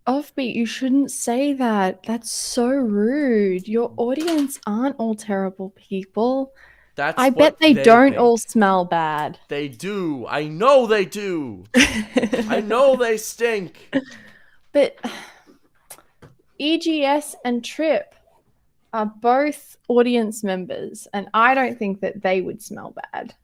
Offbeat, you shouldn't say that. That's so rude. Your audience aren't all terrible people. That's I what bet they they don't all think. smell bad. They do. I know they do. I know they stink. But EGS and Trip are both audience members, and I don't think that they would smell bad.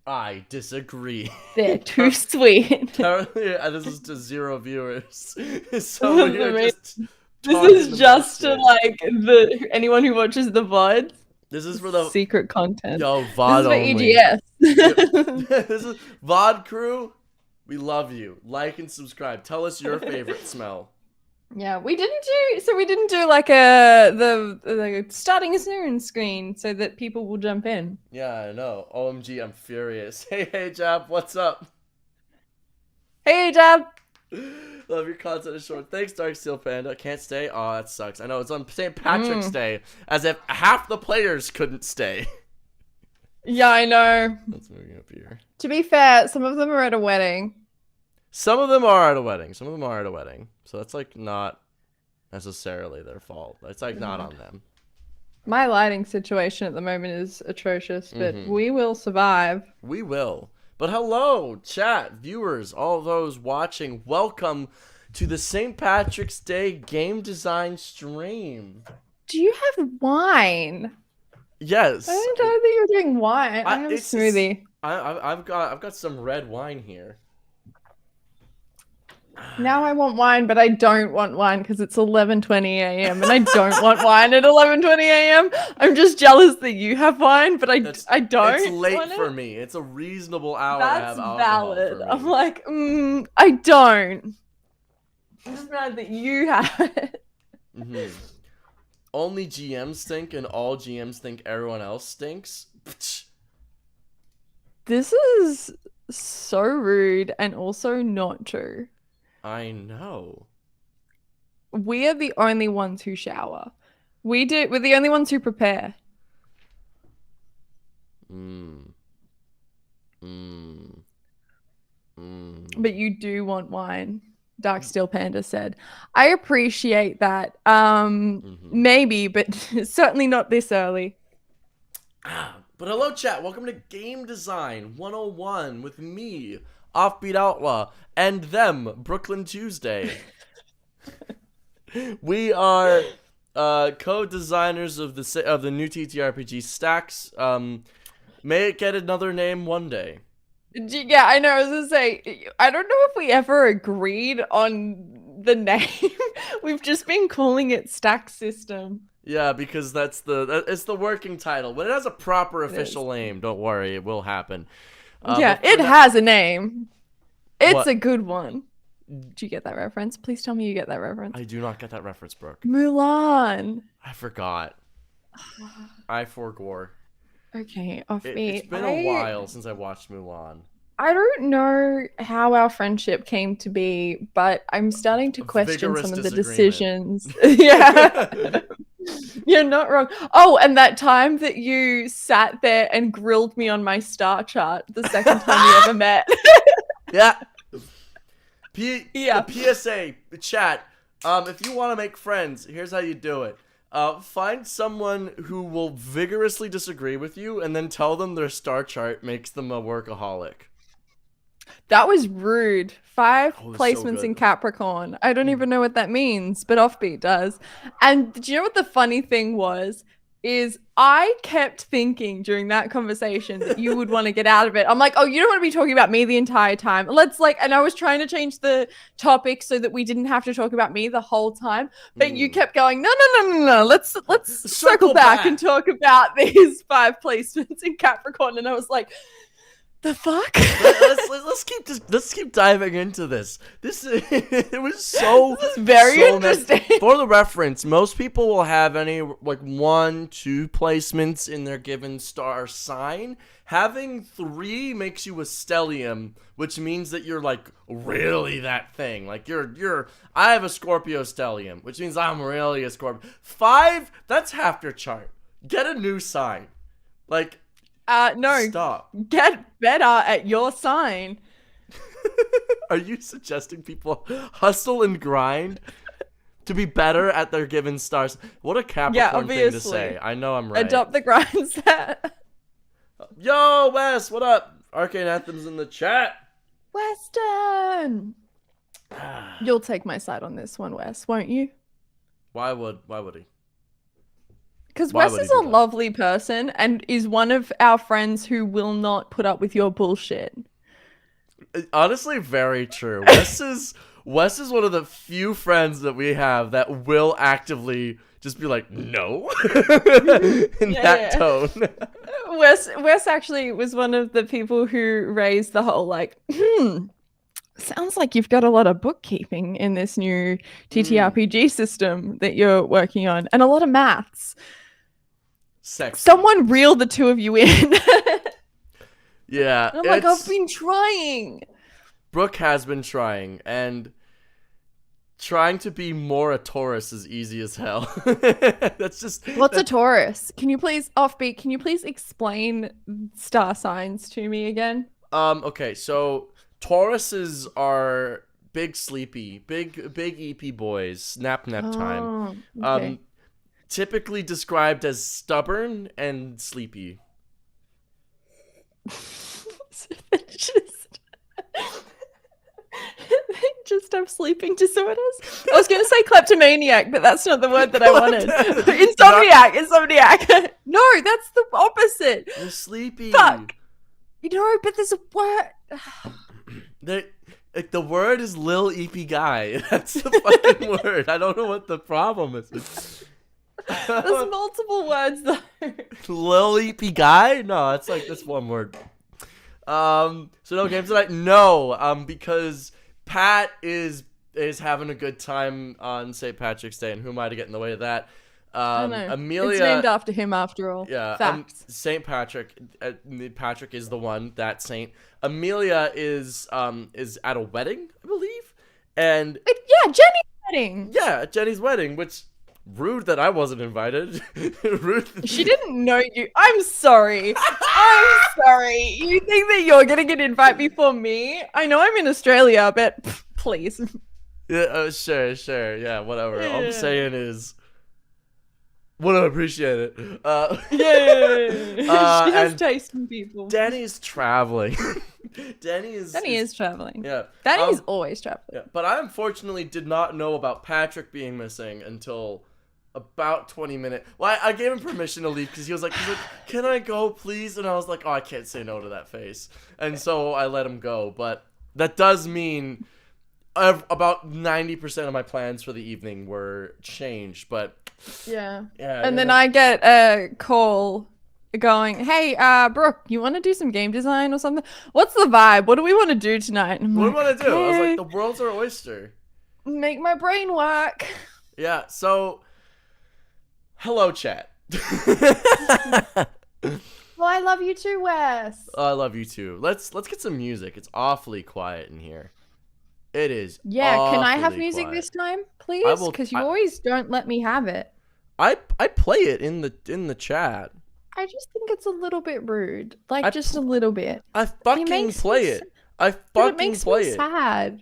I disagree. They're too sweet. Currently, this is to zero viewers. So we're This just talking the is most just to shit. like the anyone who watches the VOD. This is for the Secret content. This VOD is for only. EGS. This is VOD crew. We love you. Like and subscribe. Tell us your favorite smell. Yeah, we didn't do like the starting a snooze screen so that people will jump in. Yeah, I know. OMG, I'm furious. Hey, Jab, what's up? Hey, Dad. Love your content is short. Thanks, Dark Steel Panda. Can't stay? Oh, that sucks. I know, it's on St. Patrick's Day, as if half the players couldn't stay. Yeah, I know. Let's move up here. To be fair, some of them are at a wedding. Some of them are at a wedding. Some of them are at a wedding. So that's like not necessarily their fault. It's like not on them. My lighting situation at the moment is atrocious, but we will survive. We will. But hello, chat, viewers, all those watching. Welcome to the St. Patrick's Day game design stream. Do you have wine? Yes. I didn't know that you were doing wine. I have a smoothie. I've got some red wine here. Now I want wine, but I don't want wine because it's 11:20 a.m. and I don't want wine at 11:20 a.m. I'm just jealous that you have wine, but I don't. It's late want for it. me. It's a reasonable hour That's to have alcohol valid. for me. I'm like, I don't. I'm just mad that you have it. Only GMs stink, and all GMs think everyone else stinks. This is so rude and also not true. I know. We are the only ones who shower. We're the only ones who prepare. But you do want wine, Dark Steel Panda said. I appreciate that. Maybe, but certainly not this early. But hello, chat. Welcome to Game Design 101 with me, Offbeat Outlaw, and them, Brooklyn Tuesday. We are co-designers of the new TTRPG Stacks. May it get another name one day. Yeah, I know. I was gonna say, I don't know if we ever agreed on the name. We've just been calling it Stack System. Yeah, because it's the working title. When it has a proper official name, don't worry, it will happen. Yeah, it has a name. It's a good one. Did you get that reference? Please tell me you get that reference. I do not get that reference, Brooke. Mulan. I forgot. I forgore. Okay, Offbeat. It's been a while since I watched Mulan. I don't know how our friendship came to be, but I'm starting to question some of the decisions. Yeah. You're not wrong. Oh, and that time that you sat there and grilled me on my star chart the second time we ever met. Yeah. Yeah. PSA, chat. If you want to make friends, here's how you do it. Find someone who will vigorously disagree with you and then tell them their star chart makes them a workaholic. That was rude. 5 placements so in Capricorn. I don't even know what that means, but Offbeat does. And do you know what the funny thing was? Is I kept thinking during that conversation that you would want to get out of it. I'm like, oh, you don't want to be talking about me the entire time. And I was trying to change the topic so that we didn't have to talk about me the whole time. But you kept going, no. Let's circle back and talk about these 5 placements in Capricorn. And I was like, the fuck? let's keep diving into this. It was so this is very interesting. For the reference, most people will have any like 1, 2 placements in their given star sign. Having 3 makes you a stellium, which means that you're like really that thing. Like I have a Scorpio stellium, which means I'm really a Scorpio. 5, that's half your chart. Get a new sign. Like No. Stop. Get better at your sign. Are you suggesting people hustle and grind to be better at their given stars? What a Capricorn thing to say. I know I'm right. Adopt the grind set. Yo, Wes, what up? Arcane Anthem's in the chat. Weston! You'll take my side on this one, Wes, won't you? Why would he? Because Wes is a lovely person and is one of our friends who will not put up with your bullshit. Honestly, very true. Wes is one of the few friends that we have that will actively just be like, no, in that tone. Wes actually was one of the people who raised the whole like, sounds like you've got a lot of bookkeeping in this new TTRPG system that you're working on, and a lot of maths. Sexy. Someone reel the two of you in. Yeah. I'm like, I've been trying. Brooke has been trying, and trying to be more a Taurus is easy as hell. That's just... What's a Taurus? Can you please, Offbeat, can you please explain star signs to me again? Okay, so Tauruses are big sleepy, big EP boys, nap time. Okay. Typically described as stubborn and sleepy. Just have sleeping disorders. I was going to say kleptomaniac, but that's not the word that I wanted. Insomniac. No, that's the opposite. They're sleepy. Fuck. You know, but there's a word. The word is Lil EP guy. That's the fucking word. I don't know what the problem is. There's multiple words though. Lil EP guy? No, that's one word. So no games tonight? No, because Pat is having a good time on St. Patrick's Day, and who am I to get in the way of that? Amelia, it's named after him after all. Yeah, facts. St. Patrick. Patrick is the one, that saint. Amelia is at a wedding, I believe, and Jenny's wedding. Yeah, Jenny's wedding, which. Rude that I wasn't invited. Rude. She didn't know you. I'm sorry. I'm sorry. You think that you're gonna get invite before me? I know I'm in Australia, but please. Yeah, sure. Yeah, whatever. All I'm saying is, wouldn't appreciate it. She has taste in people. Danny's traveling. Danny is traveling. Yeah. Danny's always traveling. Yeah, but I unfortunately did not know about Patrick being missing until about 20 minutes. Well, I gave him permission to leave because he was like, can I go, please? And I was like, oh, I can't say no to that face. And so I let him go. But that does mean about 90% of my plans for the evening were changed. But yeah. And then I get a call going, hey, Brooke, you want to do some game design or something? What's the vibe? What do we want to do tonight? What do we want to do? I was like, the world's our oyster. Make my brain work. Yeah, so hello, chat. Well, I love you too, Wes. I love you too. Let's get some music. It's awfully quiet in here. It is. Yeah, can I have music quiet this time, please? Because you always don't let me have it. I play it in the chat. I just think it's a little bit rude. Like, just a little bit. I fucking play it. I fucking play it. It makes me sad.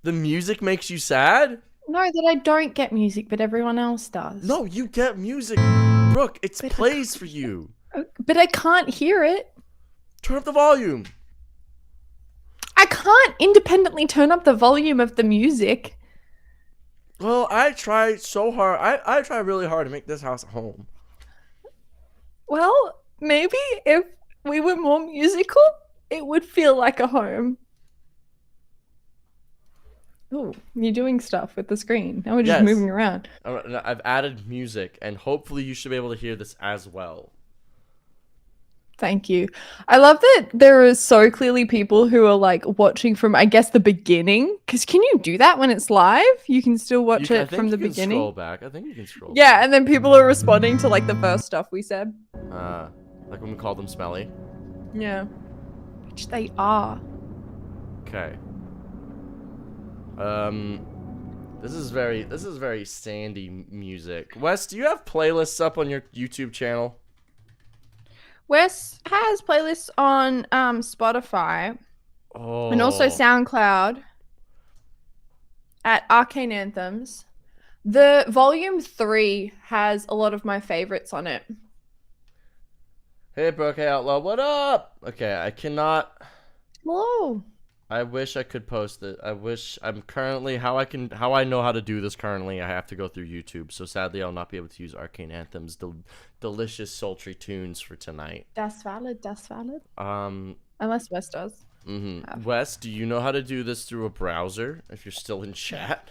The music makes you sad? No, that I don't get music, but everyone else does. No, you get music, Brooke. It plays for you. But I can't hear it. Turn up the volume. I can't independently turn up the volume of the music. Well, I try so hard. I try really hard to make this house a home. Well, maybe if we were more musical, it would feel like a home. Oh, you're doing stuff with the screen. Now we're just moving around. I've added music, and hopefully you should be able to hear this as well. Thank you. I love that there are so clearly people who are like watching from, I guess, the beginning. Because can you do that when it's live? You can still watch it from the beginning. Scroll back. I think you can scroll. Yeah, back. And then people are responding to like the first stuff we said. Like when we called them smelly. Yeah, which they are. Okay. This is very sandy music. Wes, do you have playlists up on your YouTube channel? Wes has playlists on Spotify. and also Oh. SoundCloud at Arcane Anthems. The volume 3 has a lot of my favorites on it. Hey, Brooke, hey, Outlaw, what up? Okay, I cannot. Hello. I wish I could post it. I wish I'm currently how I know how to do this currently. I have to go through YouTube. So sadly, I'll not be able to use Arcane Anthem's delicious sultry tunes for tonight. That's valid. That's valid. Unless Wes does. Wes, do you know how to do this through a browser? If you're still in chat.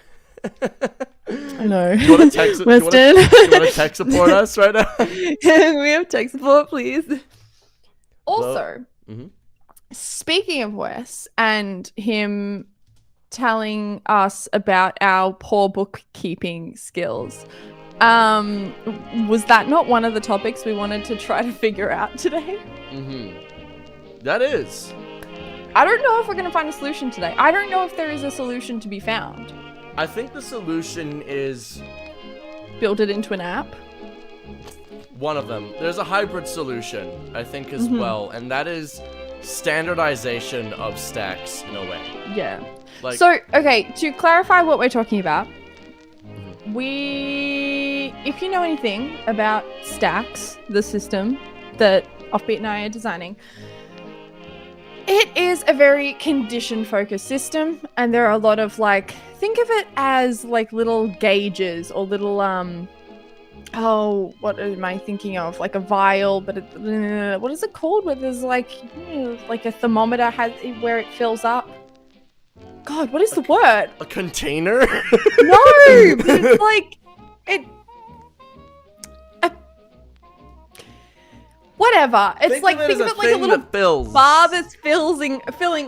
No. You want to text? Weston. You want to tech support us right now? We have tech support, please. Also, speaking of Wes and him telling us about our poor bookkeeping skills, was that not one of the topics we wanted to try to figure out today? That is. I don't know if we're going to find a solution today. I don't know if there is a solution to be found. I think the solution is build it into an app. One of them. There's a hybrid solution, I think, as well, and that is standardization of stacks in a way. Yeah. Like, so, okay, to clarify what we're talking about, if you know anything about stacks, the system that Offbeat and I are designing, it is a very condition-focused system, and there are a lot of, like, think of it as, like, little gauges or little, what am I thinking of? Like a vial, but what is it called? Where there's, like a thermometer where it fills up. God, what is the word? a container? No, but it's like, whatever. It's think like, of it think as of it like a little fills. bar that's filling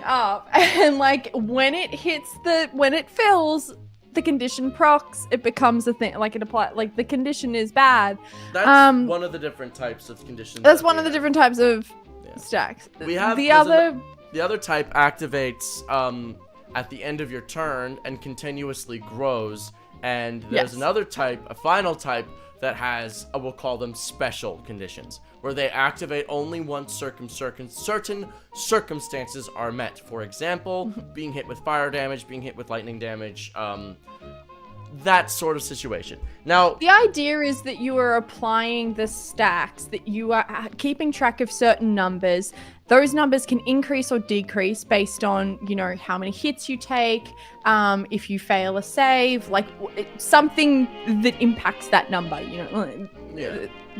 up, and like when it fills, the condition procs, it becomes a thing. Like it applies. Like the condition is bad. That's one of the different types of conditions. That's one of the different types of stacks. We have the other type activates at the end of your turn and continuously grows, and there's another type, a final type, that has, we'll call them special conditions, where they activate only once certain circumstances are met. For example, being hit with fire damage, being hit with lightning damage, that sort of situation. Now, the idea is that you are applying the stacks, that you are keeping track of certain numbers. Those numbers can increase or decrease based on, how many hits you take, if you fail a save, like something that impacts that number,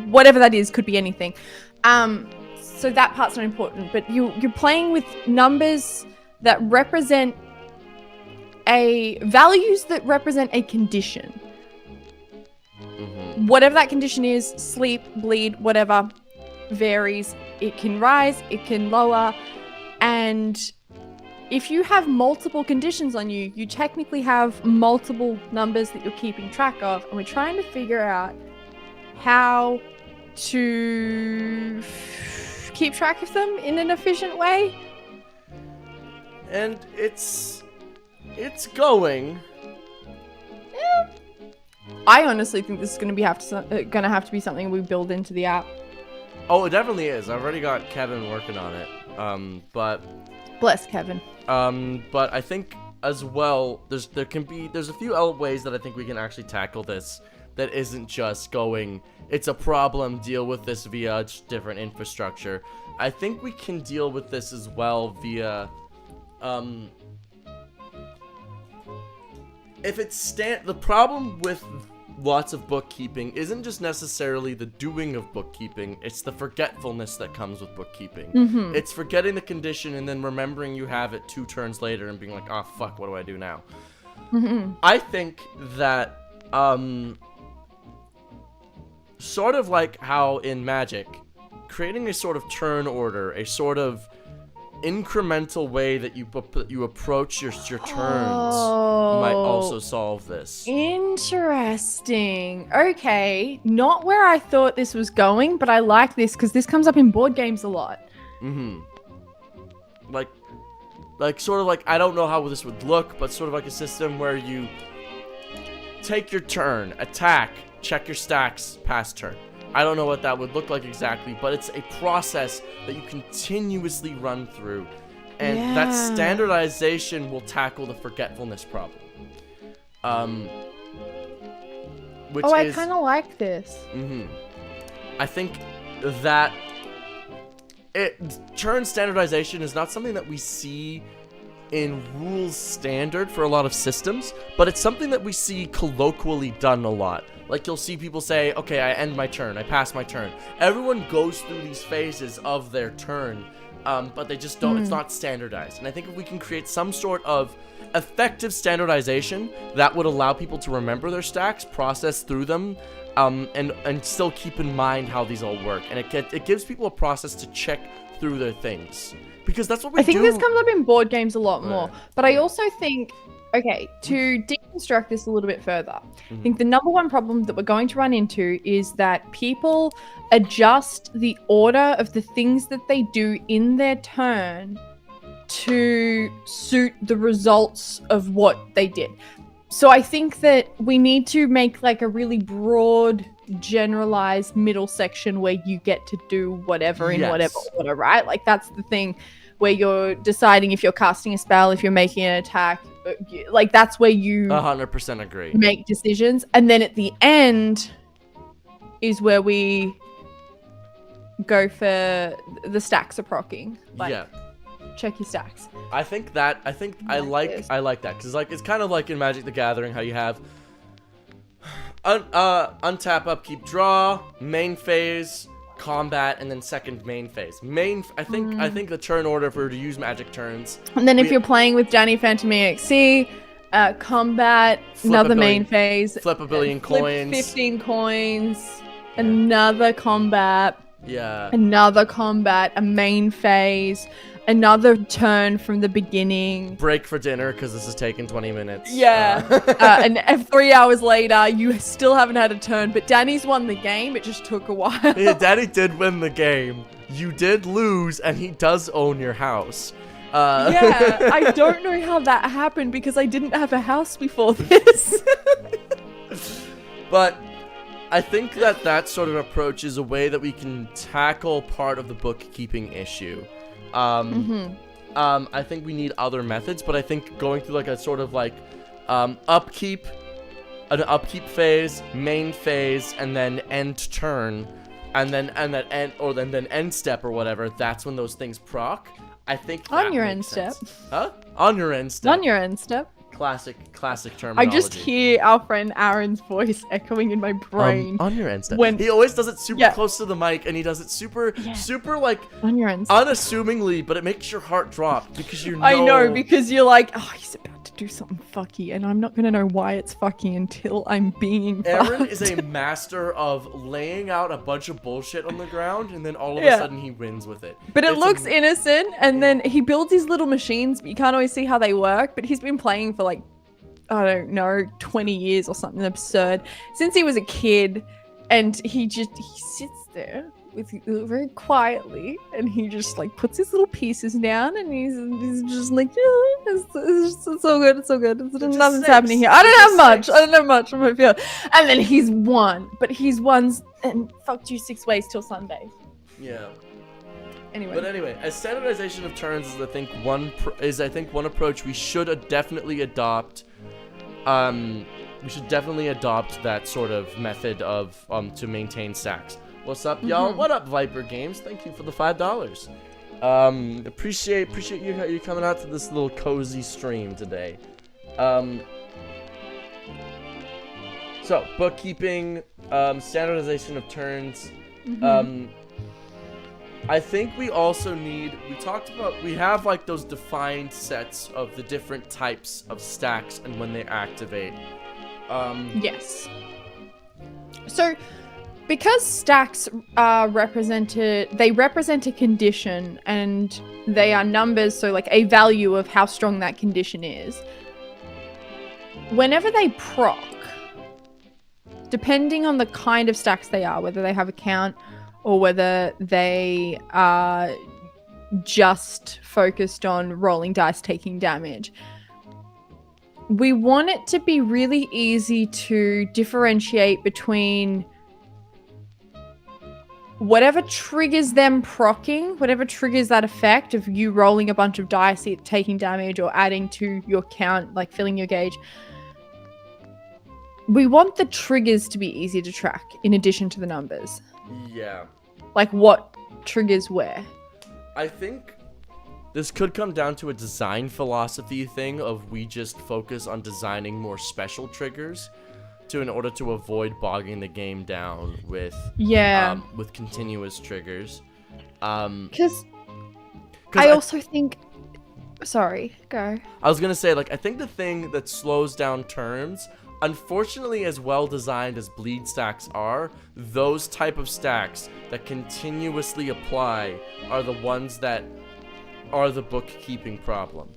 whatever that is, could be anything. So that part's not important, but you're playing with numbers that represent values that represent a condition. Whatever that condition is, sleep, bleed, whatever, varies. It can rise, it can lower, and if you have multiple conditions on you, you technically have multiple numbers that you're keeping track of, and we're trying to figure out how to keep track of them in an efficient way. And it's going. I honestly think this is going to have to be something we build into the app. Oh, it definitely is. I've already got Kevin working on it. But bless Kevin. But I think as well, there's a few ways that I think we can actually tackle this that isn't just going, it's a problem, deal with this via different infrastructure. I think we can deal with this as well via the problem with lots of bookkeeping isn't just necessarily the doing of bookkeeping, it's the forgetfulness that comes with bookkeeping. It's forgetting the condition and then remembering you have it 2 turns later and being like, oh fuck, what do I do now? I think that sort of like how in Magic, creating a sort of turn order, a sort of incremental way that you approach your turns might also solve this. Interesting. Okay, not where I thought this was going, but I like this because this comes up in board games a lot. Like sort of like, I don't know how this would look, but sort of like a system where you take your turn, attack, check your stacks, pass turn. I don't know what that would look like exactly, but it's a process that you continuously run through And that standardization will tackle the forgetfulness problem. Which I kind of like this. I think that turn standardization is not something that we see in rules standard for a lot of systems, but it's something that we see colloquially done a lot. Like, you'll see people say, okay, I end my turn, I pass my turn. Everyone goes through these phases of their turn, but they just don't, it's not standardized. And I think if we can create some sort of effective standardization that would allow people to remember their stacks, process through them, and still keep in mind how these all work. And it gives people a process to check through their things. Because that's what we do. I think this comes up in board games a lot more. But I also think, okay, to deconstruct this a little bit further, I think the number one problem that we're going to run into is that people adjust the order of the things that they do in their turn to suit the results of what they did. So I think that we need to make like a really broad, generalized middle section where you get to do whatever in whatever order, right? Like, that's the thing where you're deciding if you're casting a spell, if you're making an attack. Like, that's where you 100% agree. Make decisions. And then at the end is where we go for the stacks are procking. Like, check your stacks. I like that because it's kind of like in Magic the Gathering how you have untap, upkeep, draw, main phase, combat, and then second main phase. I think the turn order, if we were to use Magic turns. And then if you're playing with Danny Phantom EXE, combat, another main phase, flip a billion coins, 15 coins, another combat, another combat, a main phase, another turn from the beginning. Break for dinner because this is taking 20 minutes. And 3 hours later, you still haven't had a turn, but Danny's won the game. It just took a while. Yeah, Danny did win the game. You did lose, and he does own your house. I don't know how that happened because I didn't have a house before this. But I think that sort of approach is a way that we can tackle part of the bookkeeping issue. I think we need other methods, but I think going through like a sort of like upkeep phase, main phase, and then end turn, and then end step or whatever. That's when those things proc. I think on your end step. Huh? On your end step. On your end step. Classic terminology. I just hear our friend Aaron's voice echoing in my brain. On your end step. He always does it super close to the mic, and he does it super like on your end step. Unassumingly, but it makes your heart drop because you know. I know, because you're like, oh, he's about to do something fucky, and I'm not gonna know why it's fucky until I'm being Aaron fucked. is a master of laying out a bunch of bullshit on the ground, and then all of a sudden he wins with it. But it looks innocent, and then he builds these little machines, but you can't always see how they work. But he's been playing for like, I don't know, 20 years or something absurd since he was a kid, and he sits there with very quietly, and he just like puts his little pieces down, and he's just like, it's so good, nothing's happening here. I don't have much on my field, and then he's won, but he's won and fucked you 6 ways till Sunday. Yeah. Anyway, as standardization of turns is I think one approach we should definitely adopt. We should definitely adopt that sort of method of to maintain stacks. What's up, y'all? What up, Viper Games? Thank you for the $5. Appreciate you coming out to this little cozy stream today. So bookkeeping, standardization of turns. I think we also we have like those defined sets of the different types of stacks and when they activate. Yes. So, because stacks are they represent a condition, and they are numbers, so like a value of how strong that condition is. Whenever they proc, depending on the kind of stacks they are, whether they have a count or whether they are just focused on rolling dice, taking damage, we want it to be really easy to differentiate between whatever triggers them proccing, whatever triggers that effect of you rolling a bunch of dice, taking damage or adding to your count, like filling your gauge, we want the triggers to be easy to track in addition to the numbers. Yeah. Like what triggers where. I think this could come down to a design philosophy thing of we just focus on designing more special triggers in order to avoid bogging the game down with with continuous triggers. Because I also think, sorry, go. I was gonna say, like, I think the thing that slows down turns, unfortunately, as well designed as bleed stacks are, those type of stacks that continuously apply are the ones that are the bookkeeping problem.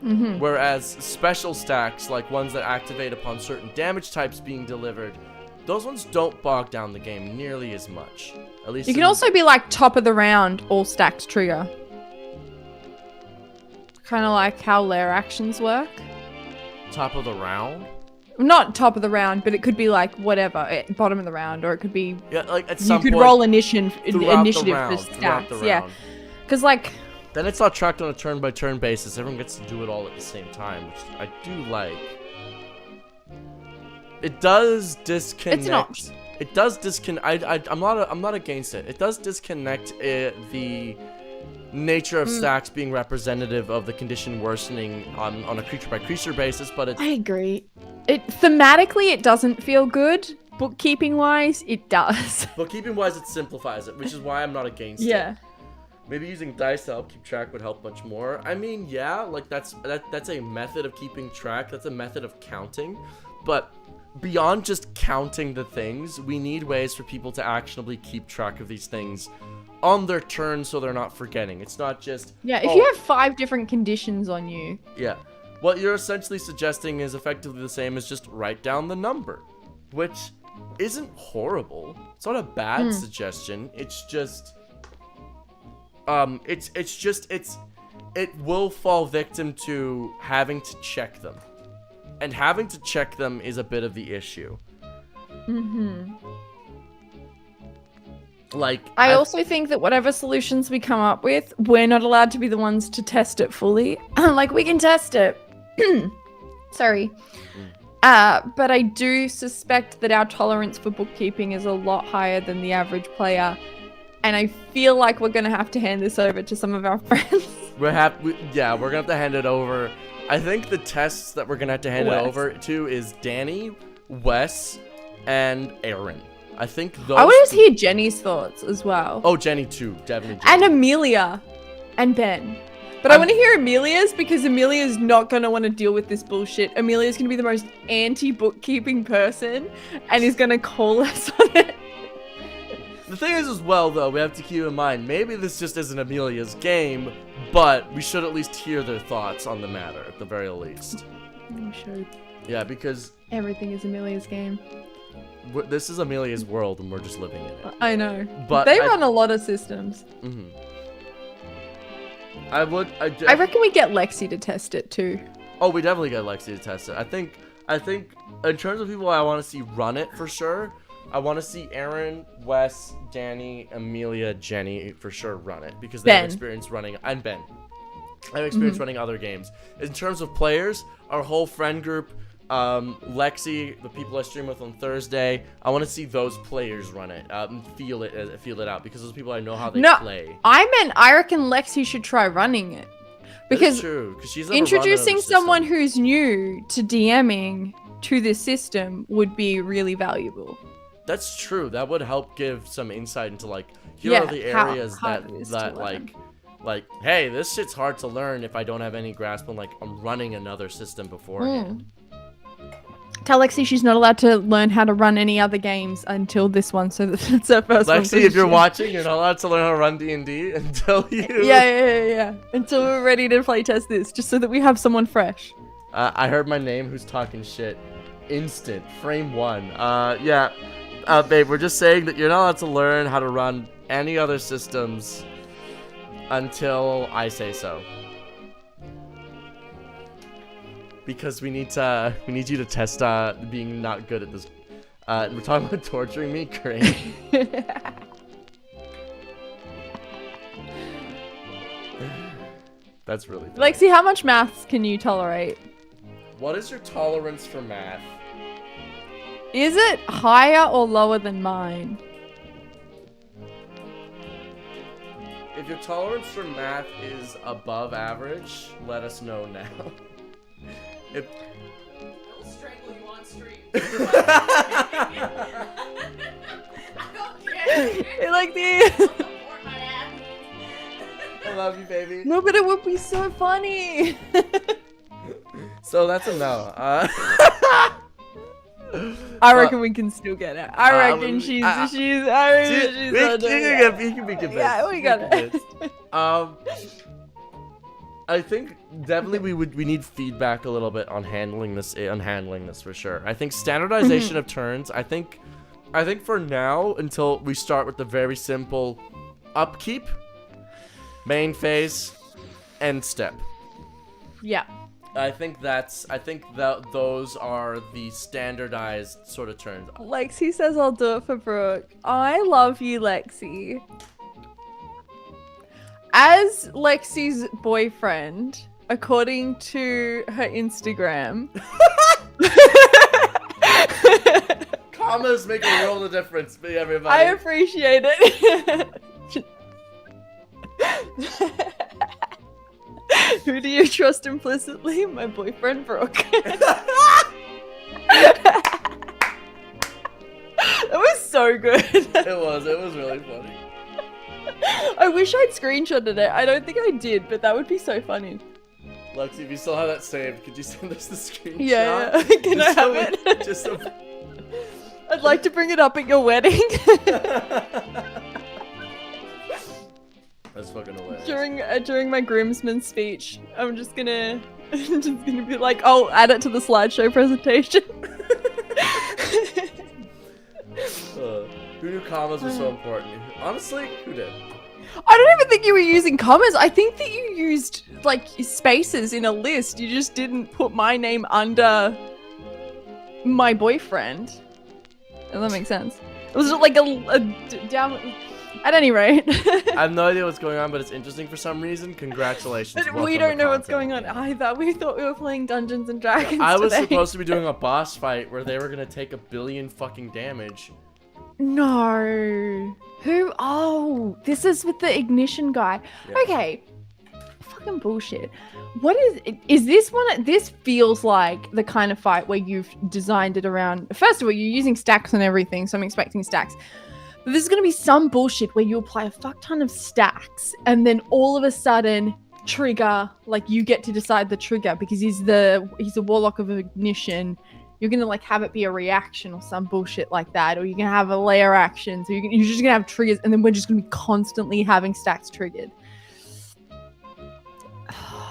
Whereas special stacks, like ones that activate upon certain damage types being delivered, those ones don't bog down the game nearly as much. At least you can also be like top of the round, all stacks trigger. Kind of like how lair actions work. Top of the round? Not top of the round, but it could be like whatever, bottom of the round, or it could be like at some you could point roll initiative round, for stacks. Yeah, because like. Then it's not tracked on a turn-by-turn basis. Everyone gets to do it all at the same time, which I do like. It does disconnect. It's not. It does disconnect. I'm not against it. It does disconnect the nature of stacks being representative of the condition worsening on a creature-by-creature basis, but I agree. Thematically, it doesn't feel good. Bookkeeping-wise, it does. Bookkeeping-wise, it simplifies it, which is why I'm not against it. Yeah. Maybe using dice to help keep track would help much more. I mean, yeah, like that's a method of keeping track. That's a method of counting. But beyond just counting the things, we need ways for people to actionably keep track of these things on their turn so they're not forgetting. It's not just... Yeah, if you have 5 different conditions on you... Yeah. What you're essentially suggesting is effectively the same as just write down the number, which isn't horrible. It's not a bad suggestion. It's just... it will fall victim to having to check them. And having to check them is a bit of the issue. Like, I also think that whatever solutions we come up with, we're not allowed to be the ones to test it fully. Like, we can test it. Sorry. But I do suspect that our tolerance for bookkeeping is a lot higher than the average player. And I feel like we're going to have to hand this over to some of our friends. We're going to have to hand it over. I think the tests that we're going to have to hand it over to is Danny, Wes, and Aaron. I think those... I want to hear Jenny's thoughts as well. Oh, Jenny too. Definitely Jenny. And Amelia. And Ben. But I want to hear Amelia's because Amelia's not going to want to deal with this bullshit. Amelia's going to be the most anti-bookkeeping person and is going to call us on it. The thing is as well, though, we have to keep in mind, maybe this just isn't Amelia's game, but we should at least hear their thoughts on the matter, at the very least. We should. Yeah, because... everything is Amelia's game. This is Amelia's world, and we're just living in it. I know. But they run a lot of systems. I reckon we get Lexi to test it, too. Oh, we definitely get Lexi to test it. I think in terms of people I want to see run it, for sure... I want to see Aaron, Wes, Danny, Amelia, Jenny for sure run it because they have experience running, and Ben. I have experience running other games. In terms of players, our whole friend group, Lexi, the people I stream with on Thursday, I want to see those players run it, feel it out because those people I know how they play. I reckon Lexi should try running it because true, she's introducing someone who's new to DMing to this system would be really valuable. That's true. That would help give some insight into like here are the areas that like hey, this shit's hard to learn if I don't have any grasp on like I'm running another system beforehand. Tell Lexi she's not allowed to learn how to run any other games until this one, so that's her first one. Lexi, if you're watching, you're not allowed to learn how to run D&D until you... Yeah. Until we're ready to playtest this, just so that we have someone fresh. I heard my name, who's talking shit. Instant. Frame 1. Yeah. Babe, we're just saying that you're not allowed to learn how to run any other systems until I say so. Because we need you to test being not good at this. We're talking about torturing me, great. That's really funny. Lexi, how much maths can you tolerate? What is your tolerance for math? Is it higher or lower than mine? If your tolerance for math is above average, let us know now. If I'll strangle you on stream. Like the. I love you, baby. No, but it would be so funny. So that's a no. I reckon we can still get it. I reckon she's. I reckon she's. We can be convinced. Yeah, we got it. I think definitely we need feedback a little bit on handling this for sure. I think standardization of turns. I think for now, until we start with the very simple upkeep, main phase, end step. Yeah. I think those are the standardized sort of turns. Lexi says I'll do it for Brooke. I love you, Lexi. As Lexi's boyfriend, according to her Instagram. Commas make a world of difference, everybody. I appreciate it. Who do you trust implicitly? My boyfriend, Brooke. That was so good. It was really funny. I wish I'd screenshotted it. I don't think I did, but that would be so funny. Lexi, if you still have that saved, could you send us the screenshot? Yeah. Can I have it? I'd like to bring it up at your wedding. That's fucking hilarious. During my groomsman speech, I'm just gonna be like, I'll add it to the slideshow presentation. Who knew commas were so important? Honestly, who did? I don't even think you were using commas. I think that you used like spaces in a list. You just didn't put my name under my boyfriend. Does that make sense? It was like a down. At any rate. I have no idea what's going on, but it's interesting for some reason. Congratulations. We don't know what's going on either. We thought we were playing Dungeons and Dragons I was today. supposed to be doing a boss fight where they were gonna take 1 billion fucking damage. No. Who? Oh, this is with the ignition guy. Yeah. Okay. Fucking bullshit. What is this one? This feels like the kind of fight where you've designed it around. First of all, you're using stacks and everything, so I'm expecting stacks. But there's gonna be some bullshit where you apply a fuck ton of stacks and then all of a sudden trigger, like you get to decide the trigger because he's a warlock of ignition. You're gonna like have it be a reaction or some bullshit like that, or you're gonna have a layer action. So you're just gonna have triggers, and then we're just gonna be constantly having stacks triggered.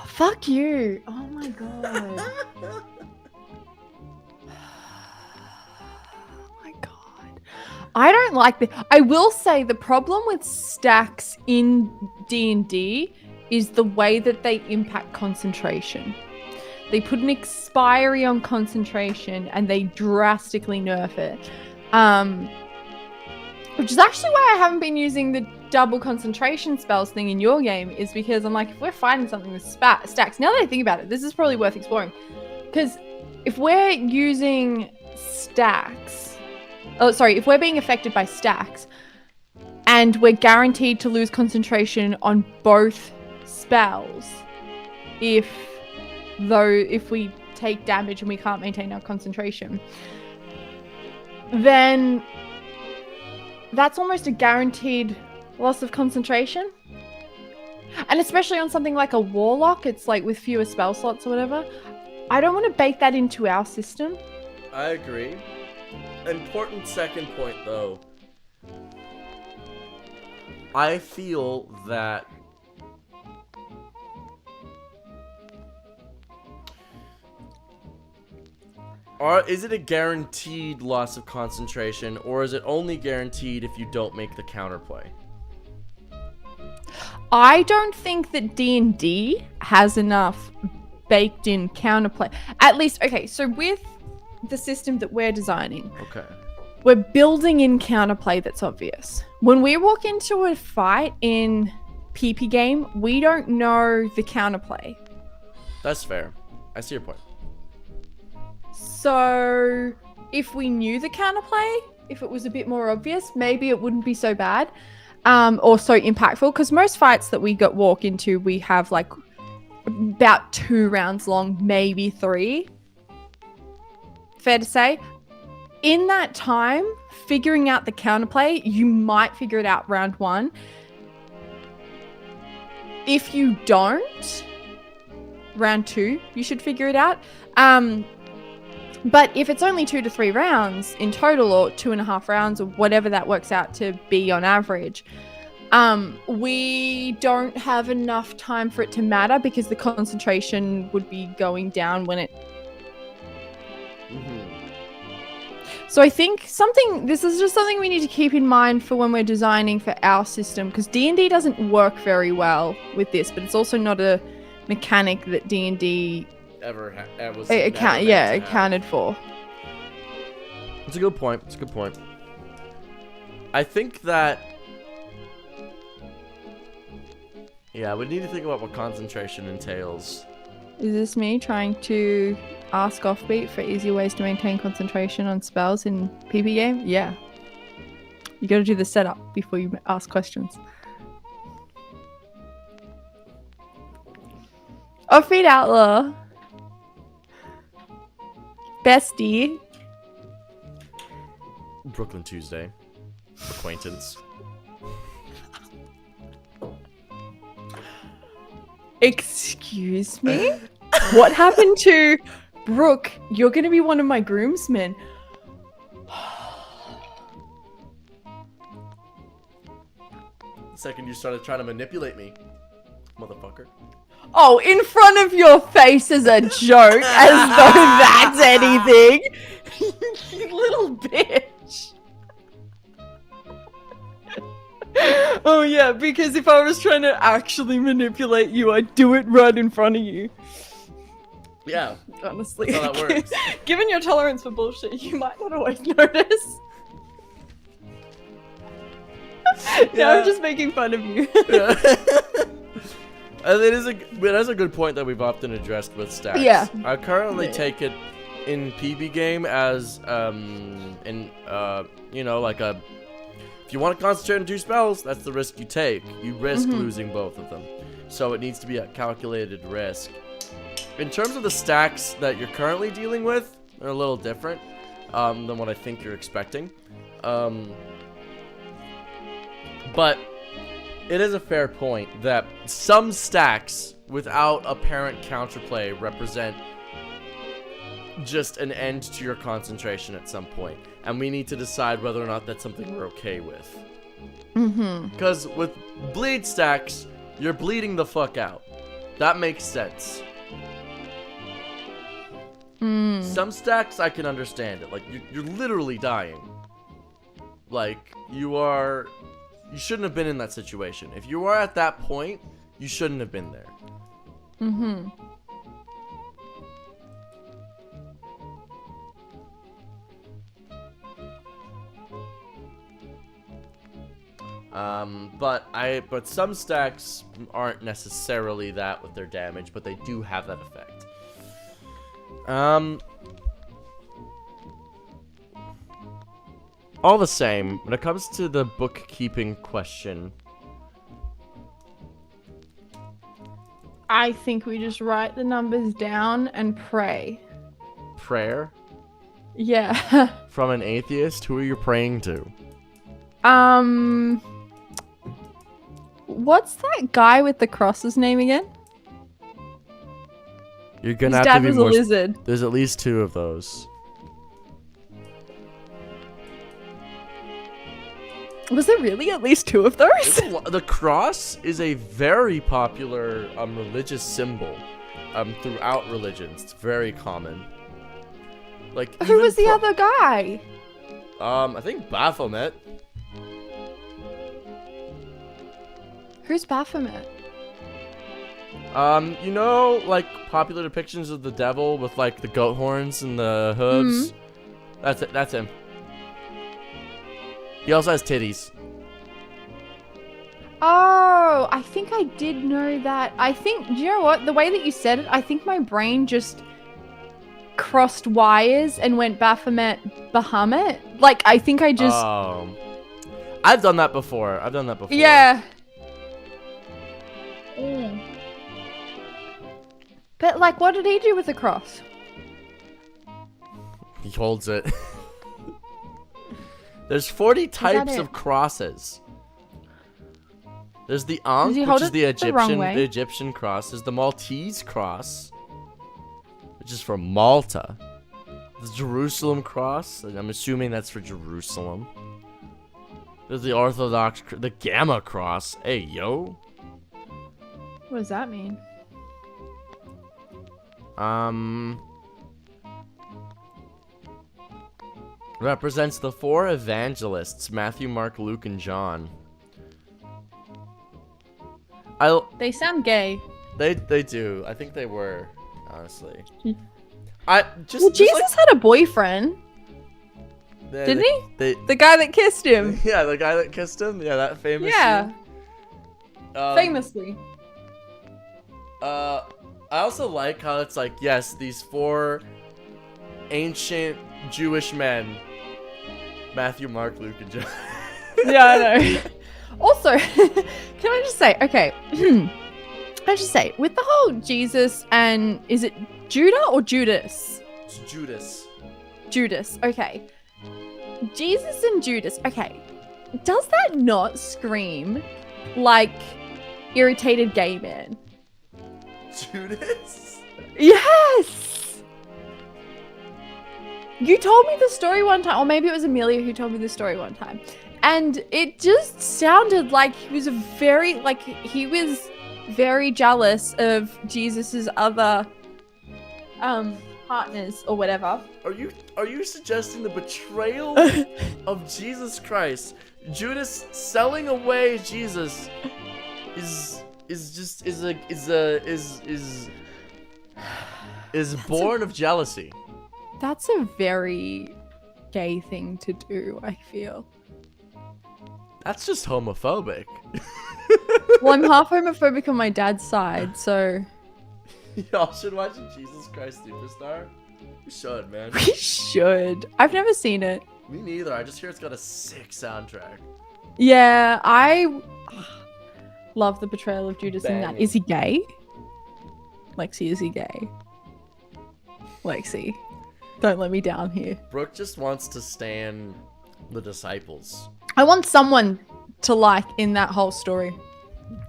Fuck you! Oh my god. I don't like this. I will say the problem with stacks in D&D is the way that they impact concentration. They put an expiry on concentration and they drastically nerf it. Which is actually why I haven't been using the double concentration spells thing in your game, is because I'm like, if we're fighting something with stacks, now that I think about it, this is probably worth exploring. Because if we're using stacks... Oh, sorry, if we're being affected by stacks and we're guaranteed to lose concentration on both spells if we take damage and we can't maintain our concentration, then that's almost a guaranteed loss of concentration. And especially on something like a warlock, it's like with fewer spell slots or whatever. I don't want to bake that into our system. I agree. Important second point though. I feel that is it a guaranteed loss of concentration, or is it only guaranteed if you don't make the counterplay? I don't think that D&D has enough baked in counterplay. At least, okay, so with the system that we're designing, okay, we're building in counterplay that's obvious. When we walk into a fight in PP game, we don't know the counterplay. That's fair. I see your point. So if we knew the counterplay, if it was a bit more obvious, maybe it wouldn't be so bad, or so impactful. Because most fights that we walk into, we have like about 2 rounds long, maybe 3. Fair to say. In that time, figuring out the counterplay, you might figure it out round 1. If you don't, round 2, you should figure it out. But if it's only 2 to 3 rounds in total, or 2.5 rounds, or whatever that works out to be on average, we don't have enough time for it to matter, because the concentration would be going down when it... So I think this is just something we need to keep in mind for when we're designing for our system, because D&D doesn't work very well with this, but it's also not a mechanic that D&D accounted for. It's a good point. I think that... Yeah, we need to think about what concentration entails. Is this me trying to ask Offbeat for easier ways to maintain concentration on spells in PP game? Yeah. You gotta do the setup before you ask questions. Offbeat Outlaw. Bestie. Brooklyn Tuesday. Acquaintance. Excuse me? What happened to Brooke? You're gonna be one of my groomsmen. The second you started trying to manipulate me, motherfucker. Oh, in front of your face as a joke, as though that's anything. You little bitch. Oh yeah, because if I was trying to actually manipulate you, I'd do it right in front of you. Yeah. Honestly. That's how that works. Given your tolerance for bullshit, you might not always notice. Now I'm just making fun of you. Yeah. And that's a good point that we've often addressed with stacks. Yeah. I currently take it in PB game as like a... If you want to concentrate on 2 spells, that's the risk you take. You risk losing both of them. So it needs to be a calculated risk. In terms of the stacks that you're currently dealing with, they're a little different than what I think you're expecting. But it is a fair point that some stacks without apparent counterplay represent just an end to your concentration at some point. And we need to decide whether or not that's something we're okay with. Because with bleed stacks, you're bleeding the fuck out. That makes sense. Some stacks, I can understand it. Like, you're literally dying. Like, you shouldn't have been in that situation. If you are at that point, you shouldn't have been there. But some stacks aren't necessarily that with their damage, but they do have that effect. All the same, when it comes to the bookkeeping question, I think we just write the numbers down and pray. prayer Yeah. from an atheist, who are you praying to? What's that guy with the cross's name again? You're gonna His have dad to be was more. a lizard. There's at least 2 of those. Was there really at least 2 of those? The cross is a very popular religious symbol throughout religions. It's very common. Like, Who was the other guy? I think Baphomet. Who's Baphomet? You know, like popular depictions of the devil with like the goat horns and the hooves. That's it. That's him. He also has titties. Oh, Oh, I think I did know that. I think, do you know what? The way that you said it, I think my brain just crossed wires and went Baphomet, Bahamut. Like, I think I just... I've done that before. Yeah. But, like, what did he do with the cross? He holds it. There's 40 types of crosses. There's the Ankh, which is the Egyptian cross. There's the Maltese cross, which is from Malta. The Jerusalem cross, and I'm assuming that's for Jerusalem. There's the Orthodox, the Gamma cross. Hey, yo. What does that mean? Represents the 4 evangelists, Matthew, Mark, Luke, and John. They sound gay. They do. I think they were, honestly. Jesus had a boyfriend. Didn't he? The guy that kissed him. Yeah, the guy that kissed him. Yeah, that famous. Yeah. Scene. Famously. I also like how it's like, yes, these 4 ancient Jewish men, Matthew, Mark, Luke, and John. Yeah, I know. Also, can I just say, okay, with the whole Jesus and, is it Judah or Judas? It's Judas. Judas, okay. Jesus and Judas, okay. Does that not scream like irritated gay man? Judas? Yes! You told me the story one time, or maybe it was Amelia who told me the story one time. And it just sounded like he was very jealous of Jesus's other partners or whatever. Are you suggesting the betrayal of Jesus Christ? Judas selling away Jesus is born of jealousy. That's a very gay thing to do, I feel. That's just homophobic. Well, I'm half homophobic on my dad's side, so... Y'all should watch Jesus Christ Superstar. We should, man. We should. I've never seen it. Me neither. I just hear it's got a sick soundtrack. Yeah, I love the portrayal of Judas in that. Banging. Is he gay? Lexi, is he gay? Lexi, don't let me down here. Brooke just wants to stan the disciples. I want someone to like in that whole story.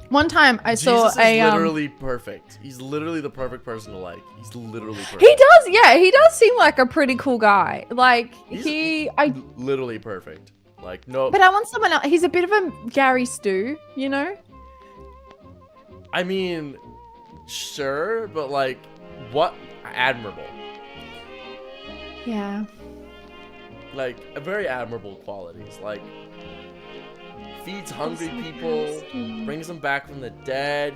One time I saw Jesus is literally perfect. He's literally the perfect person to like. He's literally perfect. He does, yeah. He does seem like a pretty cool guy. Like He's literally perfect. Like no. But I want someone else. He's a bit of a Gary Stu, you know? I mean, sure, but like, what admirable. Yeah. Like, very admirable qualities. Like, feeds hungry people, brings them back from the dead.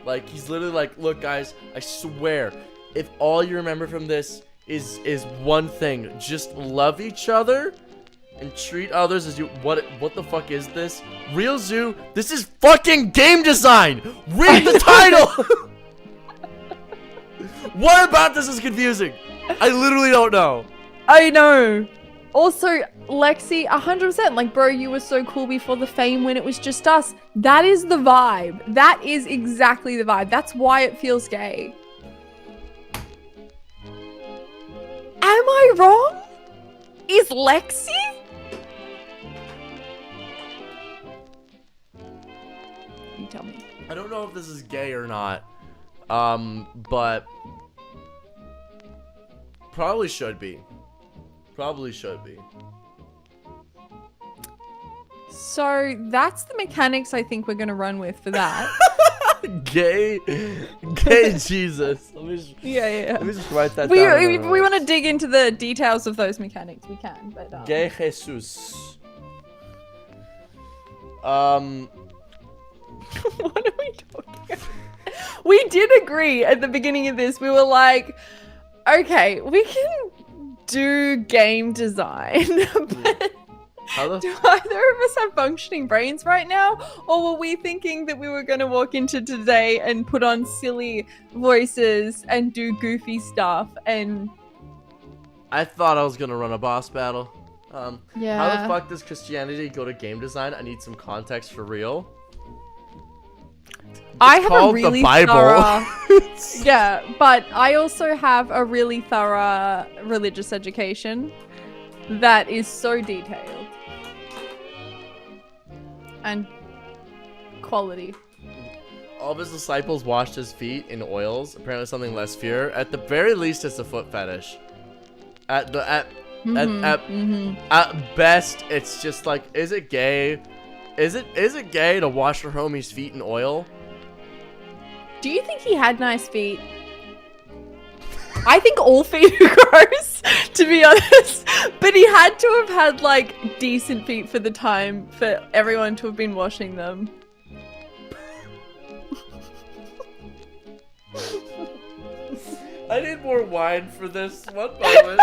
Like, he's literally like, look, guys, I swear, if all you remember from this is one thing, just love each other and treat others as you. What the fuck is this? Real Zoo? This is fucking game design. Read the title. What about this is confusing? I literally don't know. I know. Also, Lexi, 100%. Like, bro, you were so cool before the fame when it was just us. That is the vibe. That is exactly the vibe. That's why it feels gay. Am I wrong? Is Lexi? You tell me. I don't know if this is gay or not. But probably should be. Probably should be. So that's the mechanics I think we're gonna run with for that. Gay Jesus. Let me just write that down. We want to dig into the details of those mechanics. We can, but Gay Jesus. What are we talking about? We did agree at the beginning of this. We were like, okay, we can do game design, but How the Do either of us have functioning brains right now? Or were we thinking that we were going to walk into today and put on silly voices and do goofy stuff? And I thought I was gonna run a boss battle. How yeah. the fuck does Christianity go to game design? I need some context for real. I It's have called a really the Bible. thorough, yeah, but I also have a really thorough religious education that is so detailed and quality. All of his disciples washed his feet in oils. Apparently, something less pure. At the very least, it's a foot fetish. At best, it's just like, is it gay? Is it gay to wash your homie's feet in oil? Do you think he had nice feet? I think all feet are gross, to be honest. But he had to have had like decent feet for the time for everyone to have been washing them. I need more wine for this. One moment.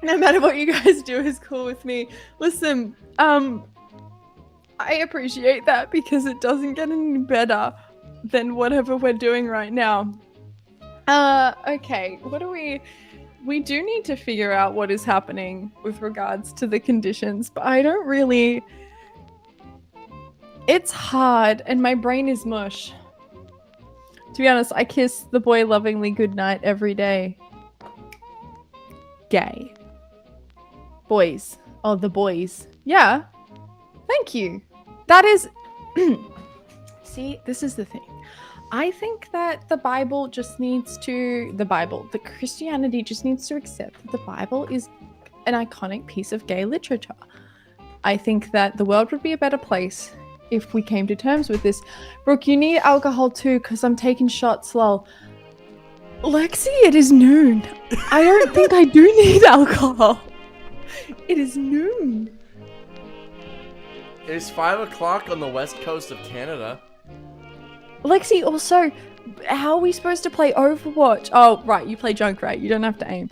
No matter what you guys do is cool with me. Listen, I appreciate that because it doesn't get any better than whatever we're doing right now. Okay, what do we do need to figure out what is happening with regards to the conditions, but I don't really. It's hard and my brain is mush. To be honest, I kiss the boy lovingly goodnight every day. Gay. Boys. Oh, the boys. Yeah. Thank you. That is... See, this is the thing. I think that the Bible just needs to... The Christianity just needs to accept that the Bible is an iconic piece of gay literature. I think that the world would be a better place if we came to terms with this. Brooke, you need alcohol too, because I'm taking shots, lol. Lexi, it is noon. I don't think I do need alcohol. It is noon. It's 5 o'clock on the west coast of Canada. Lexi, also, how are we supposed to play Overwatch? Oh, right, you play Junkrat. You don't have to aim.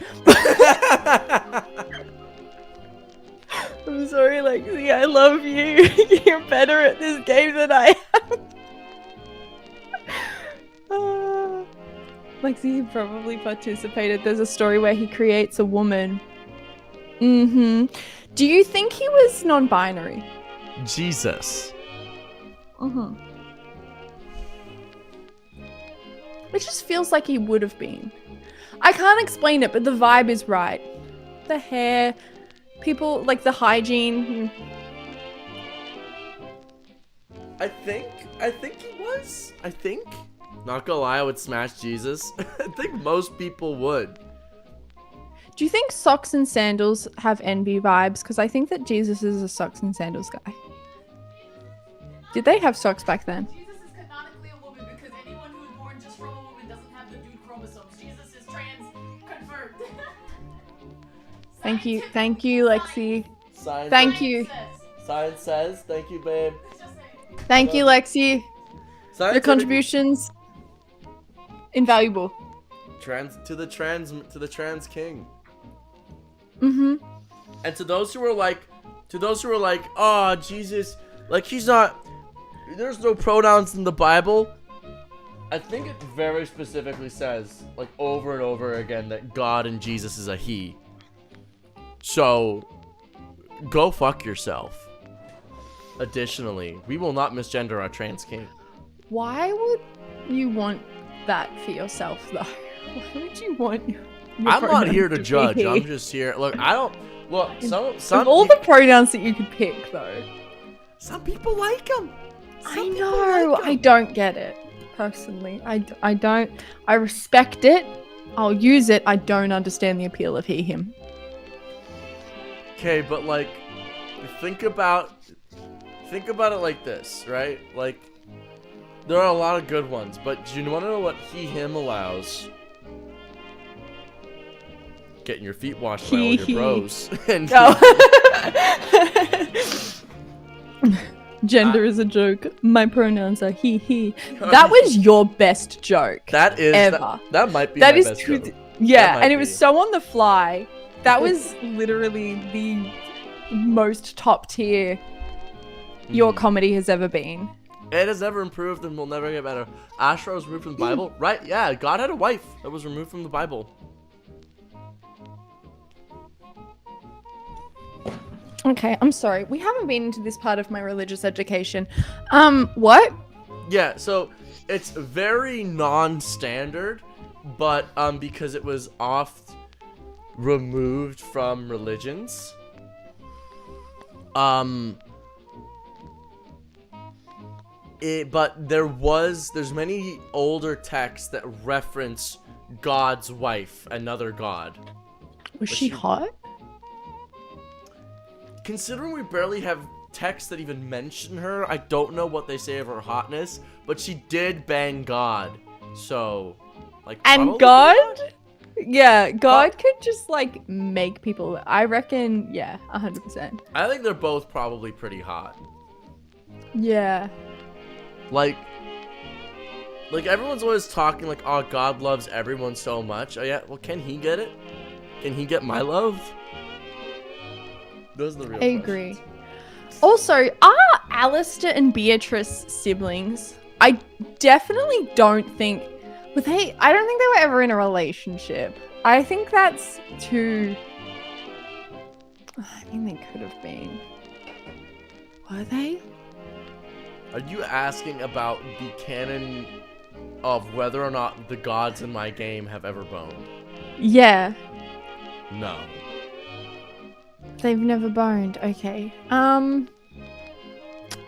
I'm sorry, Lexi. I love you. You're better at this game than I am. Lexi probably participated. There's a story where he creates a woman. Do you think he was non-binary? Jesus. It just feels like he would have been. I can't explain it, but the vibe is right. The hair, people, like the hygiene. I think he was. I think. Not gonna lie, I would smash Jesus. I think most people would. Do you think socks and sandals have envy vibes? Because I think that Jesus is a socks and sandals guy. Did they have socks back then? Jesus is canonically a woman because anyone who is born just from a woman doesn't have the dude chromosomes. Jesus is trans confirmed. Thank you, Lexi. Science Thank you. Science says. Thank you, babe. Thank you, Lexi. Science Your contributions invaluable. to the trans king. And to those who are like, oh, Jesus, like he's not. There's no pronouns in the Bible. I think it very specifically says, like over and over again, that God and Jesus is a he. So, go fuck yourself. Additionally, we will not misgender our trans king. Why would you want that for yourself, though? Why would you want your I'm not here to pronouns judge. be he? I'm just here. Look, I don't. Look, some Of all the pronouns that you could pick, though. some people like them. I know. I don't get it. Personally, I don't. I respect it. I'll use it. I don't understand the appeal of he, him. Okay, but like, think about it like this, right? Like, there are a lot of good ones, but do you want to know what he, him allows? Getting your feet washed by all your bros. And Gender is a joke. My pronouns are he. That was your best joke. That is ever. That might be That my is best true. joke. Yeah, That and might it was be. so on the fly. That was literally the most top tier your comedy has ever been. It has never improved and will never get better. Asherah was removed from the Bible, right? Yeah, God had a wife that was removed from the Bible. Okay, I'm sorry. We haven't been into this part of my religious education. What? Yeah, so it's very non-standard, but because it was oft removed from religions. But there's many older texts that reference God's wife, another god. Was she hot? Considering we barely have texts that even mention her, I don't know what they say of her hotness, but she did bang God. So, like, And probably God? Yeah, God could just like make people. I reckon, yeah, 100%. I think they're both probably pretty hot. Yeah. Like everyone's always talking like, oh, God loves everyone so much. Oh yeah, well, can he get it? Can he get my love? Those are the real I questions. agree. Also, are Alistair and Beatrice siblings? I definitely don't think. I don't think they were ever in a relationship. I think that's too. I mean, they could have been. Were they? Are you asking about the canon of whether or not the gods in my game have ever boned? Yeah. No. They've never boned. Okay.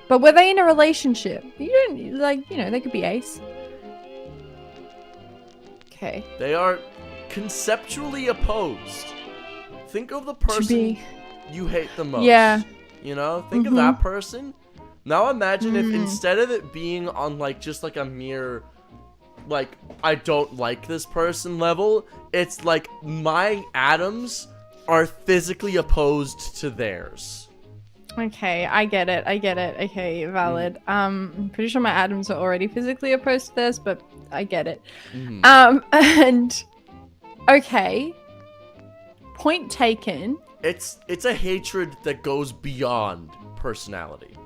But were they in a relationship? You don't they could be ace. Okay. They are conceptually opposed. Think of the person you hate the most. Yeah. You know? Think of that person. Now imagine if instead of it being on like just like a mere like I don't like this person level, it's like my atoms are physically opposed to theirs. Okay, I get it. Okay, valid. I'm pretty sure my atoms are already physically opposed to this, but I get it. And okay. Point taken. It's a hatred that goes beyond personality.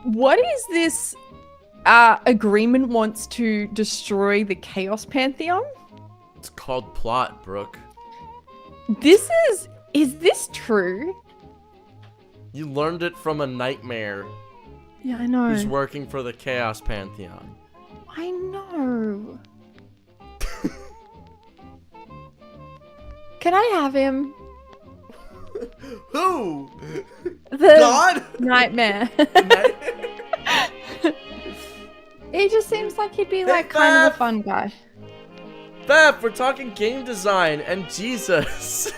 What is this agreement wants to destroy the Chaos Pantheon? It's called plot, Brooke. Is this true? You learned it from a nightmare Yeah, I know. who's working for the Chaos Pantheon. I know. Can I have him? Who? The God? Nightmare. He just seems like he'd be like kind of a fun guy. Beth, we're talking game design and Jesus.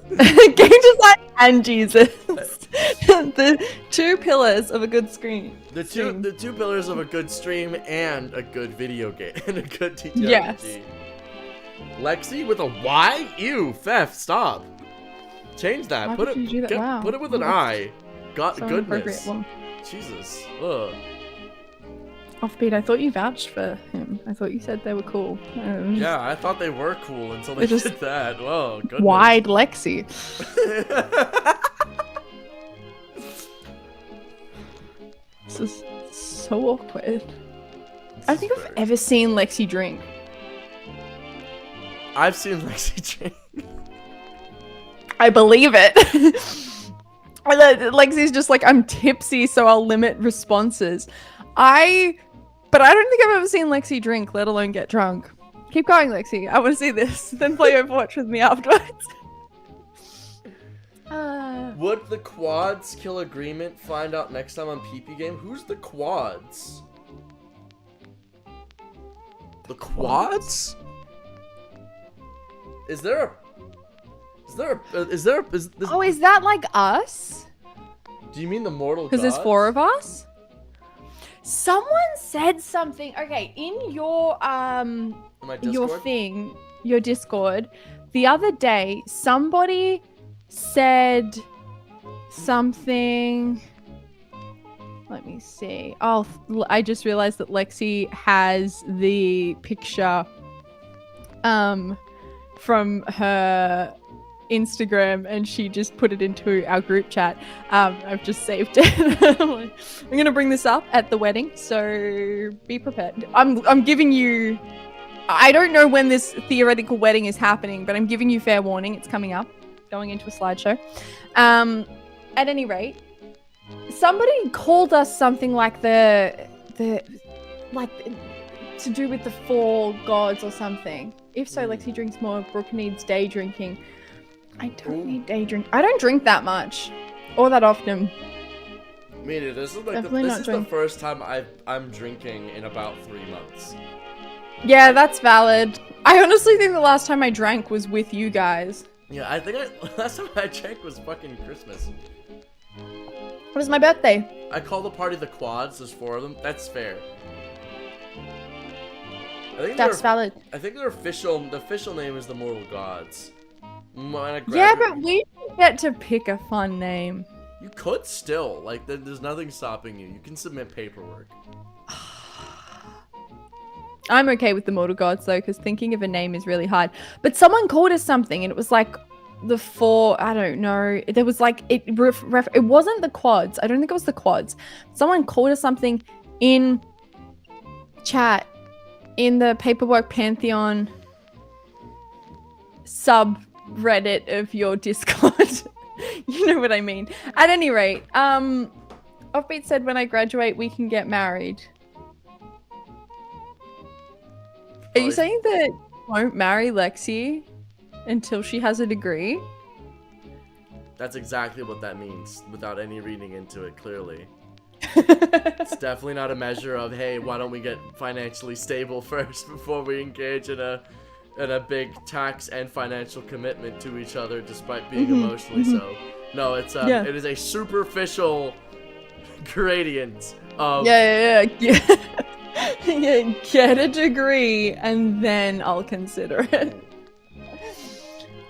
Game design and Jesus. The two pillars of a good screen. The two pillars of a good stream and a good video game and a good TTRPG. Yes. Lexi with a Y? Ew, Fef, stop. Change that. Why Put would it. you do that? Wow. Put it with an I. God, So goodness. inappropriate. Well, Jesus. Ugh. Offbeat, I thought you vouched for him. I thought you said they were cool. Yeah, I thought they were cool until they just did that. Whoa, goodness. Wide Lexi. This is so awkward. I don't think I've ever seen Lexi drink. I've seen Lexi drink. I believe it. Lexi's just like, I'm tipsy, so I'll limit responses. But I don't think I've ever seen Lexi drink, let alone get drunk. Keep going, Lexi. I want to see this. Then play Overwatch with me afterwards. Would the quads kill agreement? Find out next time on PP Game. Who's the quads? The quads? Is this? Oh, is that like us? Do you mean the mortal gods? Because there's 4 of us? Someone said something. Okay, in your In my Discord? your Discord, the other day, somebody said something. Let me see. Oh, I just realized that Lexi has the picture from her Instagram, and she just put it into our group chat. I've just saved it. I'm gonna bring this up at the wedding, so be prepared. I'm giving you. I don't know when this theoretical wedding is happening, but I'm giving you fair warning. It's coming up, going into a slideshow. At any rate, somebody called us something like the like to do with the 4 gods or something. If so, Lexi drinks more. Brooke needs day drinking. I don't need day drink. I don't drink that much or that often. Me neither. This is like the first time I'm drinking in about 3 months. Yeah, that's valid. I honestly think the last time I drank was with you guys. Yeah, I think last time I drank was fucking Christmas. What was my birthday? I call the party the Quads. There's 4 of them. That's fair. That's valid. I think the official name is the Mortal Gods. Yeah, but we didn't get to pick a fun name. You could still. Like, there's nothing stopping you. You can submit paperwork. I'm okay with the Mortal Gods, though, because thinking of a name is really hard. But someone called us something, and it was like the 4... I don't know. There was like... It wasn't the Quads. I don't think it was the Quads. Someone called us something in chat, in the Paperwork Pantheon subreddit of your Discord. You know what I mean. At any rate, Offbeat said when I graduate, we can get married. Are you saying that you won't marry Lexi until she has a degree? That's exactly what that means, without any reading into it, clearly. It's definitely not a measure of, hey, why don't we get financially stable first before we engage in a big tax and financial commitment to each other, despite being emotionally so. No, it's it is a superficial gradient of... Yeah. Yeah, get a degree and then I'll consider it.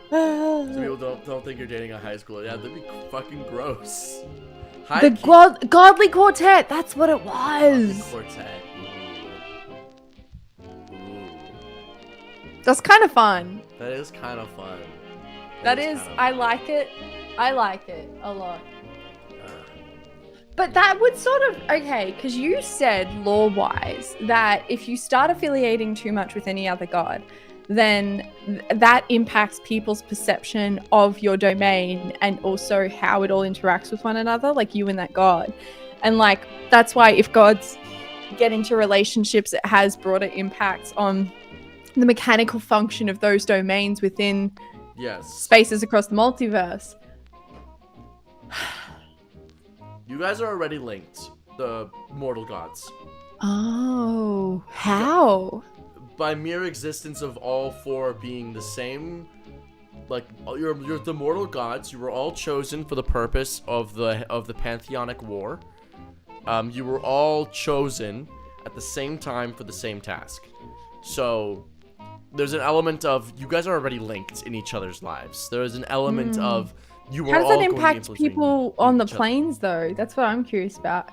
So people don't think you're dating a high schooler. Yeah, that'd be fucking gross. The Godly Quartet, that's what it was. Quartet. Ooh. That's kind of fun. That is kind of fun. I like it. I like it a lot. But that would sort of, okay, because you said lore-wise that if you start affiliating too much with any other god, then that impacts people's perception of your domain and also how it all interacts with one another, like you and that god. And like, that's why if gods get into relationships, it has broader impacts on the mechanical function of those domains within spaces across the multiverse. You guys are already linked, the mortal gods. Oh, how? By mere existence of all 4 being the same. Like, you're the mortal gods. You were all chosen for the purpose of the pantheonic war. You were all chosen at the same time for the same task. So there's an element of you guys are already linked in each other's lives. There is an element of you were all. How does that impact people on the planes, though? That's what I'm curious about.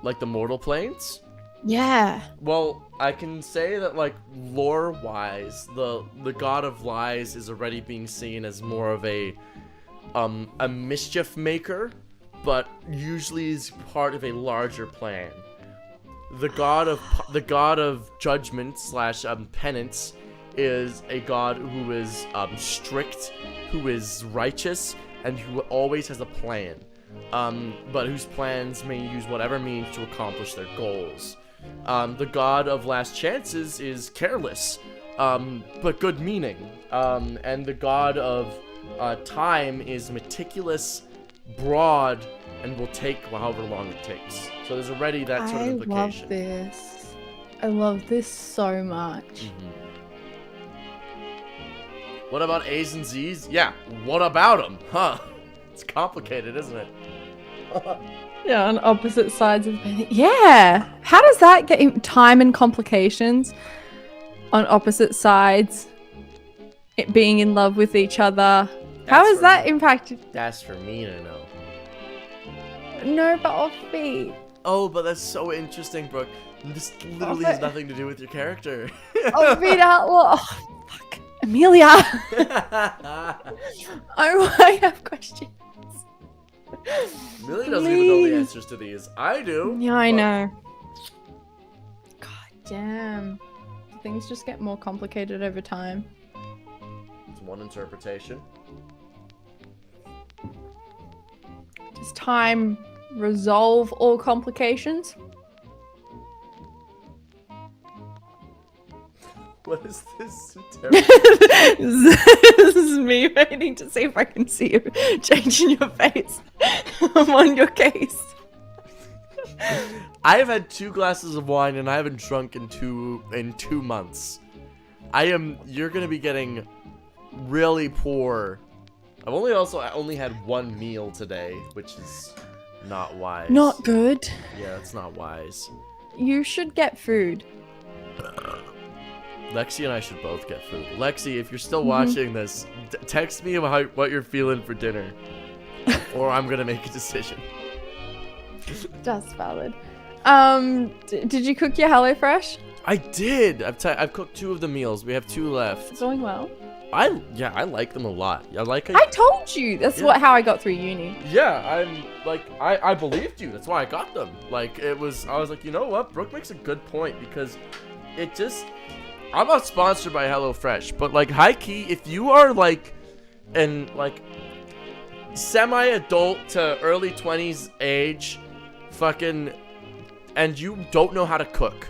Like the mortal planes? Yeah. Well, I can say that, like, lore-wise, the god of lies is already being seen as more of a mischief maker, but usually is part of a larger plan. The god of judgment / penance is a god who is strict, who is righteous, and who always has a plan, but whose plans may use whatever means to accomplish their goals. The god of last chances is careless, but good meaning. And the god of time is meticulous, broad, and will take however long it takes. So there's already that sort of implication. I love this. I love this so much. Mm-hmm. What about A's and Z's? Yeah, what about them? Huh? It's complicated, isn't it? Yeah, on opposite sides of the... Yeah! How does that get time and complications on opposite sides? It being in love with each other. How is that impacted? That's for me to know. No, but offbeat. Oh, but that's so interesting, Brooke. This literally has nothing to do with your character. Oh, Rita. Well, oh, fuck. Amelia. I have questions. Amelia doesn't even know the answers to these. I do. Yeah, I know. God damn. Things just get more complicated over time. It's one interpretation. Does time resolve all complications? What is this? This is me waiting to see if I can see a change in your face. I'm on your case. I have had 2 glasses of wine and I haven't drunk in 2 months. You're gonna be getting really poor. I've only had 1 meal today, which is not wise. Not good. Yeah, it's not wise. You should get food. Lexi and I should both get food. Lexi, if you're still watching this, text me about what you're feeling for dinner, or I'm gonna make a decision. That's valid. Did you cook your HelloFresh? I did. I've cooked 2 of the meals. We have 2 left. It's going well. I like them a lot. I told you. That's how I got through uni. Yeah, I believed you. That's why I got them. I was like, you know what? Brooke makes a good point because it just. I'm not sponsored by HelloFresh, but high key, if you are semi-adult to early 20s age, and you don't know how to cook,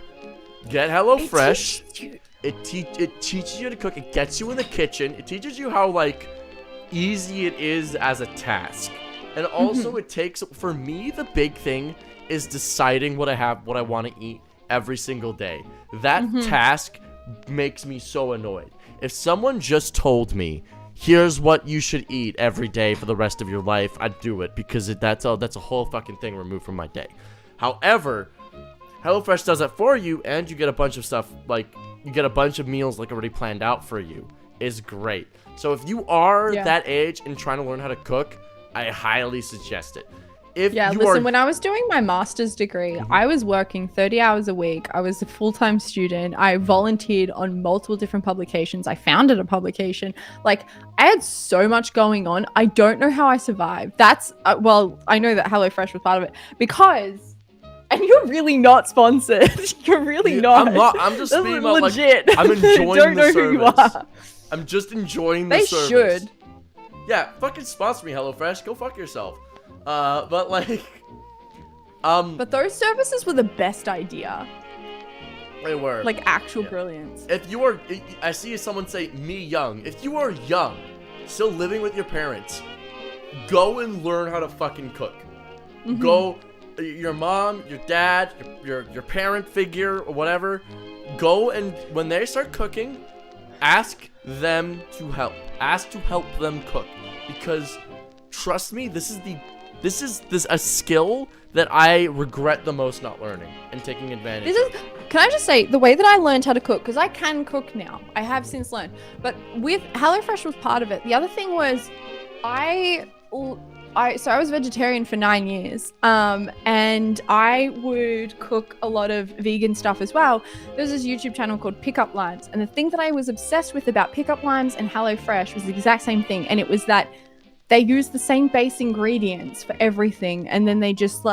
get HelloFresh. It teaches you to cook. It gets you in the kitchen. It teaches you how easy it is as a task, and also it takes. For me, the big thing is deciding what I want to eat every single day. That task makes me so annoyed. If someone just told me, here's what you should eat every day for the rest of your life, I'd do it because that's a whole fucking thing removed from my day. However, HelloFresh does that for you, and you get a bunch of stuff you get a bunch of meals already planned out for you. Is great. So if you are that age and trying to learn how to cook, I highly suggest it. When I was doing my master's degree, I was working 30 hours a week. I was a full-time student. I volunteered on multiple different publications. I founded a publication. I had so much going on. I don't know how I survived. That's, I know that HelloFresh was part of it because, and you're really not sponsored. You're really not. I'm not. I'm just being legit. I'm enjoying the service. Who you are. I'm just enjoying the service. They should. Yeah, fucking sponsor me, HelloFresh. Go fuck yourself. But those services were the best idea. They were. Actual brilliance. If you are, I see someone say, me young. If you are young, still living with your parents, go and learn how to fucking cook. Go, your mom, your dad, your parent figure, or whatever, go and when they start cooking, ask them to help. Ask to help them cook. Because, trust me, this is a skill that I regret the most not learning and taking advantage of. Can I just say, the way that I learned how to cook, because I can cook now, I have since learned, but with HelloFresh was part of it. The other thing was, I was vegetarian for 9 years, and I would cook a lot of vegan stuff as well. There's this YouTube channel called Pickup Lines, and the thing that I was obsessed with about Pickup Lines and HelloFresh was the exact same thing, and it was that they use the same base ingredients for everything, and then they just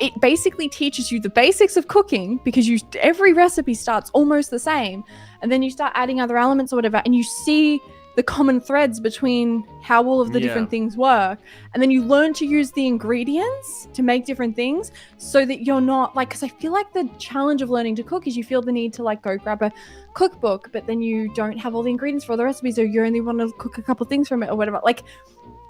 it basically teaches you the basics of cooking because every recipe starts almost the same, and then you start adding other elements or whatever, and you see the common threads between how all of the different things work, and then you learn to use the ingredients to make different things so that you're not because I feel like the challenge of learning to cook is you feel the need to go grab a cookbook, but then you don't have all the ingredients for all the recipes, or you only want to cook a couple things from it or whatever.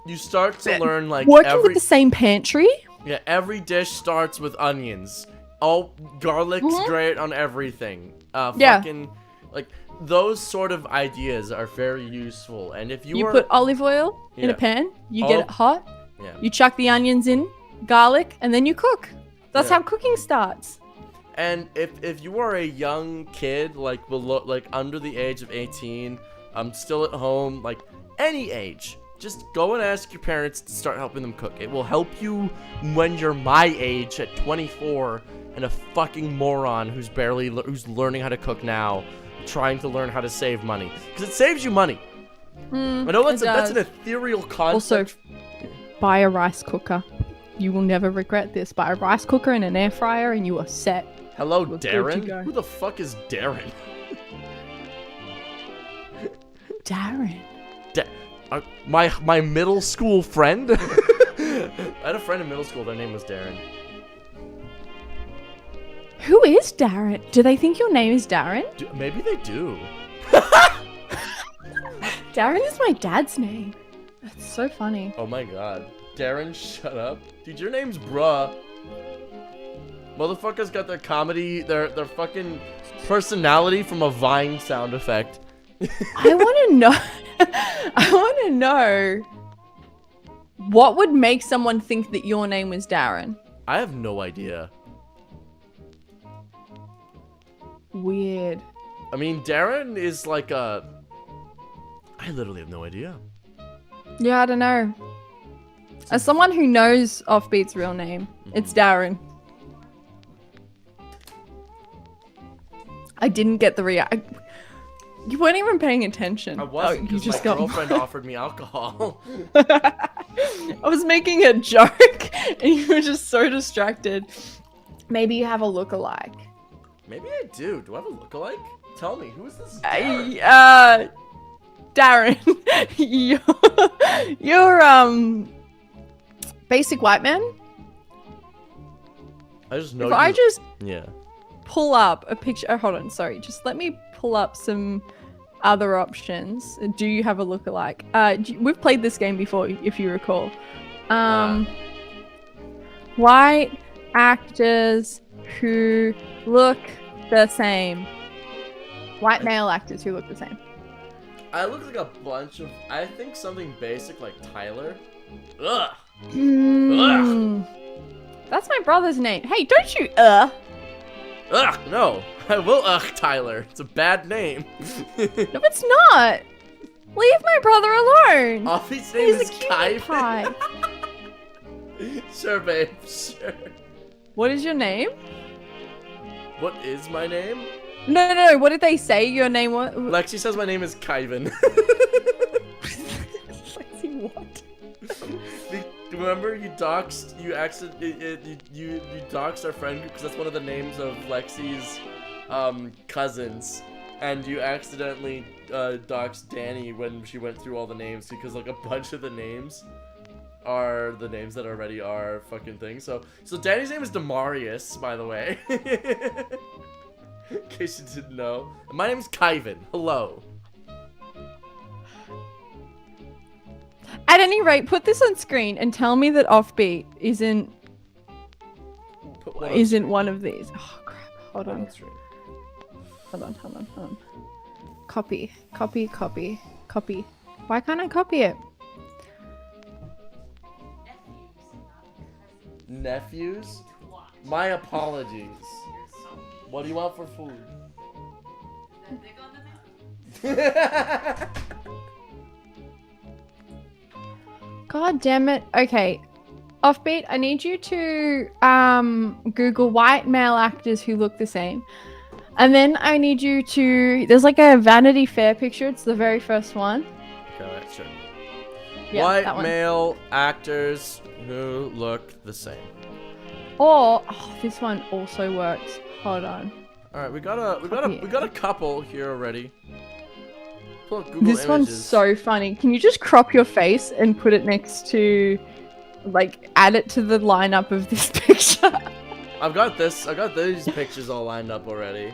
You start to learn working with the same pantry. Yeah, every dish starts with onions. Garlic's great on everything. Those sort of ideas are very useful, and if you put olive oil in a pan, you get it hot, you chuck the onions in, garlic, and then you cook. That's how cooking starts. And if you are a young kid, below, under the age of 18, still at home, any age, just go and ask your parents to start helping them cook. It will help you when you're my age at 24 and a fucking moron who's learning how to cook now, trying to learn how to save money. Because it saves you money. I know that's an ethereal concept. Also, buy a rice cooker. You will never regret this. Buy a rice cooker and an air fryer and you are set. Hello, We're good to Darren? go. Who the fuck is Darren? Darren. My middle school friend? I had a friend in middle school, their name was Darren. Who is Darren? Do they think your name is Darren? Maybe they do. Darren is my dad's name. That's so funny. Oh my god. Darren, shut up. Dude, your name's Bruh. Motherfuckers got their comedy, their fucking personality from a Vine sound effect. I want to know what would make someone think that your name was Darren? I have no idea. Weird. I mean, Darren is like a... I literally have no idea. Yeah, I don't know. As someone who knows Offbeat's real name, it's Darren. I didn't get the react. You weren't even paying attention. I wasn't, because my girlfriend offered me alcohol. I was making a joke, and you were just so distracted. Maybe you have a lookalike. Maybe I do. Do I have a lookalike? Tell me, who is this? Darren. you're basic white man. I just know. If I just yeah. pull up a picture. Oh, hold on. Sorry. Just let me pull up some other options. Do you have a lookalike? We've played this game before, if you recall. White actors who look the same. White male actors who look the same. I look like a bunch of... I think something basic like Tyler. Ugh. Ugh. That's my brother's name. Hey, don't you Ugh, no. I will Tyler. It's a bad name. No, it's not. Leave my brother alone. Offie's name He's is a cutie Kai. pie. Sure, babe. Sure. What is your name? What is my name? No. What did they say your name was? Lexi says my name is Kyvan. Lexi, what? Remember you doxed, you doxed our friend group because that's one of the names of Lexi's cousins, and you accidentally doxed Danny when she went through all the names because like a bunch of the names are the names that already are fucking things. So Danny's name is Demarius, by the way. In case you didn't know. And my name's Kyvan. Hello. At any rate, put this on screen and tell me that Offbeat isn't one of these. Oh crap! Hold on. Hold on. Copy. Why can't I copy it? Nephews? My apologies. What do you want for food? God damn it. Okay. Offbeat, I need you to Google white male actors who look the same. And then I need you to... There's like a Vanity Fair picture. It's the very first one. Okay, sure. Yeah, white male actors who look the same. Or... Oh, this one also works. Hold on. Alright, we got a couple here already. Pull up Google This one's Images. so funny. Can you just crop your face and put it next to, like, add it to the lineup of this picture? I've got these pictures all lined up already.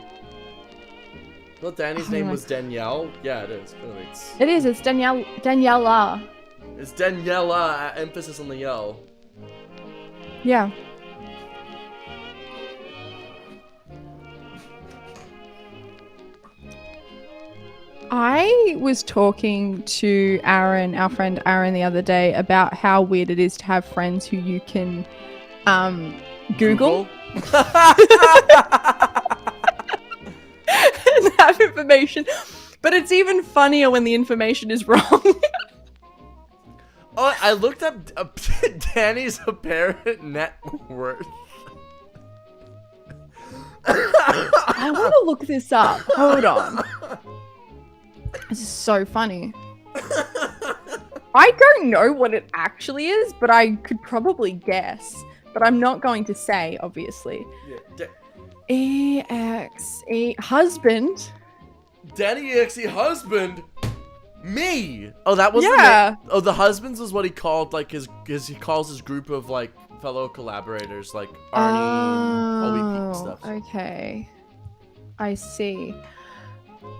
Well, Danny's name was Danielle. Yeah, it is. Clearly, It's Daniela. It's Daniela. Emphasis on the yell. Yeah. I was talking to Aaron, our friend Aaron, the other day about how weird it is to have friends who you can Google? And have information. But it's even funnier when the information is wrong. Oh, I looked up Danny's apparent net worth. I want to look this up. Hold on. This is so funny. I don't know what it actually is, but I could probably guess. But I'm not going to say, obviously. Yeah, EXE husband. Danny EXE husband. Me. Oh, that was Yeah. the husbands was what he called like his he calls his group of like fellow collaborators like Arnie, Obi and stuff. Okay. I see.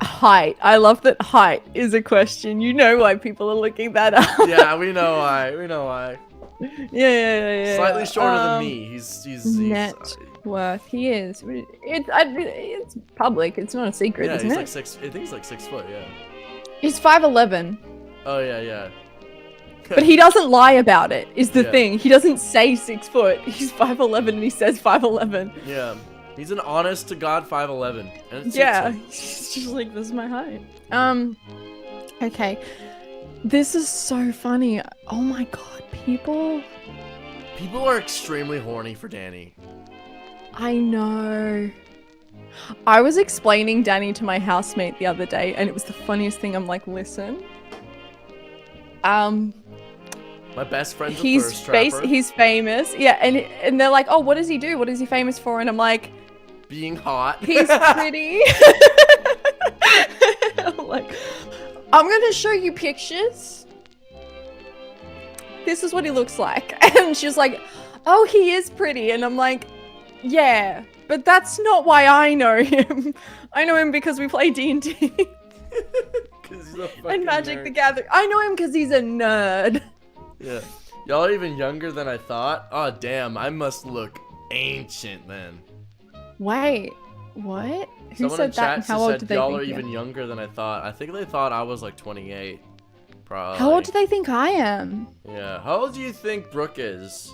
Height. I love that height is a question. You know why people are looking that up. Yeah, we know why. We know why. Yeah. Slightly shorter than me. He's net worth. He is. It's public. It's not a secret, yeah, isn't he's it? like 6. I think he's like 6 foot. Yeah. He's 5'11", Oh yeah. but he doesn't lie about it. Is the Yeah. thing. He doesn't say 6 foot. He's 5'11" and he says 5'11". Yeah. He's an honest to God 5'11". And it Yeah, suits he's just like, this is my height. Okay. This is so funny. Oh my god, people. People are extremely horny for Danny. I know. I was explaining Danny to my housemate the other day, and it was the funniest thing. I'm like, listen. My best friend's a thirst trapper. He's famous. Yeah, and they're like, oh, what does he do? What is he famous for? And I'm like, being hot. he's pretty. I'm like, I'm gonna show you pictures. This is what he looks like. And she's like, oh, he is pretty. And I'm like, yeah, but that's not why I know him. I know him because we play D&D. He's a fucking And Magic nerd. the Gathering. I know him because he's a nerd. Yeah. Y'all are even younger than I thought. Oh, damn. I must look ancient then. Wait, what? Who Someone said in that? chat And how old said did they y'all think are you even younger than I thought. I think they thought I was like 28. Probably. How old do they think I am? Yeah. How old do you think Brooke is?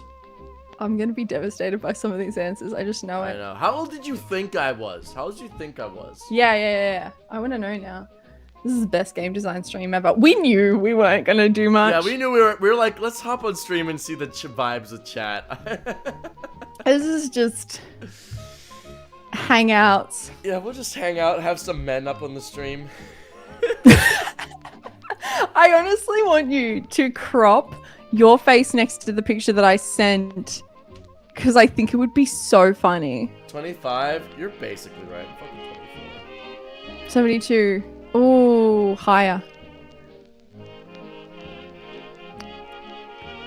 I'm gonna be devastated by some of these answers. I just know I it. know. How old did you think I was? How old did you think I was? Yeah. I want to know now. This is the best game design stream ever. We knew we weren't gonna do much. Yeah, we knew we were like, let's hop on stream and see the vibes of chat. This is just hangouts. Yeah, we'll just hang out, have some men up on the stream. I honestly want you to crop your face next to the picture that I sent, because I think it would be so funny. 25? You're basically right. I'm fucking 24. 72. Ooh, higher.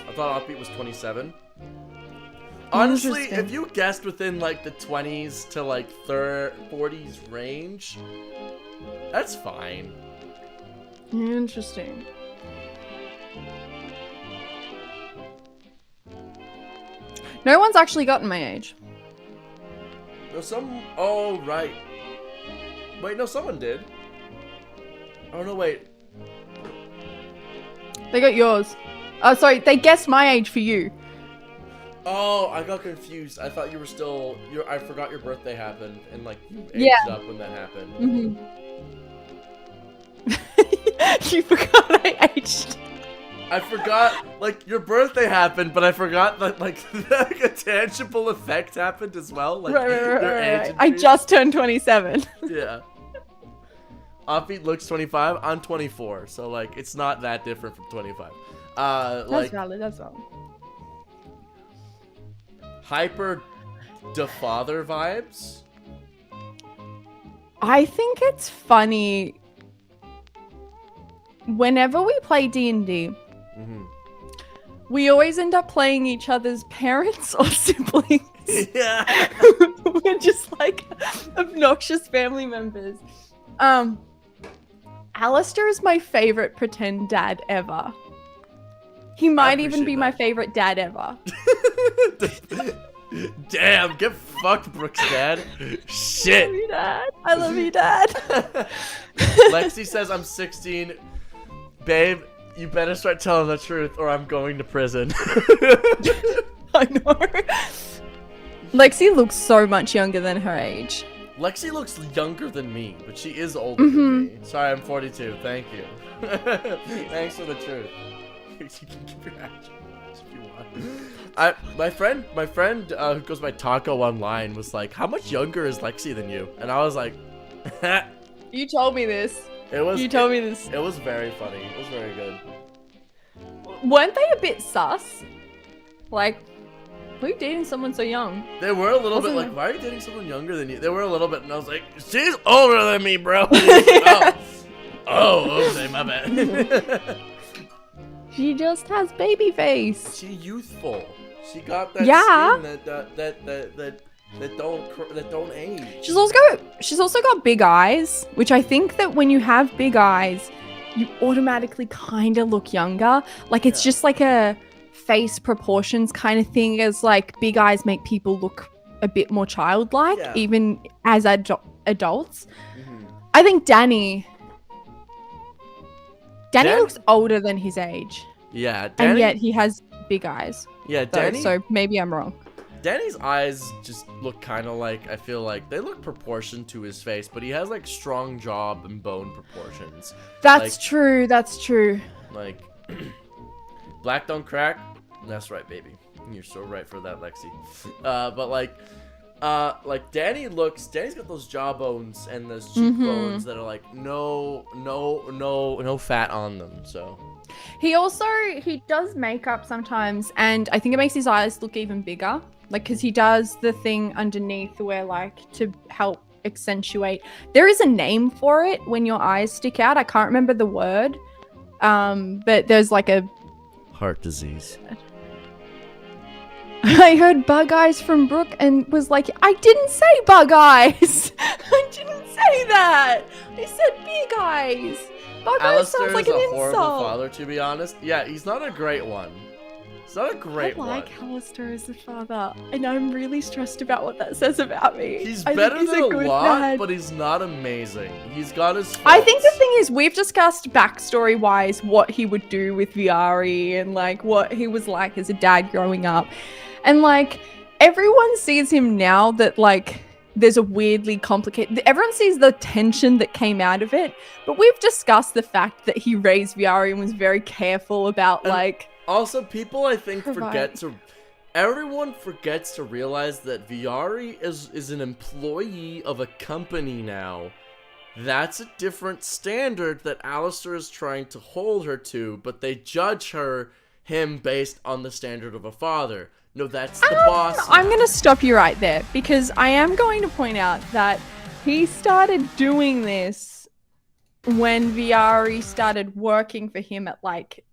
I thought Offbeat was 27. Honestly, Interesting. if you guessed within like the 20s to like 40s range, that's fine. Interesting. No one's actually gotten my age. No, oh, right. Wait, no, someone did. Oh, no, wait. They got yours. Oh, sorry, they guessed my age for you. Oh, I got confused. I thought you were still. I forgot your birthday happened, and like you aged Yeah. up when that happened. Mm-hmm. You forgot I aged. I forgot, like, your birthday happened, but I forgot that, like, a tangible effect happened as well. Like, your age Right. I increased. just turned 27. Yeah. Offbeat looks 25. I'm 24, so like it's not that different from 25. That's Like valid. That's valid. hyper father vibes. I think it's funny. Whenever we play D&D, Mm-hmm. we always end up playing each other's parents or siblings. Yeah. We're just like obnoxious family members. Alistair is my favorite pretend dad ever. He might even appreciate be my that. favorite dad ever. Damn, get fucked, Brooks' dad. I love Shit. you, Dad. I love you, Dad. Lexi says I'm 16. Babe, you better start telling the truth or I'm going to prison. I know. Lexi looks so much younger than her age. Lexi looks younger than me, but she is older than me. Sorry, I'm 42. Thank you. Thanks for the truth. can give your address if you want. My friend who goes by Taco online was like, "How much younger is Lexi than you?" And I was like, You told me this. You told me this. It was very funny. It was very good. Weren't they a bit sus? Like, why are you dating someone so young? They were a little bit Wasn't like, it? "Why are you dating someone younger than you?" They were a little bit, and I was like, "She's older than me, bro." Okay, my bad. She just has baby face. She youthful. She got that skin that don't age. She's also got big eyes, which I think that when you have big eyes, you automatically kind of look younger. Like it's just like a face proportions kind of thing, as like big eyes make people look a bit more childlike, even as adults. Mm-hmm. I think Danny looks older than his age. Yeah, Danny, and yet he has big eyes. Yeah, though, Danny. so maybe I'm wrong. Danny's eyes just look kind of like, I feel like they look proportioned to his face, but he has like strong jaw and bone proportions. That's like, true. That's true. Like, black don't crack. That's right, baby. You're so right for that, Lexi. But like Danny's got those jaw bones and those cheekbones that are like no fat on them. So he does makeup sometimes, and I think it makes his eyes look even bigger. Like, because he does the thing underneath where, like, to help accentuate. There is a name for it when your eyes stick out. I can't remember the word. But there's like a heart disease. I heard bug eyes from Brooke and was like, I didn't say bug eyes. I didn't say that. I said big eyes. Bug eyes sounds like an insult. Alistair is a horrible father, to be honest. Yeah, he's not a great one. He's not a great one. I like Alistair as a father, and I'm really stressed about what that says about me. He's better than a lot, but he's not amazing. He's got his faults. I think the thing is, we've discussed backstory-wise what he would do with Viari and like what he was like as a dad growing up. And like everyone sees him now that like there's a weirdly complicated, everyone sees the tension that came out of it, but we've discussed the fact that he raised Viari and was very careful about like. Also, people I think everyone forgets to realize that Viari is an employee of a company now. That's a different standard that Alistair is trying to hold her to, but they judge him based on the standard of a father. No, that's the boss. I'm going to stop you right there, because I am going to point out that he started doing this when Viari started working for him at like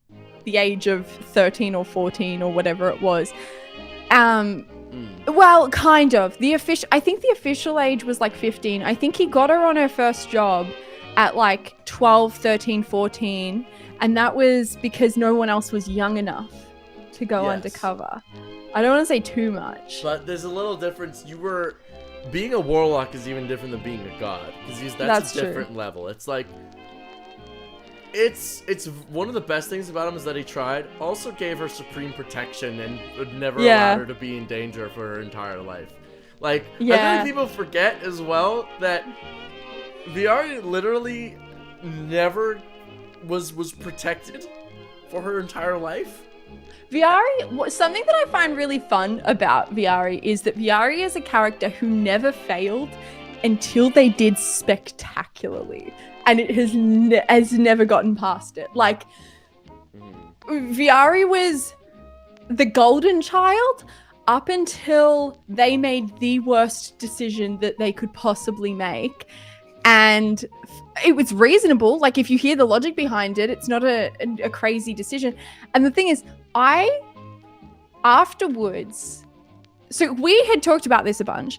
the age of 13 or 14 or whatever it was. Well, kind of. I think the official age was like 15. I think he got her on her first job at like 12, 13, 14, and that was because no one else was young enough to go undercover. I don't want to say too much. But there's a little difference. Being a warlock is even different than being a god, because that's a different level. It's like it's one of the best things about him is that he tried. Also gave her supreme protection and would never allow her to be in danger for her entire life. Like, I think people forget as well that Viari literally never was protected for her entire life. Viari, something that I find really fun about Viari is that Viari is a character who never failed until they did spectacularly. And it has never gotten past it. Like, Viari was the golden child up until they made the worst decision that they could possibly make. And it was reasonable. Like, if you hear the logic behind it, it's not a crazy decision. And the thing is, afterwards, so we had talked about this a bunch.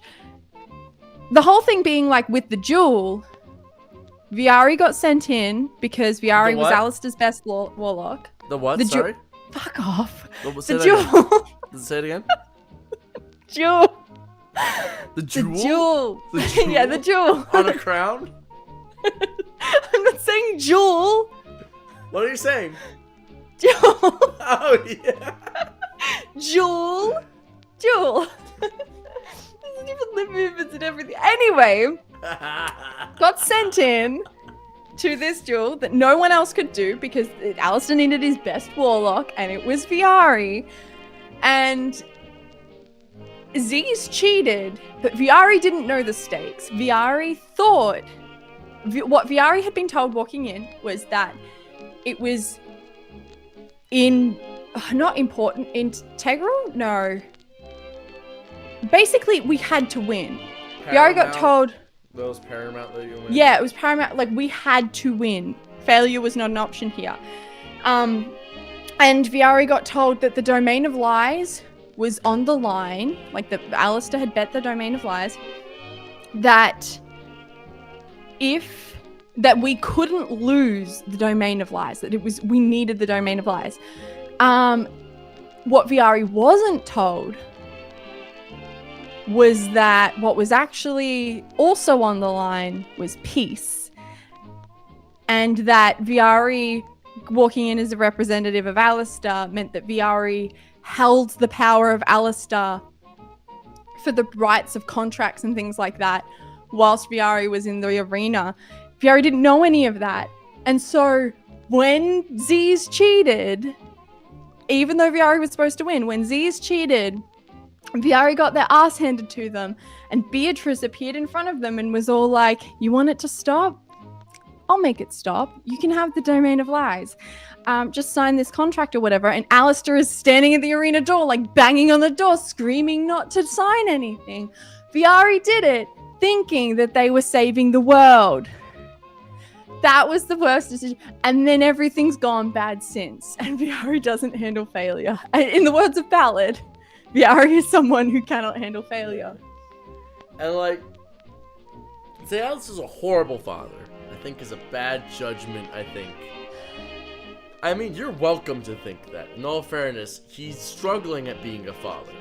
The whole thing being like with the jewel, Viari got sent in because Viari was Alistair's best warlock. The what? Sorry? Fuck off. The jewel. Say it again? Jewel. The jewel? The jewel. The jewel? Yeah, the jewel. On a crown? I'm not saying jewel. What are you saying? Jewel. Oh, yeah. Jewel. Jewel. There's even lip movements and everything. Anyway, got sent in to this duel that no one else could do because Alistair needed his best warlock, and it was Viari. And Z's cheated, but Viari didn't know the stakes. Viari thought... what Viari had been told walking in was that it was not important, integral? No. Basically, we had to win. Viari got told... That was paramount that you win? Yeah, it was paramount. Like, we had to win. Failure was not an option here. And Viari got told that the Domain of Lies was on the line. Like, Alistair had bet the Domain of Lies. That we couldn't lose the Domain of Lies. That we needed the Domain of Lies. What Viari wasn't told was that what was actually also on the line was peace. And that Viari walking in as a representative of Alistair meant that Viari held the power of Alistair for the rights of contracts and things like that, whilst Viari was in the arena. Viari didn't know any of that. And so when Z's cheated, even though Viari was supposed to win, when Z's cheated, Viari got their ass handed to them, and Beatrice appeared in front of them and was all like, you want it to stop? I'll make it stop. You can have the Domain of Lies. Just sign this contract or whatever. And Alistair is standing at the arena door, like banging on the door, screaming not to sign anything. Viari did it, thinking that they were saving the world. That was the worst decision. And then everything's gone bad since. And Viari doesn't handle failure. In the words of Ballad, Viari is someone who cannot handle failure. And like, say Alice is a horrible father. I think is a bad judgment, I think. I mean, you're welcome to think that. In all fairness, he's struggling at being a father.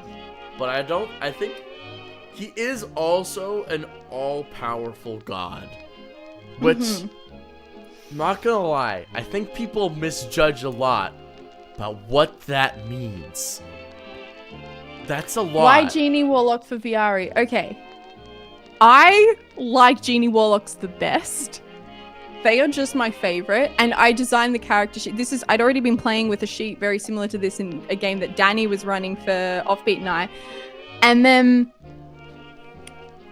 But I think he is also an all-powerful god. Which, not gonna lie, I think people misjudge a lot about what that means. That's a lot. Why Genie Warlock for Viari? Okay. I like Genie Warlocks the best. They are just my favorite. And I designed the character sheet. I'd already been playing with a sheet very similar to this in a game that Danny was running for Offbeat and I. And then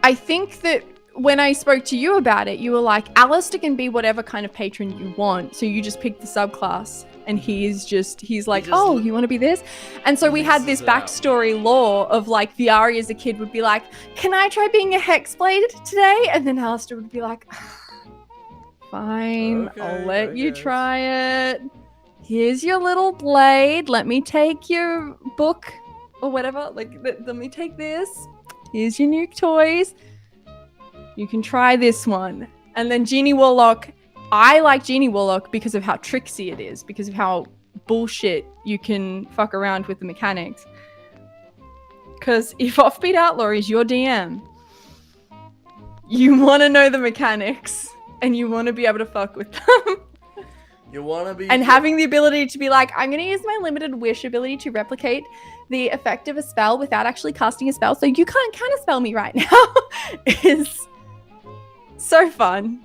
I think that when I spoke to you about it, you were like, Alistair can be whatever kind of patron you want. So you just pick the subclass. And he's like, oh, you want to be this? And so we had this backstory lore of like Viari as a kid would be like, can I try being a Hexblade today? And then Alistair would be like, fine, okay, I'll let you try it. Here's your little blade. Let me take your book or whatever. Like, let me take this. Here's your new toys. You can try this one. And then Genie Warlock. I like Genie Warlock because of how tricksy it is, because of how bullshit you can fuck around with the mechanics. Because if Offbeat Outlaw is your DM, you want to know the mechanics and you want to be able to fuck with them. You want to be... And having the ability to be like, I'm going to use my limited wish ability to replicate the effect of a spell without actually casting a spell, so you can't counterspell me right now, is so fun.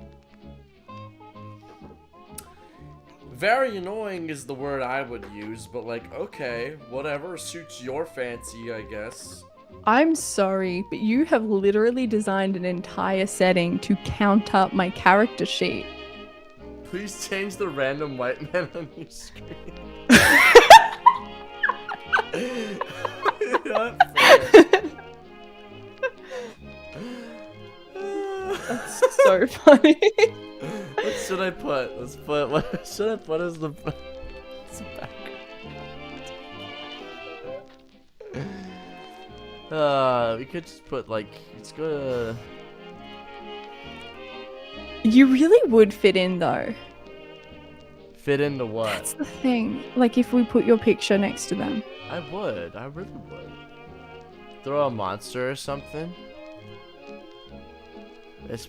Very annoying is the word I would use, but like, okay, whatever suits your fancy, I guess. I'm sorry, but you have literally designed an entire setting to count up my character sheet. Please change the random white man on your screen. That's so funny. What should I put? What should I put as the background? We could just put like, it's gonna... You really would fit in though. Fit into what? That's the thing. Like if we put your picture next to them. I really would. Throw a monster or something.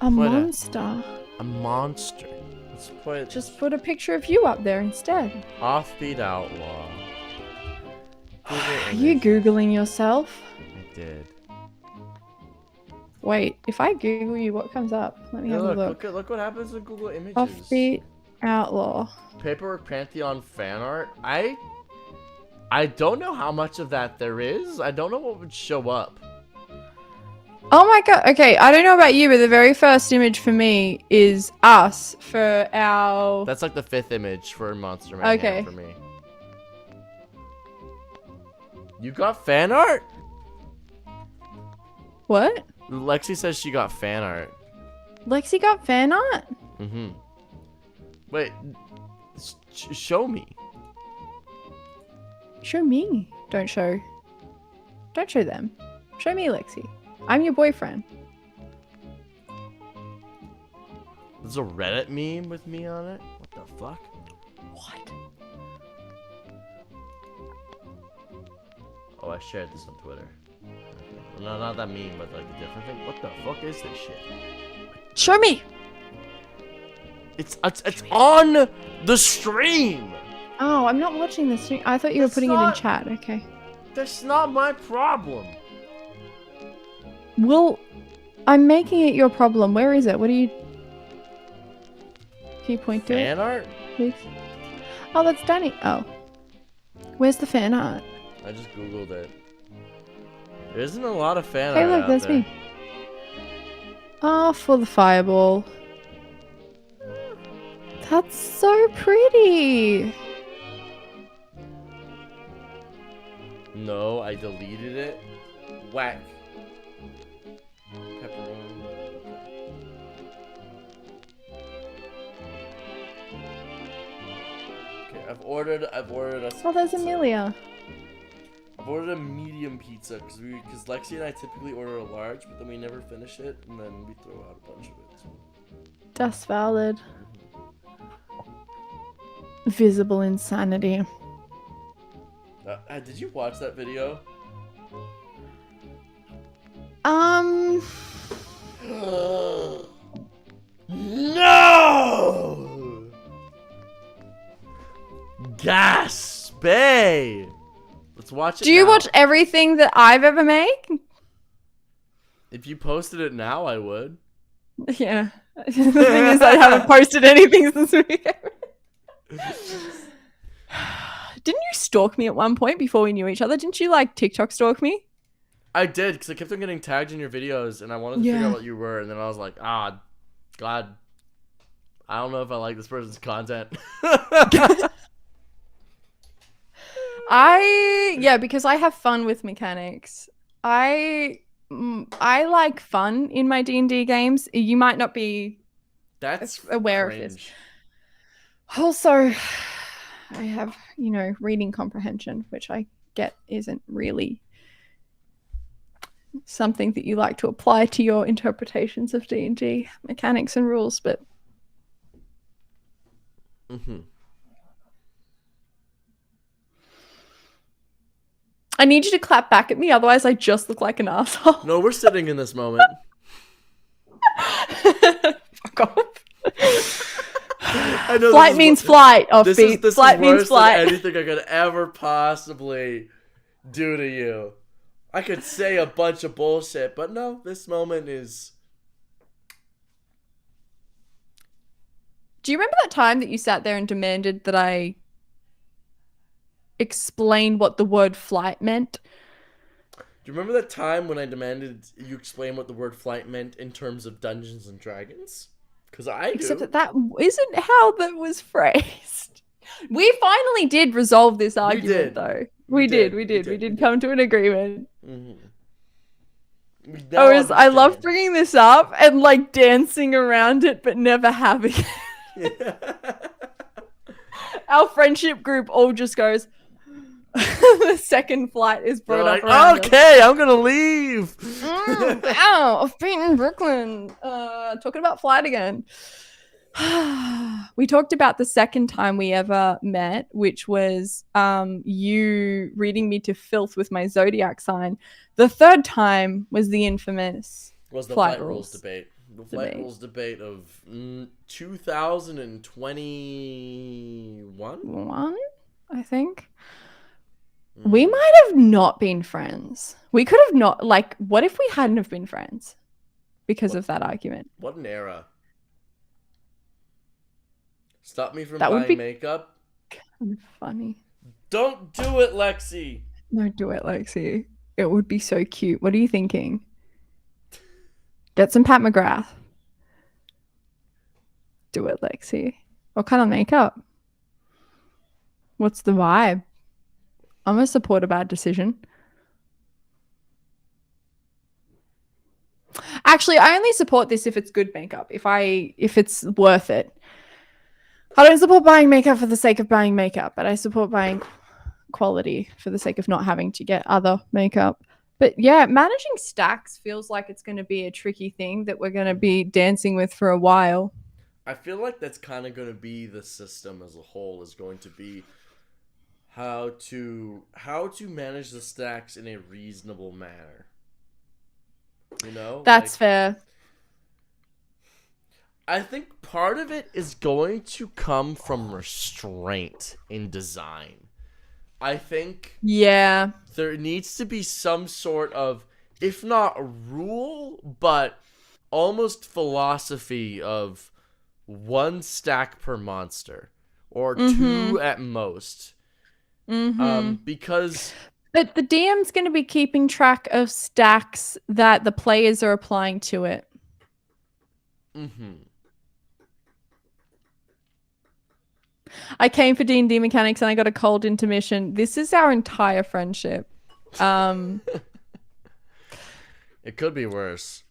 A monster. A monster. Let's put... Just put a picture of you up there instead. Offbeat Outlaw. Are you Googling yourself? I did. Wait. If I Google you, what comes up? Let me Yeah, have a look. look what happens with Google Images. Offbeat Outlaw. Paperwork Pantheon fan art. I don't know how much of that there is. I don't know what would show up. Oh my god. Okay, I don't know about you, but the very first image for me is us for our... That's like the 5th image for Monster Man Okay. for me. You got fan art? What? Lexi says she got fan art. Lexi got fan art? Mm-hmm. Wait, show me. Show me. Don't show them. Show me, Lexi. I'm your boyfriend. There's a Reddit meme with me on it? What the fuck? What? Oh, I shared this on Twitter. No, not that meme, but like a different thing. What the fuck is this shit? Show me! It's on the stream! Oh, I'm not watching this stream. I thought you were That's putting it in not- chat. Okay. That's not my problem. Well, I'm making it your problem. Where is it? What are you... Can you point to it, Fan art? please? Oh, that's Danny. Oh. Where's the fan art? I just googled it. There isn't a lot of fan Hey, art look, out there's there. me. Oh, for the fireball. That's so pretty. No, I deleted it. Whack. Pepperoni. Okay, I've ordered a. Oh, there's pizza. Amelia. I've ordered a medium pizza because Lexi and I typically order a large, but then we never finish it, and then we throw out a bunch of it. So. That's valid. Visible insanity. Did you watch that video? No! Gaspé! Let's watch it. Do you now. watch everything that I've ever made? If you posted it now, I would. Yeah. The thing is, I haven't posted anything since we. Didn't you stalk me at one point before we knew each other? Didn't you like TikTok stalk me? I did, because I kept on getting tagged in your videos, and I wanted to figure Yeah. out what you were, and then I was like, God, I don't know if I like this person's content. Because I have fun with mechanics. I like fun in my D&D games. You might not be That's aware of this. cringe. Also, I have, reading comprehension, which I get isn't really something that you like to apply to your interpretations of D&D mechanics and rules, but I need you to clap back at me, otherwise I just look like an asshole. No, we're sitting in this moment. Fuck off. I know Flight means flight, offbeat. This Flight is means worse flight. than anything I could ever possibly do to you. I could say a bunch of bullshit, but no, this moment is... Do you remember that time that you sat there and demanded that I explain what the word flight meant? Do you remember that time when I demanded you explain what the word flight meant in terms of Dungeons and Dragons? Because I do. Except that isn't how that was phrased. We finally did resolve this argument, though. We did come to an agreement. Mm-hmm. I love bringing this up and like dancing around it, but never having it. Our friendship group all just goes. The second flight is brought up. Around okay, I'm gonna leave. Ow, I've been in Brooklyn. Talking about flight again. We talked about the second time we ever met, which was you reading me to filth with my zodiac sign. The third time was the infamous flight rules debate. The flight rules debate of 2021? I think. We might have not been friends. We could have not, what if we hadn't have been friends? because of that argument. What an era. Stop me from That would buying be- makeup. Kind of funny. Don't do it, Lexi. No, do it, Lexi. It would be so cute. What are you thinking? Get some Pat McGrath. Do it, Lexi. What kind of makeup? What's the vibe? I'm gonna support a bad decision. Actually, I only support this if it's good makeup. If it's worth it. I don't support buying makeup for the sake of buying makeup, but I support buying quality for the sake of not having to get other makeup. But yeah, managing stacks feels like it's going to be a tricky thing that we're going to be dancing with for a while. I feel like that's kind of going to be the system as a whole, is going to be how to manage the stacks in a reasonable manner. You know? That's fair. I think part of it is going to come from restraint in design. I think Yeah. there needs to be some sort of, if not rule, but almost philosophy of one stack per monster, or two at most. Because But the DM's going to be keeping track of stacks that the players are applying to it. I came for D&D mechanics and I got a cold intermission. This is our entire friendship. it could be worse.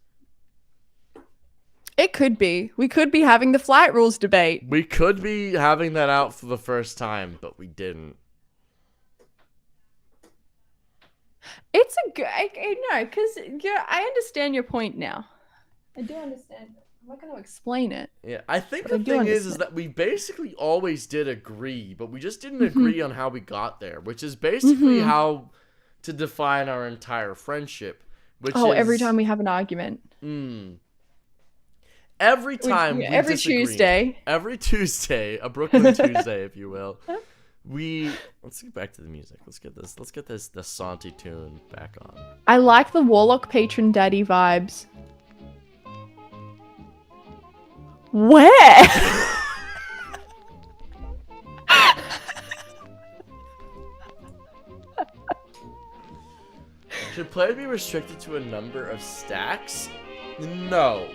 It could be. We could be having the flight rules debate. We could be having that out for the first time, but we didn't. It's a good... No, because I understand your point now. I do understand. I'm not going to explain it. Yeah, I think But I the do thing is understand. that we basically always did agree, but we just didn't agree on how we got there, which is basically how to define our entire friendship. Which is, every time we have an argument. Every time we every disagree. Tuesday. Every Tuesday, a Brooklyn Tuesday, if you will. Let's get back to the music. Let's get the Santi tune back on. I like the Warlock Patron Daddy vibes. Where? Should players be restricted to a number of stacks? No.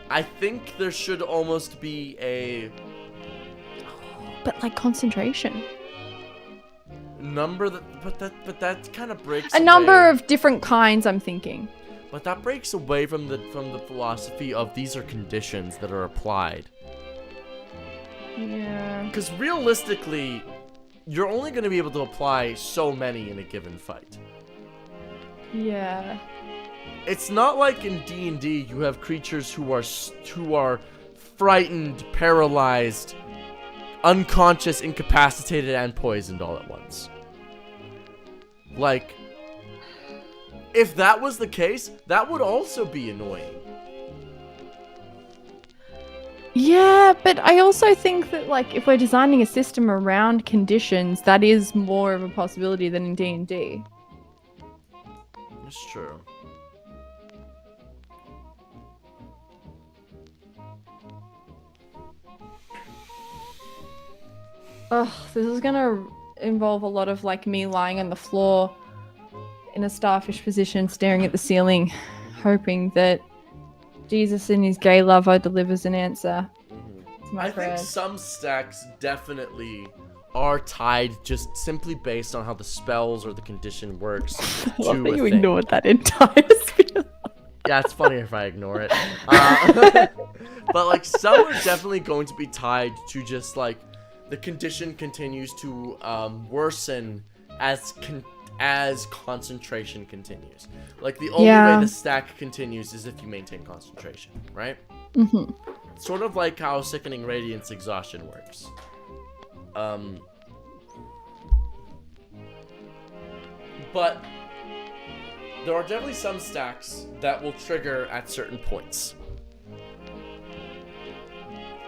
I think there should almost be a But like concentration. number but that kind of breaks A number away. of different kinds, I'm thinking. But that breaks away from the philosophy of these are conditions that are applied. Yeah. Because realistically, you're only going to be able to apply so many in a given fight. Yeah. It's not like in D&D you have creatures who are frightened, paralyzed, unconscious, incapacitated, and poisoned all at once. Like, if that was the case, that would also be annoying. Yeah, but I also think that like if we're designing a system around conditions, that is more of a possibility than in D&D. It's true. Ugh, this is gonna involve a lot of like me lying on the floor in a starfish position, staring at the ceiling, hoping that Jesus and his gay lover delivers an answer to my I think prayers. some stacks definitely are tied just simply based on how the spells or the condition works I to love that a you thing. ignored that entire spiel. Yeah, it's funnier if I ignore it. But like some are definitely going to be tied to just like the condition continues to worsen as concentration continues. Like the only way the stack continues is if you maintain concentration, right? Mm-hmm. Sort of like how Sickening Radiance exhaustion works. But there are definitely some stacks that will trigger at certain points.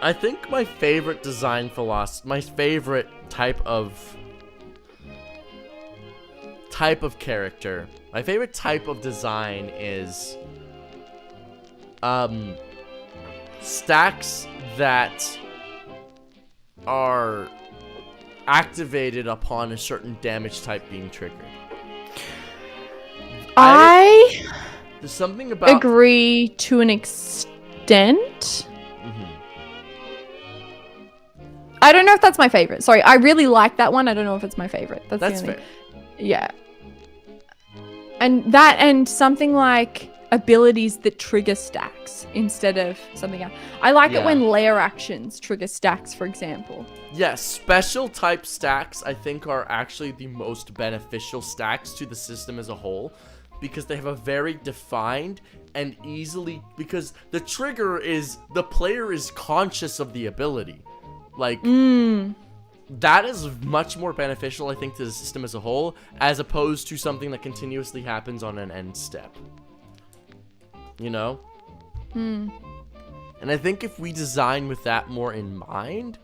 I think my favorite design philosophy, my favorite type of character, my favorite type of design is stacks that are activated upon a certain damage type being triggered. There's something about agree to an extent. I don't know if that's my favorite. Sorry, I really like that one. I don't know if it's my favorite. That's fair. Yeah. And something like abilities that trigger stacks instead of something else. I like it when layer actions trigger stacks, for example. Yes, special type stacks I think are actually the most beneficial stacks to the system as a whole, because they have a very defined and easily, because the trigger is the player is conscious of the ability. Like, that is much more beneficial, I think, to the system as a whole, as opposed to something that continuously happens on an end step. You know? And I think if we design with that more in mind,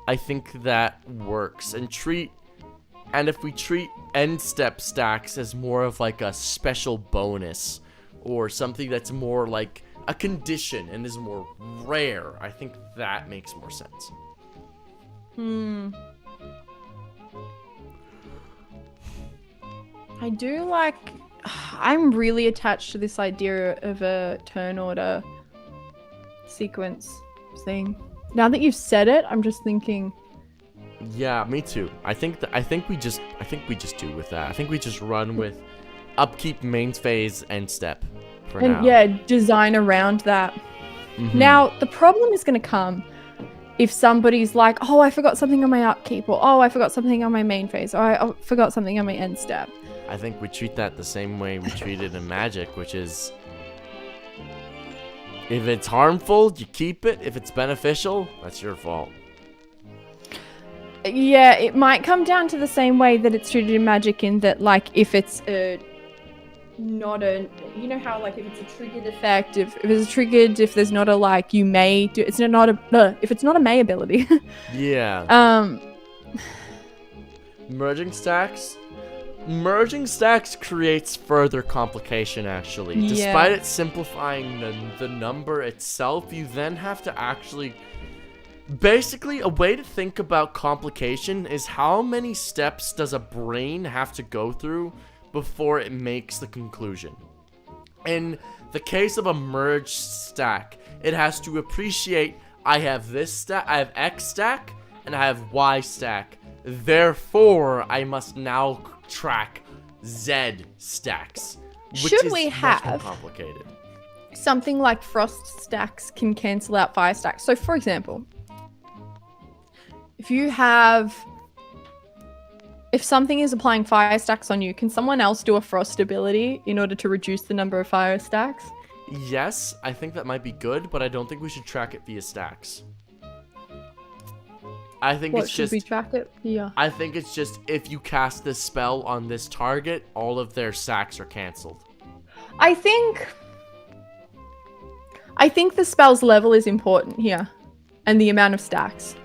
I think that works. And if we treat end step stacks as more of like a special bonus, or something that's more like a condition and is more rare, I think that makes more sense. I do like... I'm really attached to this idea of a turn order sequence thing. Now that you've said it, I'm just thinking... Yeah, me too. I think we just do with that. I think we just run with upkeep, main phase, end step for now. Yeah, design around that. Now, the problem is going to come if somebody's like, oh, I forgot something on my upkeep, or oh, I forgot something on my main phase, or I forgot something on my end step. I think we treat that the same way we treat it in Magic, which is, if it's harmful, you keep it. If it's beneficial, that's your fault. Yeah, it might come down to the same way that it's treated in Magic, in that, like, if it's not a, you know how, like, if it's a triggered effect, if it's triggered, if there's not a, like, you may do, it's not a, if it's not a may ability. Yeah. Merging stacks creates further complication, actually. Yeah. Despite it simplifying the number itself, you then have to actually... Basically, a way to think about complication is how many steps does a brain have to go through before it makes the conclusion. In the case of a merged stack, it has to appreciate, I have this stack, I have X stack, and I have Y stack. Therefore, I must now track Z stacks, which Should is we much more have complicated. Something like frost stacks can cancel out fire stacks? So, for example, if something is applying fire stacks on you, can someone else do a frost ability in order to reduce the number of fire stacks? Yes, I think that might be good, but I don't think we should track it via stacks. I think it's just... Should we track it? Yeah. I think it's just, if you cast this spell on this target, all of their stacks are cancelled. I think the spell's level is important here, and the amount of stacks.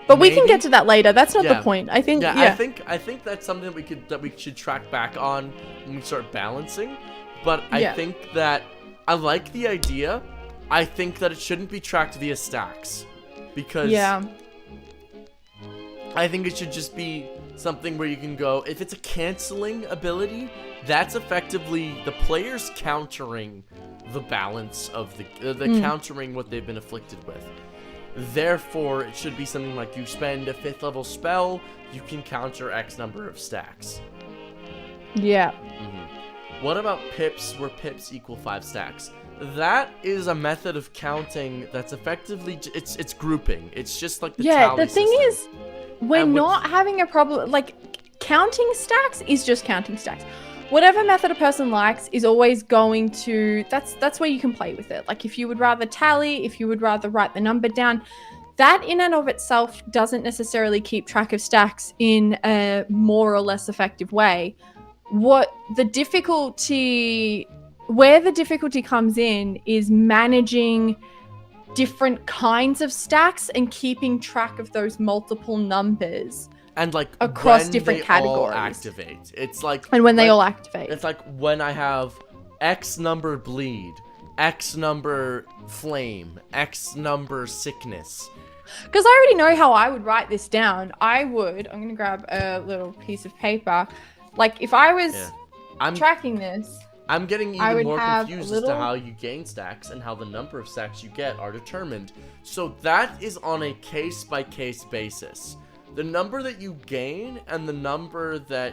But we can get to that later. That's not the point. I think. Yeah. I think that's something that we should track back on when we start balancing. But I think that I like the idea. I think that it shouldn't be tracked via stacks, because I think it should just be something where you can go, if it's a canceling ability, that's effectively the players countering the balance of the countering what they've been afflicted with. Therefore, it should be something like you spend a 5th level spell, you can counter X number of stacks. Yeah. What about pips, where pips equal 5 stacks? That is a method of counting that's effectively, it's grouping. It's just like the tally the thing system. is, we're not having a problem, like, counting stacks is just counting stacks. Whatever method a person likes is always going to, that's where you can play with it. Like, if you would rather tally, if you would rather write the number down, that in and of itself doesn't necessarily keep track of stacks in a more or less effective way. Where the difficulty comes in is managing different kinds of stacks and keeping track of those multiple numbers. And like across when different they categories. All activate. It's like and when they all activate. It's like when I have X number bleed, X number flame, X number sickness. Because I already know how I would write this down. I'm going to grab a little piece of paper. Like, if I was tracking this, I'm getting I even would more have confused a as to little- how you gain stacks and how the number of stacks you get are determined. So that is on a case-by-case basis. The number that you gain and the number that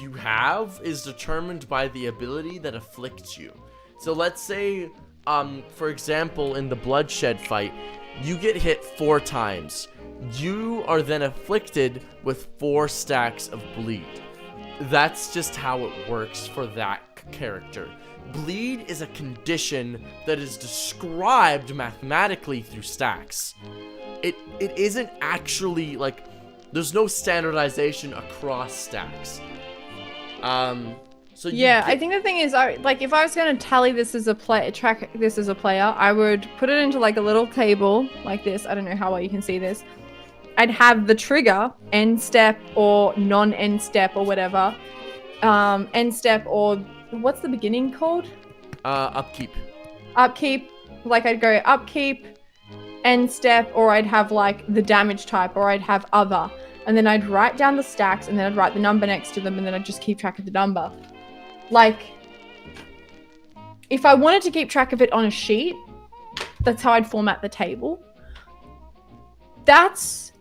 you have is determined by the ability that afflicts you. So let's say, for example, in the bloodshed fight, you get hit 4 times. You are then afflicted with 4 stacks of bleed. That's just how it works for that character. Bleed is a condition that is described mathematically through stacks. It isn't actually, like, there's no standardization across stacks. So I think the thing is, if I was going to tally this as track this as a player, I would put it into like a little table like this. I don't know how well you can see this. I'd have the trigger, end step or non-end step or whatever. End step or what's the beginning called? Upkeep. Upkeep. Like I'd go upkeep, end step, or I'd have like the damage type, or I'd have other. And then I'd write down the stacks, and then I'd write the number next to them, and then I'd just keep track of the number. Like, if I wanted to keep track of it on a sheet, that's how I'd format the table. That's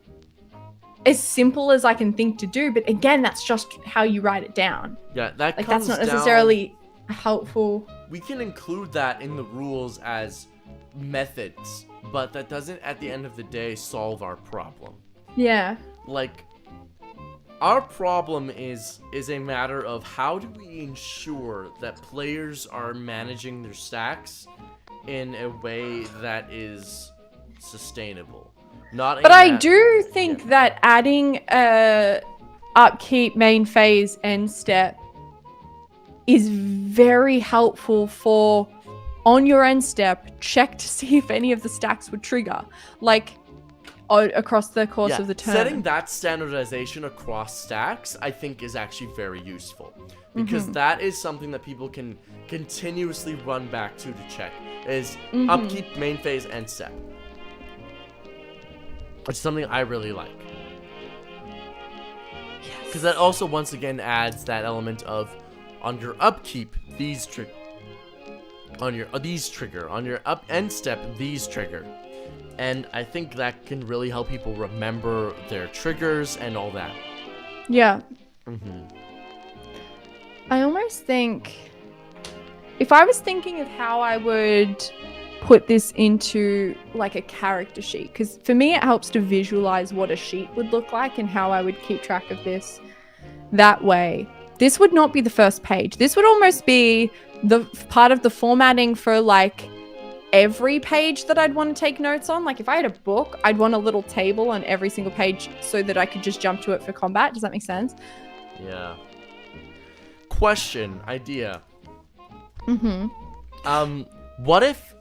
as simple as I can think to do, but again, that's just how you write it down. Yeah, that like comes that's not down- necessarily helpful. We can include that in the rules as methods, but that doesn't, at the end of the day, solve our problem. Yeah. Like, our problem is a matter of how do we ensure that players are managing their stacks in a way that is sustainable. But I do think that adding upkeep, main phase, end step is very helpful for, on your end step, check to see if any of the stacks would trigger. Like, across the course of the turn. Setting that standardization across stacks, I think, is actually very useful. Because that is something that people can continuously run back to check. Is upkeep, main phase, end step. Which is something I really like. Because that also, once again, adds that element of, on your upkeep, these trigger. On your on your end step, these trigger. And I think that can really help people remember their triggers and all that. Yeah. I almost think, if I was thinking of how I would put this into like a character sheet, because for me it helps to visualize what a sheet would look like and how I would keep track of this that way. This would not be the first page. This would almost be the part of the formatting for like every page that I'd want to take notes on. Like if I had a book, I'd want a little table on every single page so that I could just jump to it for combat. Does that make sense? Yeah. Question, idea. What if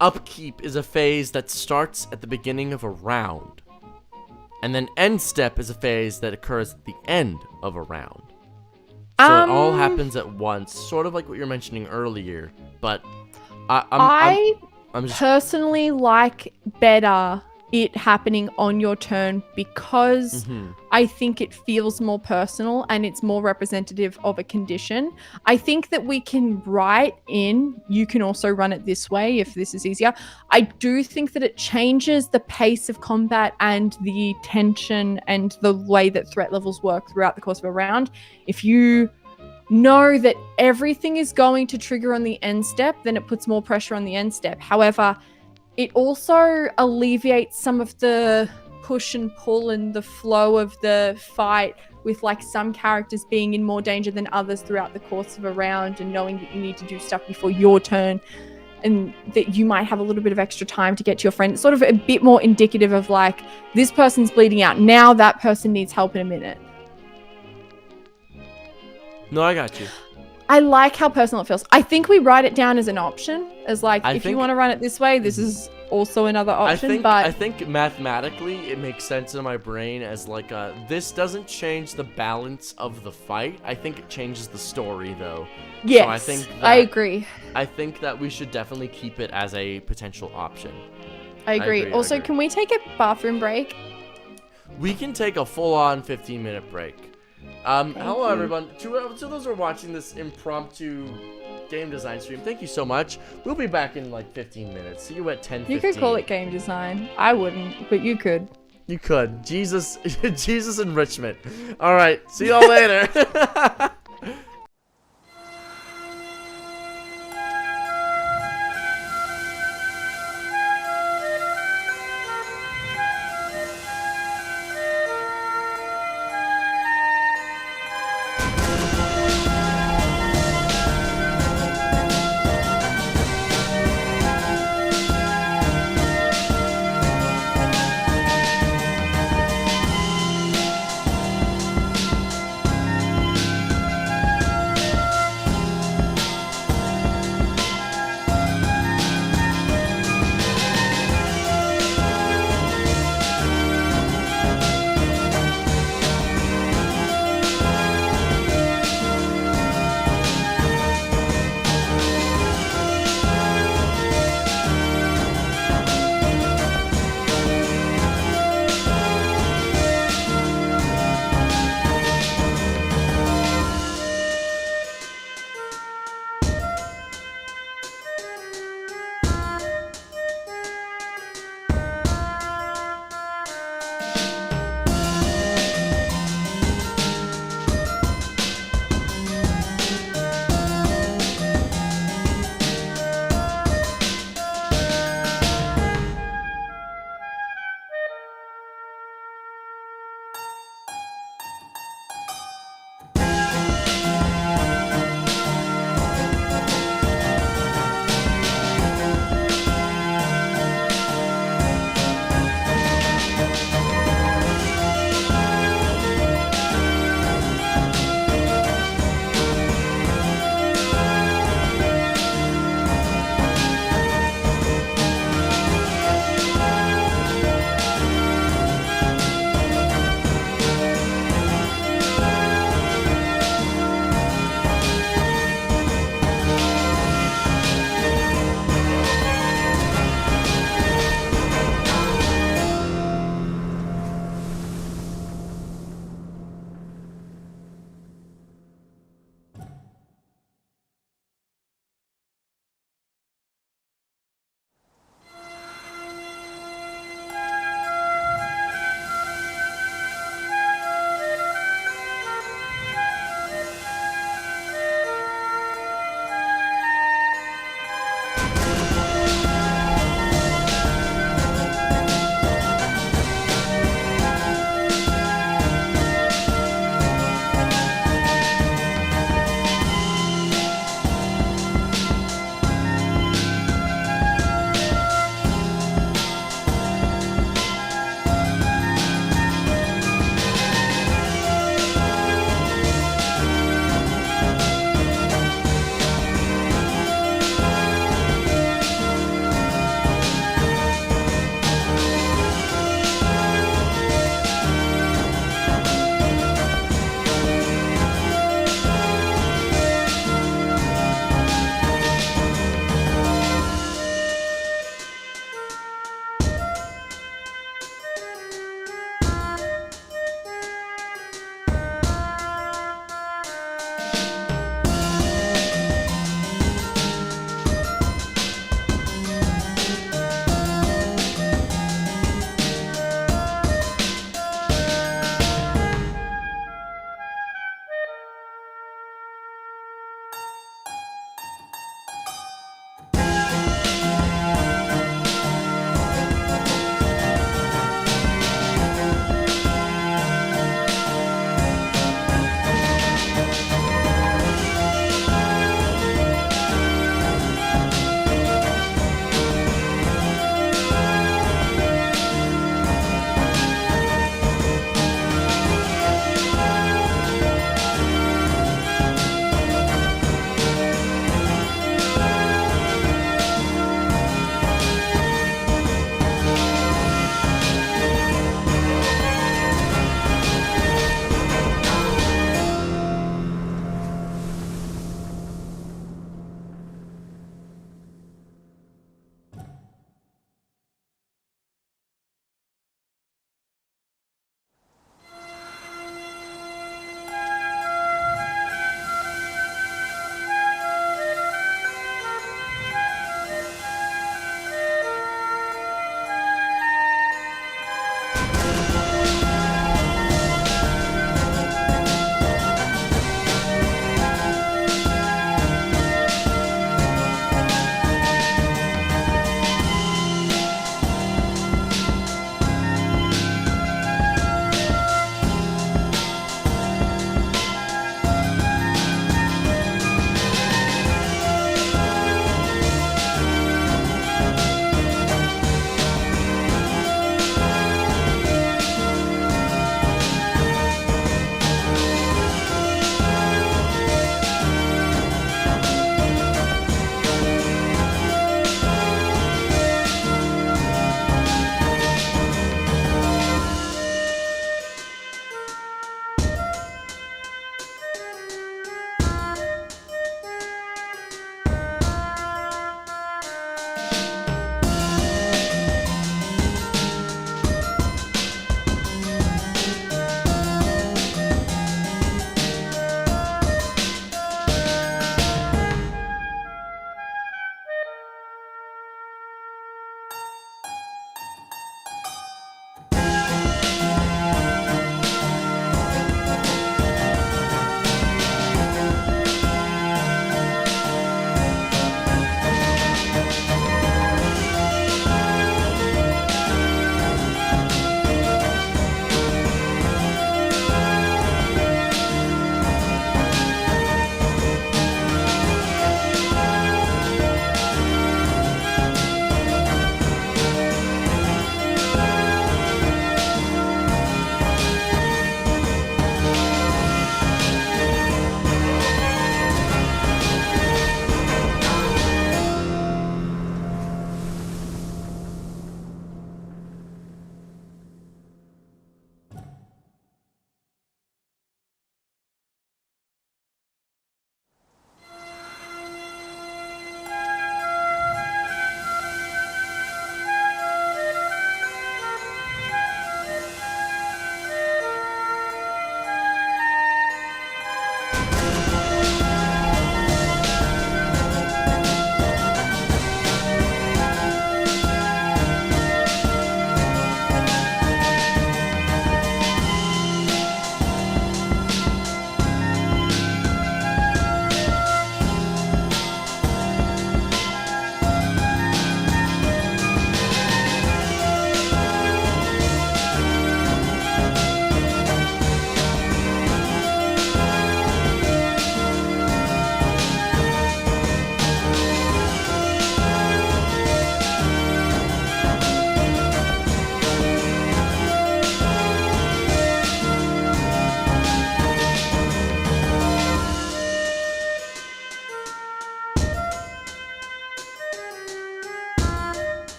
upkeep is a phase that starts at the beginning of a round, and then end step is a phase that occurs at the end of a round? So it all happens at once, sort of like what you were mentioning earlier, but I just personally like better it happening on your turn because I think it feels more personal and it's more representative of a condition. I think that we can write in, you can also run it this way if this is easier. I do think that it changes the pace of combat and the tension and the way that threat levels work throughout the course of a round. If you know that everything is going to trigger on the end step, then it puts more pressure on the end step. However, it also alleviates some of the push and pull and the flow of the fight with like some characters being in more danger than others throughout the course of a round, and knowing that you need to do stuff before your turn and that you might have a little bit of extra time to get to your friend. It's sort of a bit more indicative of like, this person's bleeding out now, that person needs help in a minute. No, I got you. I like how personal it feels. I think we write it down as an option, as like, if you want to run it this way, this is also another option. I think mathematically it makes sense in my brain as like this doesn't change the balance of the fight. I think it changes the story though. Yes, so I agree. I think that we should definitely keep it as a potential option. I agree. Also, can we take a bathroom break? We can take a full-on 15-minute break. Hello everyone. To those who are watching this impromptu game design stream, thank you so much. We'll be back in like 15 minutes. See you at 10:15. You could call it game design. I wouldn't, but you could. You could. Jesus enrichment. All right. See y'all later.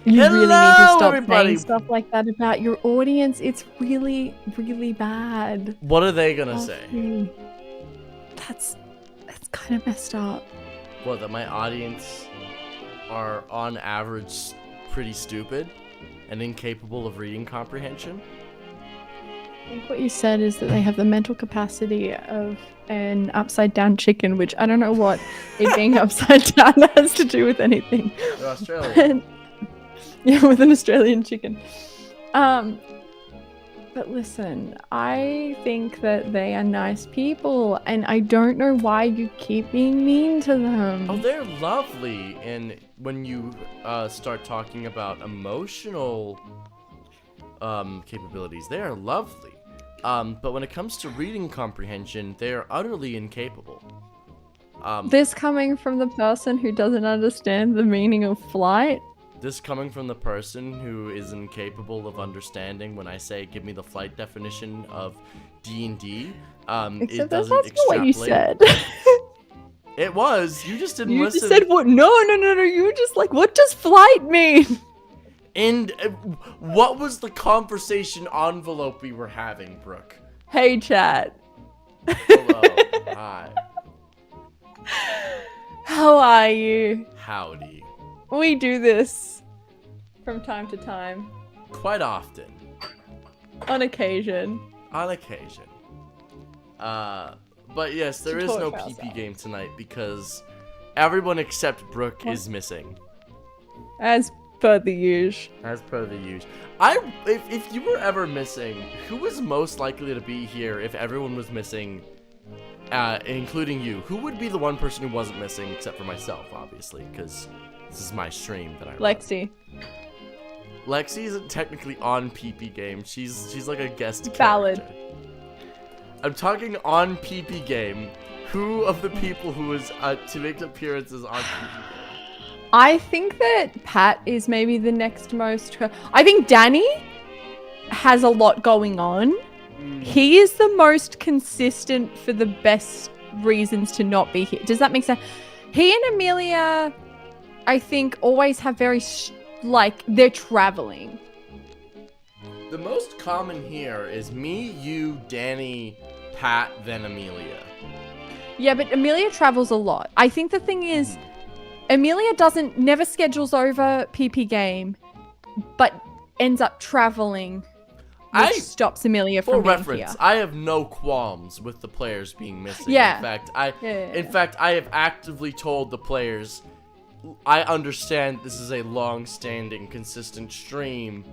You really need to Hello, stop everybody. saying stuff like that about your audience. It's really, really bad. What are they gonna say? Offie. That's kind of messed up. What, that my audience are on average pretty stupid and incapable of reading comprehension? I think what you said is that they have the mental capacity of an upside down chicken, which I don't know what it being upside down has to do with anything. They're Australian. Yeah, with an Australian chicken. But listen, I think that they are nice people, and I don't know why you keep being mean to them. Oh, they're lovely. And when you start talking about emotional capabilities, they are lovely. But when it comes to reading comprehension, they are utterly incapable. This coming from the person who doesn't understand the meaning of flight? This coming from the person who is incapable of understanding when I say, give me the flight definition of D&D. Except it that's doesn't not what you extrapolate. said. It was. You just didn't You listen. just said what? No. You were just like, what does flight mean? And what was the conversation envelope we were having, Brooke? Hey, chat. Hello. Hi. How are you? Howdy. We do this from time to time, Quite often. on occasion. On occasion. But yes, there To is no torture PP ourselves. game tonight because everyone except Brooke is missing. As per the usual. As per the usual. If you were ever missing, who was most likely to be here if everyone was missing, including you? Who would be the one person who wasn't missing, except for myself, obviously, because this is my stream that I run. Lexi. Lexi isn't technically on PP game. She's like a guest Valid. character. I'm talking on PP game. Who of the people who was to make appearances on PP game? I think that Pat is maybe the next most. I think Danny has a lot going on. He is the most consistent for the best reasons to not be here. Does that make sense? He and Amelia, I think, always have very, they're traveling. The most common here is me, you, Danny, Pat, then Amelia. Yeah, but Amelia travels a lot. I think the thing is, Amelia never schedules over PP game, but ends up traveling, which stops Amelia For from being reference, here. I have no qualms with the players being missing. Yeah. In fact, Yeah. in fact, I have actively told the players, I understand this is a long-standing, consistent stream.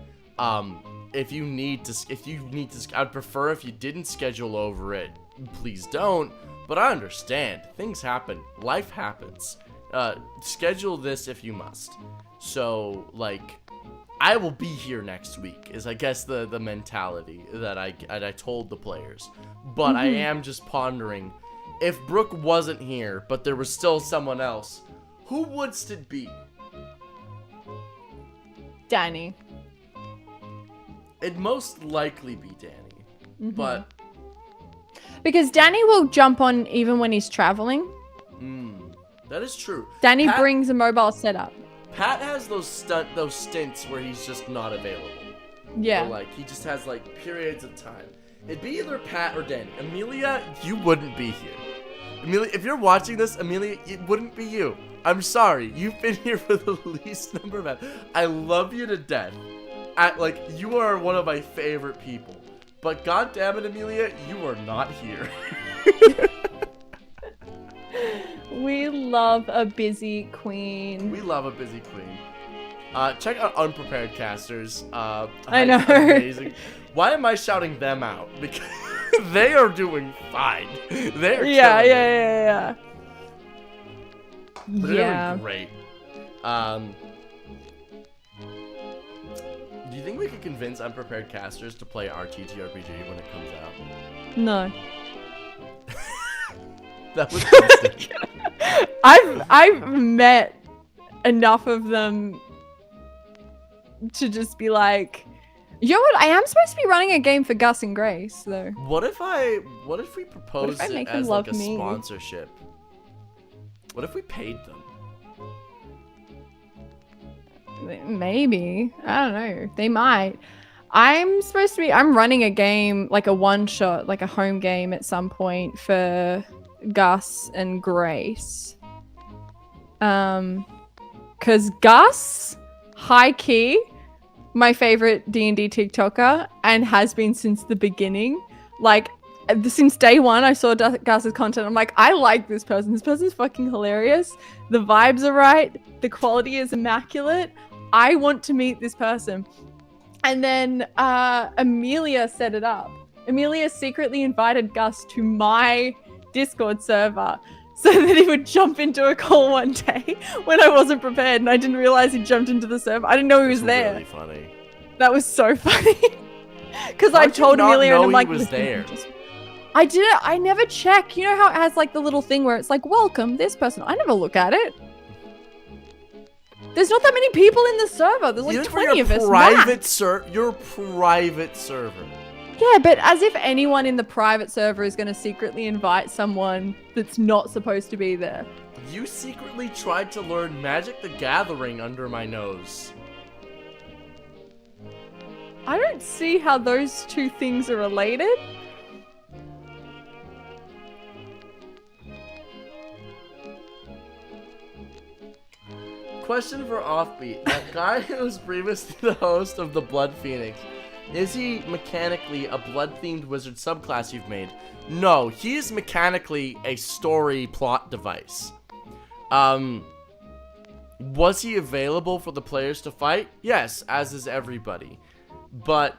If you need to, I'd prefer if you didn't schedule over it. Please don't. But I understand. Things happen. Life happens. Schedule this if you must. So, I will be here next week, is I guess the mentality that I told the players. But I am just pondering, if Brooke wasn't here, but there was still someone else, who would it be? Danny. It'd most likely be Danny. But, Because Danny will jump on even when he's traveling. that is true. Danny Pat- brings a mobile setup. Pat has those stints where he's just not available. Yeah. Or, he just has, periods of time. It'd be either Pat or Danny. Amelia, you wouldn't be here. Amelia, if you're watching this, Amelia, it wouldn't be you. I'm sorry. You've been here for the least number of hours. I love you to death. You are one of my favorite people. But goddammit, Amelia, you are not here. We love a busy queen. We love a busy queen. Check out Unprepared Casters. I know. Amazing. Why am I shouting them out? Because they are doing fine. They are killing it. Yeah. They're Yeah. doing great. Do you think we could convince Unprepared Casters to play our TTRPG when it comes out? No. That was instant. I've met enough of them to just be like, you know what? I am supposed to be running a game for Gus and Grace, though. What if we proposed I it make them as love a me? sponsorship? What if we paid them? Maybe. I don't know. They might. I'm running a game, like a one-shot, like a home game at some point for Gus and Grace. Because Gus, high key, my favorite D&D TikToker, and has been since the beginning. Like, since day one, I saw Gus's content. I'm like, I like this person. This person's fucking hilarious. The vibes are right. The quality is immaculate. I want to meet this person. And then Amelia set it up. Amelia secretly invited Gus to my Discord server so that he would jump into a call one day when I wasn't prepared and I didn't realize he jumped into the server. I didn't know he was there. Really funny. That was so funny. Because I told Amelia and I'm like, he was there? I didn't. I never check. You know how it has like the little thing where it's like, welcome this person. I never look at it. There's not that many people in the server. There's like 20 of us. Your private server. Yeah, but as if anyone in the private server is going to secretly invite someone that's not supposed to be there. You secretly tried to learn Magic the Gathering under my nose. I don't see how those two things are related. Question for Offbeat. That guy who was previously the host of the Blood Phoenix, is he mechanically a blood-themed wizard subclass you've made? No, he is mechanically a story plot device. Was he available for the players to fight? Yes, as is everybody. But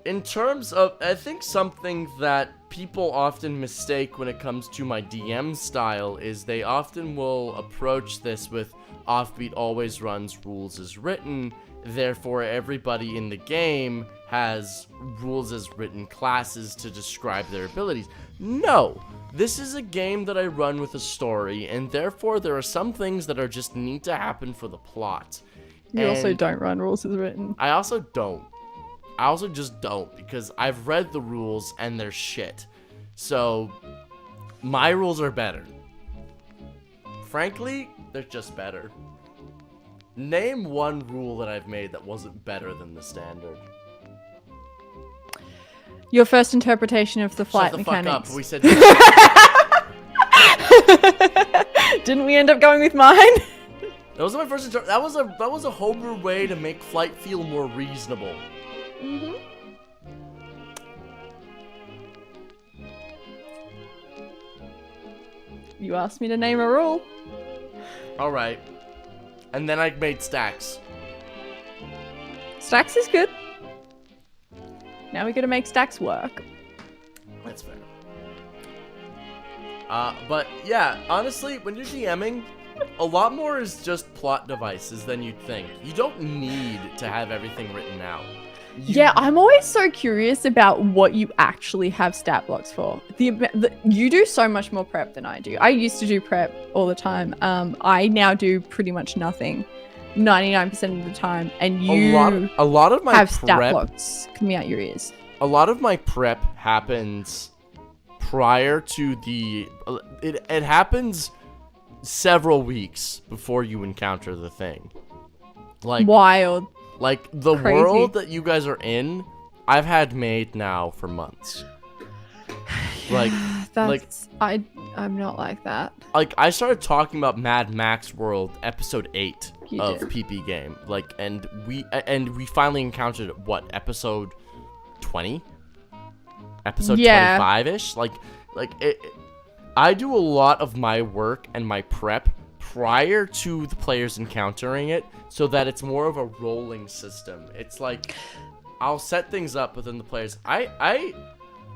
in terms of, I think something that people often mistake when it comes to my DM style is they often will approach this with Offbeat always runs rules as written, therefore everybody in the game has rules as written classes to describe their abilities. No, this is a game that I run with a story, and therefore there are some things that are just need to happen for the plot. You also don't run rules as written. I also don't. I also just don't, because I've read the rules and they're shit. So, my rules are better. Frankly, they're just better. Name one rule that I've made that wasn't better than the standard. Your first interpretation of the flight Shut the mechanics. fuck up. We said Didn't we end up going with mine? that wasn't my first that was a homebrew way to make flight feel more reasonable. Mm-hmm. You asked me to name a rule. Alright. And then I made stacks. Stacks is good. Now we gotta make stacks work. That's fair. But yeah, honestly, when you're DMing, a lot more is just plot devices than you'd think. You don't need to have everything written out. Yeah, I'm always so curious about what you actually have stat blocks for. You do so much more prep than I do. I used to do prep all the time. I now do pretty much nothing, 99% of the time. And you a lot of my have prep, stat blocks coming out your ears. A lot of my prep happens prior to the. It happens several weeks before you encounter the thing. Like wild. Like, the Crazy. world that you guys are in, I've had made now for months. I'm not like that. Like, I started talking about Mad Max World, episode 8 of did. PP Game. Like, and we finally encountered, what, episode 20? Episode 25-ish? Like, I do a lot of my work and my prep prior to the players encountering it, so that it's more of a rolling system. It's like, I'll set things up within the players. I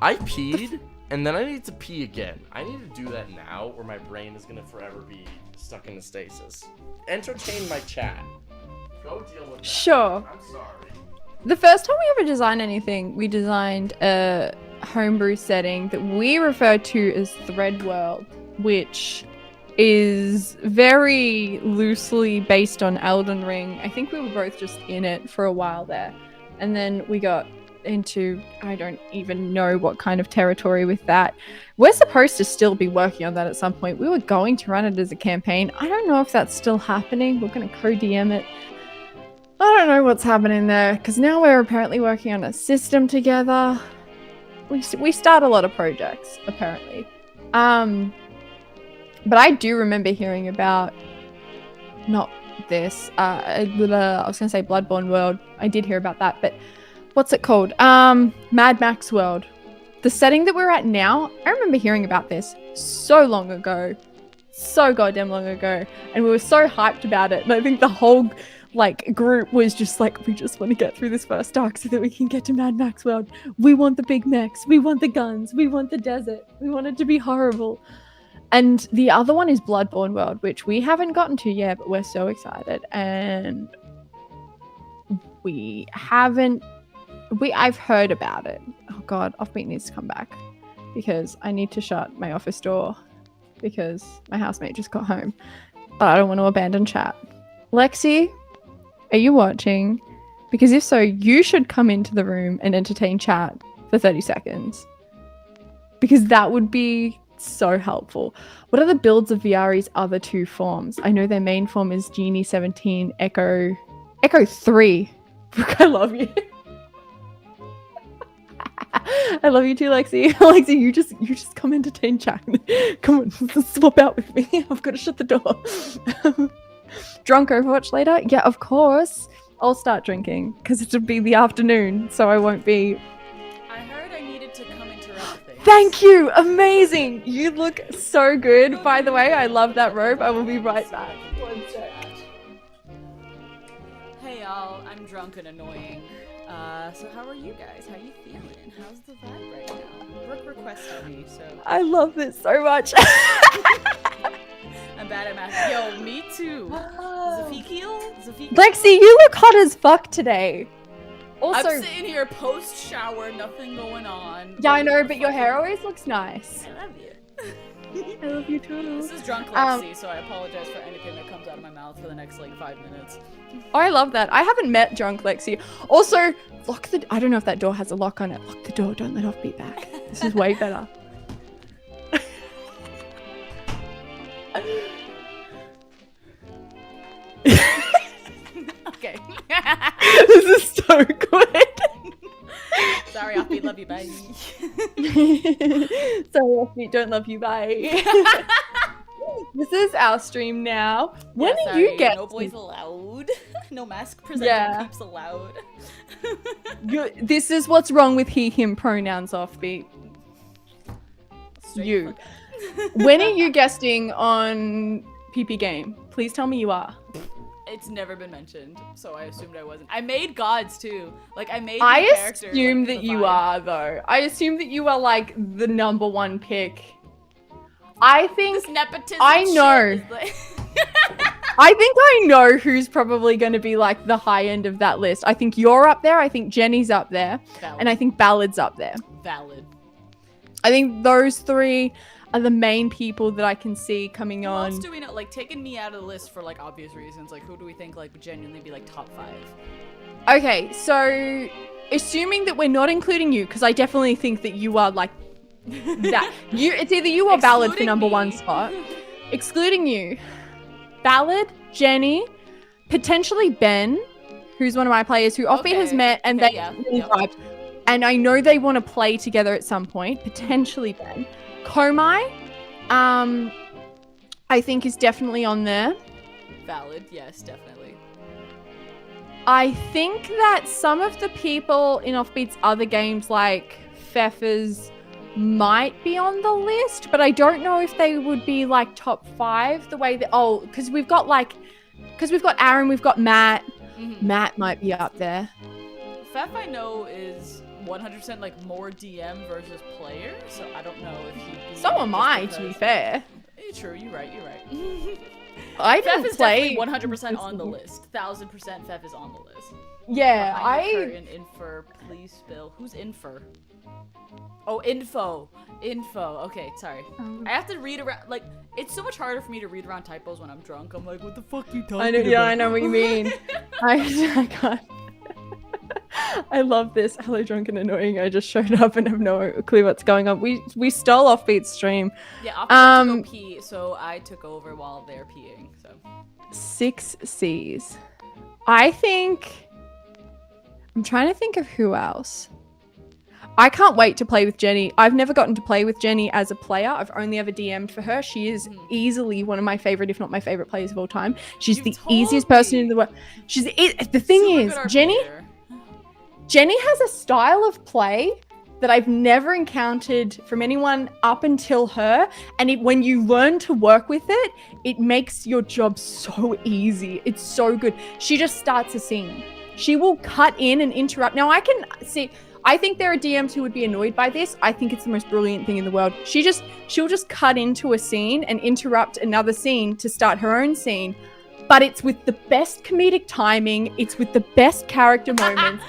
peed, and then I need to pee again. I need to do that now, or my brain is gonna forever be stuck in a stasis. Entertain my chat. Go deal with that. Sure. I'm sorry. The first time we ever designed anything, we designed a homebrew setting that we refer to as Thread World, which is very loosely based on Elden Ring. I think we were both just in it for a while there. And then we got into I don't even know what kind of territory with that. We're supposed to still be working on that at some point. We were going to run it as a campaign. I don't know if that's still happening. We're going to co-DM it. I don't know what's happening there because now we're apparently working on a system together. We start a lot of projects apparently. But I do remember hearing about not this. I was gonna say Bloodborne World. I did hear about that, but what's it called? Mad Max World. The setting that we're at now, I remember hearing about this so long ago. So goddamn long ago. And we were so hyped about it. And I think the whole group was just like, we just want to get through this first arc so that we can get to Mad Max World. We want the big mechs. We want the guns. We want the desert. We want it to be horrible. And the other one is Bloodborne World, which we haven't gotten to yet, but we're so excited. And I've heard about it. Oh god, Offbeat needs to come back because I need to shut my office door because my housemate just got home. But I don't want to abandon chat. Lexi, are you watching? Because if so, you should come into the room and entertain chat for 30 seconds. Because that would be so helpful. What are the builds of VRE's other two forms? I know their main form is Genie 17, Echo 3. Brooke, I love you. I love you too, Lexi. Lexi, you just come entertain chat. Come on, swap out with me. I've got to shut the door. Drunk Overwatch later? Yeah, of course. I'll start drinking because it'll be the afternoon, so I won't be. I heard I needed to come interrupt things. Thank you! Amazing! You look so good. By the way, I love that robe. I will be right back. One sec. Hey y'all, I'm drunk and annoying. So how are you guys? How you feeling? How's the vibe right now? Brooke requested me, so. I love this so much. I'm bad at math. Yo, me too. Zafikil? Lexi, you look hot as fuck today. Also, I'm sitting here post-shower, nothing going on. Yeah, I know, but your hair always looks nice. I love you. I love you too. This is drunk Lexi, so I apologize for anything that comes out of my mouth for the next 5 minutes. Oh, I love that. I haven't met drunk Lexi. Also, I don't know if that door has a lock on it. Lock the door. Don't let Offbeat back. This is way better. Okay. This is so good. Sorry, Offbeat. Love you. Bye. Sorry, Offbeat. Don't love you. Bye. This is our stream now. When are you getting? No boys allowed. No mask presenting peeps allowed. This is what's wrong with he, him pronouns, Offbeat. You. When are you guesting on PP Game? Please tell me you are. It's never been mentioned, so I assumed I wasn't. I made gods too. I made. I assume that you are though. I assume that you are the number one pick. I think this nepotism I know. I think I know who's probably going to be the high end of that list. I think you're up there. I think Jenny's up there. Valid. And I think Ballad's up there. Valid. I think those three are the main people that I can see coming on. Who else do we know? Taking me out of the list for obvious reasons. Who do we think would genuinely be top 5? Okay, so assuming that we're not including you, because I definitely think that you are that. It's either you or Ballad for number 1 spot. Excluding you. Ballad, Jenny, potentially Ben, who's one of my players who Offbeat has met and they really vibed. And I know they want to play together at some point. Potentially Ben. Komai, I think is definitely on there. Valid, yes, definitely. I think that some of the people in Offbeat's other games like Pfeffers might be on the list, but I don't know if they would be top 5 the way that because we've got Aaron, we've got Matt. Mm-hmm. Matt might be up there. Pfeff I know is 100% more DM versus player, so I don't know if he'd be. So am I, to be fair. True, you're right. I Pfeff didn't is play definitely 100% on the list. 1000% Pfeff is on the list. Yeah, Infer, please spill. Who's Infer? Oh, info. Okay, sorry. I have to read around. It's so much harder for me to read around typos when I'm drunk. I'm what the fuck you talking about? I know what you mean. I can't. I love this. Hello, drunk and annoying. I just showed up and have no clue what's going on. We stole Offbeat's stream. Yeah, Offbeat went to go pee, so I took over while they're peeing. So 6 C's. I think. I'm trying to think of who else. I can't wait to play with Jenny. I've never gotten to play with Jenny as a player. I've only ever DM'd for her. She is easily one of my favorite, if not my favorite players of all time. She's the easiest person in the world. The thing is, Jenny has a style of play that I've never encountered from anyone up until her. And when you learn to work with it, it makes your job so easy. It's so good. She just starts a scene. She will cut in and interrupt. Now I can see... I think there are DMs who would be annoyed by this. I think it's the most brilliant thing in the world. She'll just cut into a scene and interrupt another scene to start her own scene. But it's with the best comedic timing. It's with the best character moments.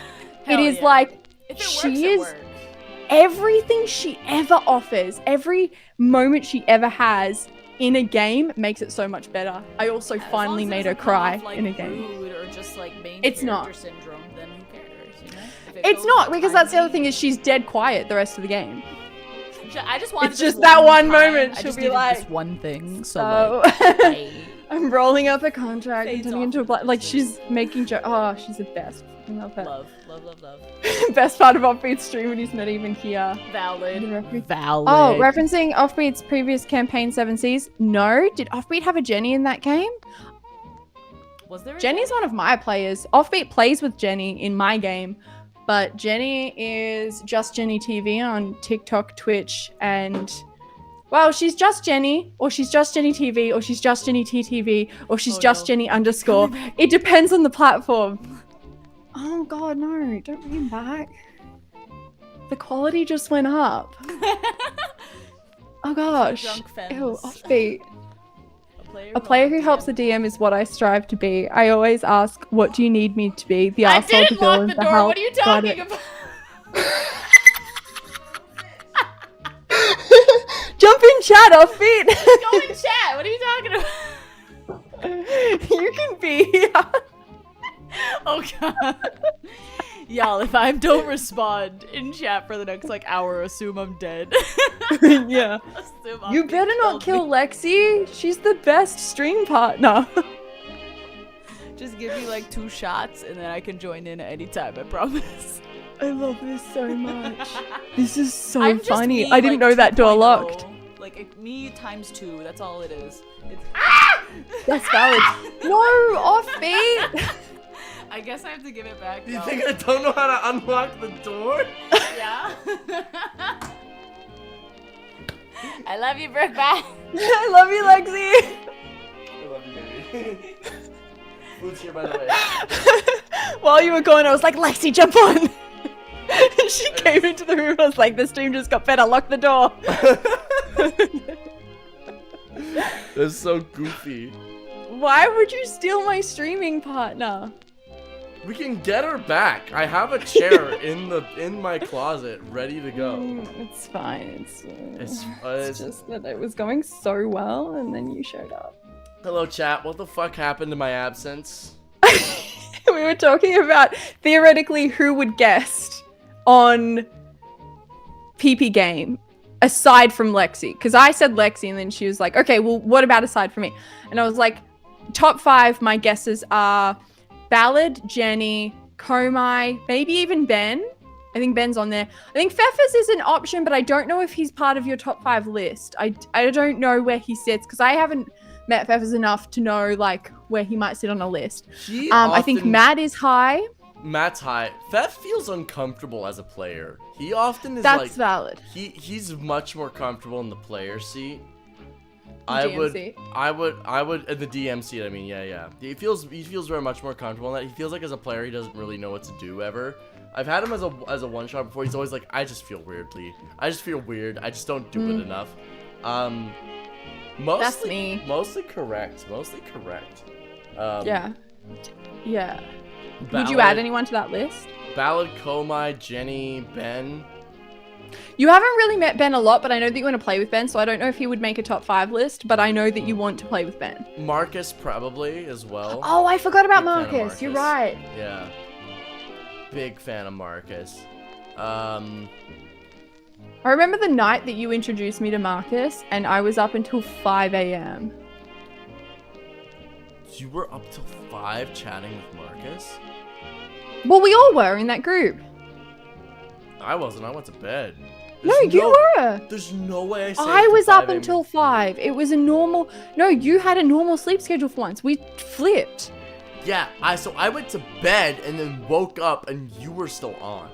It is like, everything she ever offers, every moment she ever has in a game makes it so much better. I also finally made her cry in a game. Or just like main it's not. Syndrome, then who cares, you know? It's not, because that's the other thing is she's dead quiet the rest of the game. I just wanted it's just that one moment. She'll be like, this one thing. So like, I'm rolling up a contract and turning into a like she's making oh, she's the best. I love her. Love. Best part of Offbeat's stream when he's not even here. Valid. Oh, referencing Offbeat's previous campaign 7Cs. No, did Offbeat have a Jenny in that game? Was there? Jenny's one of my players. Offbeat plays with Jenny in my game. But Jenny is Just Jenny TV on TikTok, Twitch, and... Well, she's Just Jenny, or she's Just Jenny TV, or she's Just Jenny TTV, or she's Jenny _. It depends on the platform. Oh god, no. Don't bring him back. The quality just went up. Oh gosh. Ew, Offbeat. A player who helps the DM is what I strive to be. I always ask, what do you need me to be? The arsehole, the villain, the help. What are you talking about? Jump in chat, Offbeat. Go in chat. What are you talking about? You can be here. Oh god. Y'all, if I don't respond in chat for the next like hour, assume I'm dead. Yeah. You better not kill Lexi. She's the best stream partner. Just give me like 2 shots and then I can join in at any time, I promise. I love this so much. This is so funny. I didn't know that door locked. Like me times 2, that's all it is. It's That's valid. No, Offbeat. I guess I have to give it back. You think I don't know how to unlock the door? Yeah. I love you, Brooke. Bye. I love you, Lexi. I love you, baby. Food's here, by the way. While you were going, I was like, Lexi, jump on. She came into the room. I was like, the stream just got better. Lock the door. That's so goofy. Why would you steal my streaming partner? We can get her back. I have a chair in my closet ready to go. It's fine. It's it's just that it was going so well, and then you showed up. Hello, chat. What the fuck happened to my absence? We were talking about theoretically who would guest on PP Game aside from Lexi, because I said Lexi, and then she was like, "Okay, well, what about aside from me?" And I was like, "Top 5. My guesses are." Ballad, Jenny, Komai, maybe even Ben. I think Ben's on there. I think Pfeffers is an option, but I don't know if he's part of your top 5 list. I don't know where he sits, because I haven't met Pfeffers enough to know like where he might sit on a list. I think Matt is high. Matt's high. Pfeff feels uncomfortable as a player. He often is That's valid. He's much more comfortable in the player seat. I would in the DM seat. I mean, yeah. He feels very much more comfortable in that. He feels like as a player he doesn't really know what to do ever. I've had him as a one shot before. He's always like, I just feel weirdly. I just feel weird. I just don't do it enough. That's me. Mostly correct. Yeah. Ballad, Would you add anyone to that list? Ballad, Komai, Jenny, Ben. You haven't really met Ben a lot, but I know that you want to play with Ben, so I don't know if he would make a top 5 list, but I know that you want to play with Ben. Marcus probably as well. Oh, I forgot about Marcus. You're right. Yeah. big fan of Marcus. I remember the night that you introduced me to Marcus, and I was up until 5 a.m. You were up till 5 chatting with Marcus? Well, we all were in that group. I wasn't. I went to bed. No, you were. There's no way I stayed I was up 5 a.m. until 5. It was a normal... No, you had a normal sleep schedule for once. We flipped. Yeah, so I went to bed and then woke up and you were still on.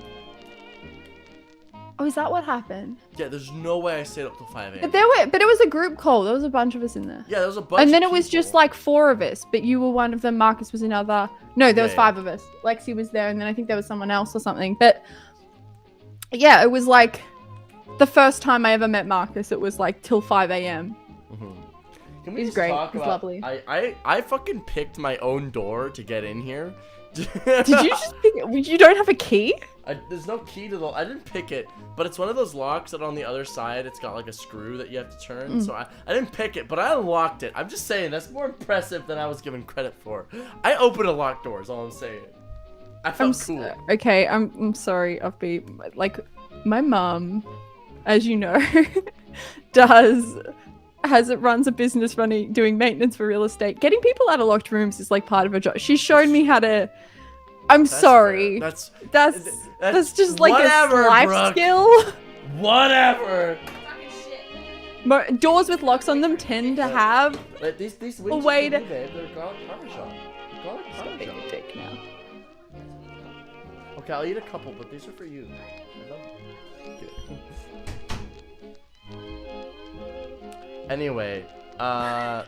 Oh, is that what happened? Yeah, there's no way I stayed up till 5 a.m. But it was a group call. There was a bunch of us in there. Yeah, there was a bunch And then of it was people. just like 4 of us, but you were one of them. Marcus was another. No, there was Yeah. 5 of us. Lexi was there, and then I think there was someone else or something. But yeah, it was like the first time I ever met Marcus. It was like till 5 a.m. Can we He's just great. talk He's about- lovely. I fucking picked my own door to get in here. Did you just pick it? You don't have a key? There's no key to the... I didn't pick it, but it's one of those locks that on the other side, it's got like a screw that you have to turn. So I didn't pick it, but I unlocked it. I'm just saying, that's more impressive than I was given credit for. I open a locked door is all I'm saying. I felt cool. Okay, I'm sorry, Upbeat. Like, my mum, as you know, runs a business doing maintenance for real estate. Getting people out of locked rooms is like part of her job. She showed me how to... I'm sorry. Fair. That's just like whatever, a life Brooke. skill. Whatever. Doors with locks on them tend to have Like, these wings a way to... babe, they're garlic parmesan. Garlic Big parmesan. dick now. Okay, I'll eat a couple, but these are for you. I love them. Anyway, well,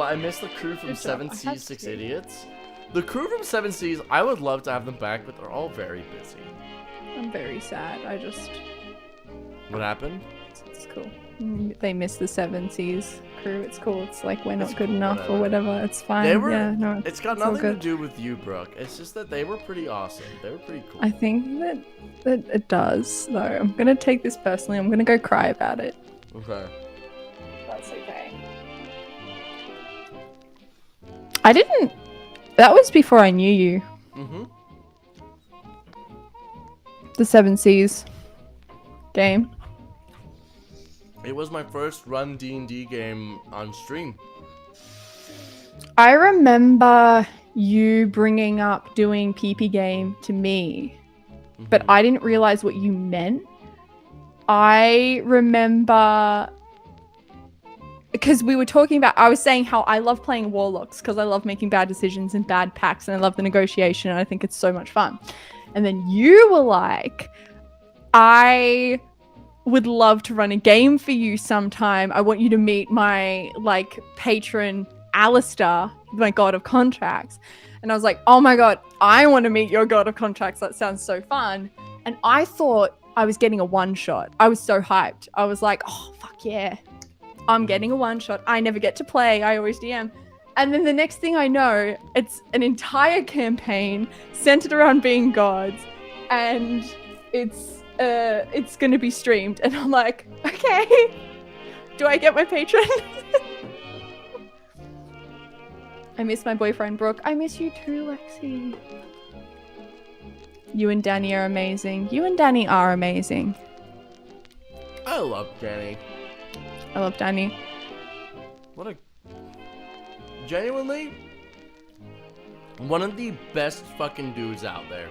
I missed the crew from Good job. Seven I Seas, had 6 to. Idiots. The crew from Seven Seas, I would love to have them back, but they're all very busy. I'm very sad. What happened? It's cool. They miss the Seven Seas crew. It's cool. It's like we're not It's good cool, enough or whatever. It's fine. They were. Yeah, no, It's got it's all nothing to good. do with you, Brooke. It's just that they were pretty awesome. They were pretty cool. I think that it does, though. I'm gonna take this personally. I'm gonna go cry about it. Okay. That's okay. I didn't. That was before I knew you. Mm-hmm. The Seven Seas game. It was my first run D&D game on stream. I remember you bringing up doing PP game to me, but I didn't realize what you meant. I remember because we were talking about, I was saying how I love playing warlocks because I love making bad decisions and bad pacts and I love the negotiation and I think it's so much fun. And then you were like, I would love to run a game for you sometime. I want you to meet my like patron Alistair, my god of contracts. And I was like, oh my god, I want to meet your god of contracts. That sounds so fun. And I thought I was getting a one shot. I was so hyped. I was like, oh fuck yeah, I'm getting a one shot. I never get to play. I always DM. And then the next thing I know, it's an entire campaign centered around being gods, and it's going to be streamed. And I'm like, okay, do I get my patron? I miss my boyfriend, Brooke. I miss you too, Lexi. You and Danny are amazing. You and Danny are amazing. I love Danny. I love Danny. Genuinely, one of the best fucking dudes out there.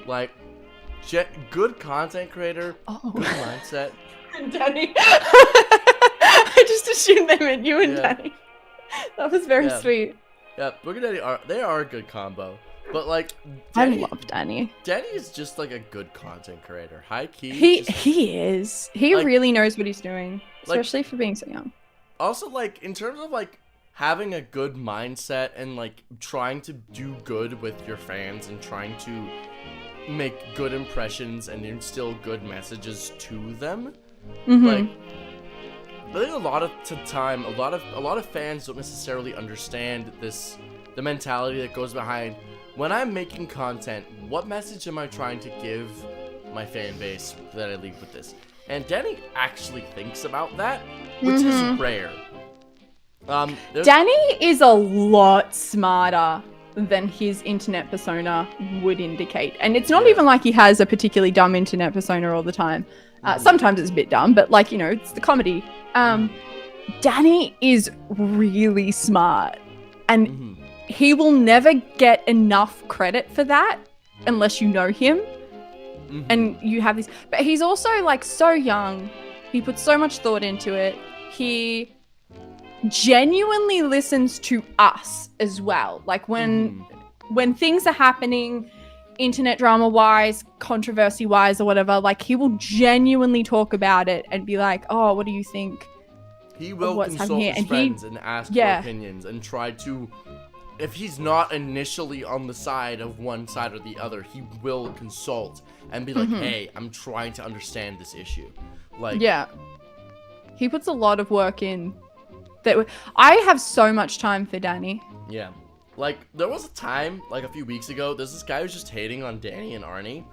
Like, good content creator, Oh. good mindset. Danny. I just assumed they meant you and Yeah. Danny. That was very Yeah. sweet. Yeah, Brooke and Danny are a good combo. But like, I Danny, love Danny. Danny is just like a good content creator. High key. He is. He like- really knows what he's doing, like- especially for being so young. Also, like, in terms of like having a good mindset and like trying to do good with your fans and trying to make good impressions and instill good messages to them. Mhm. Like, I think a lot of time, a lot of fans don't necessarily understand the mentality that goes behind when I'm making content. What message am I trying to give my fan base that I leave with this? And Danny actually thinks about that, which is rare. Danny is a lot smarter than his internet persona would indicate. And it's not even like he has a particularly dumb internet persona all the time. Sometimes it's a bit dumb, but like, it's the comedy. Danny is really smart, and he will never get enough credit for that unless you know him. And you have this, but he's also like so young. He puts so much thought into it. He genuinely listens to us as well. Like when things are happening, internet drama wise, controversy wise, or whatever, like he will genuinely talk about it and be like, "Oh, what do you think?" He will consult his friends and ask for opinions and try to. If he's not initially on the side of one side or the other, he will consult and be like, "Hey, I'm trying to understand this issue." Like, he puts a lot of work in. I have so much time for Danny. Yeah. Like, there was a time, like a few weeks ago, there's this guy who was just hating on Danny and Arnie.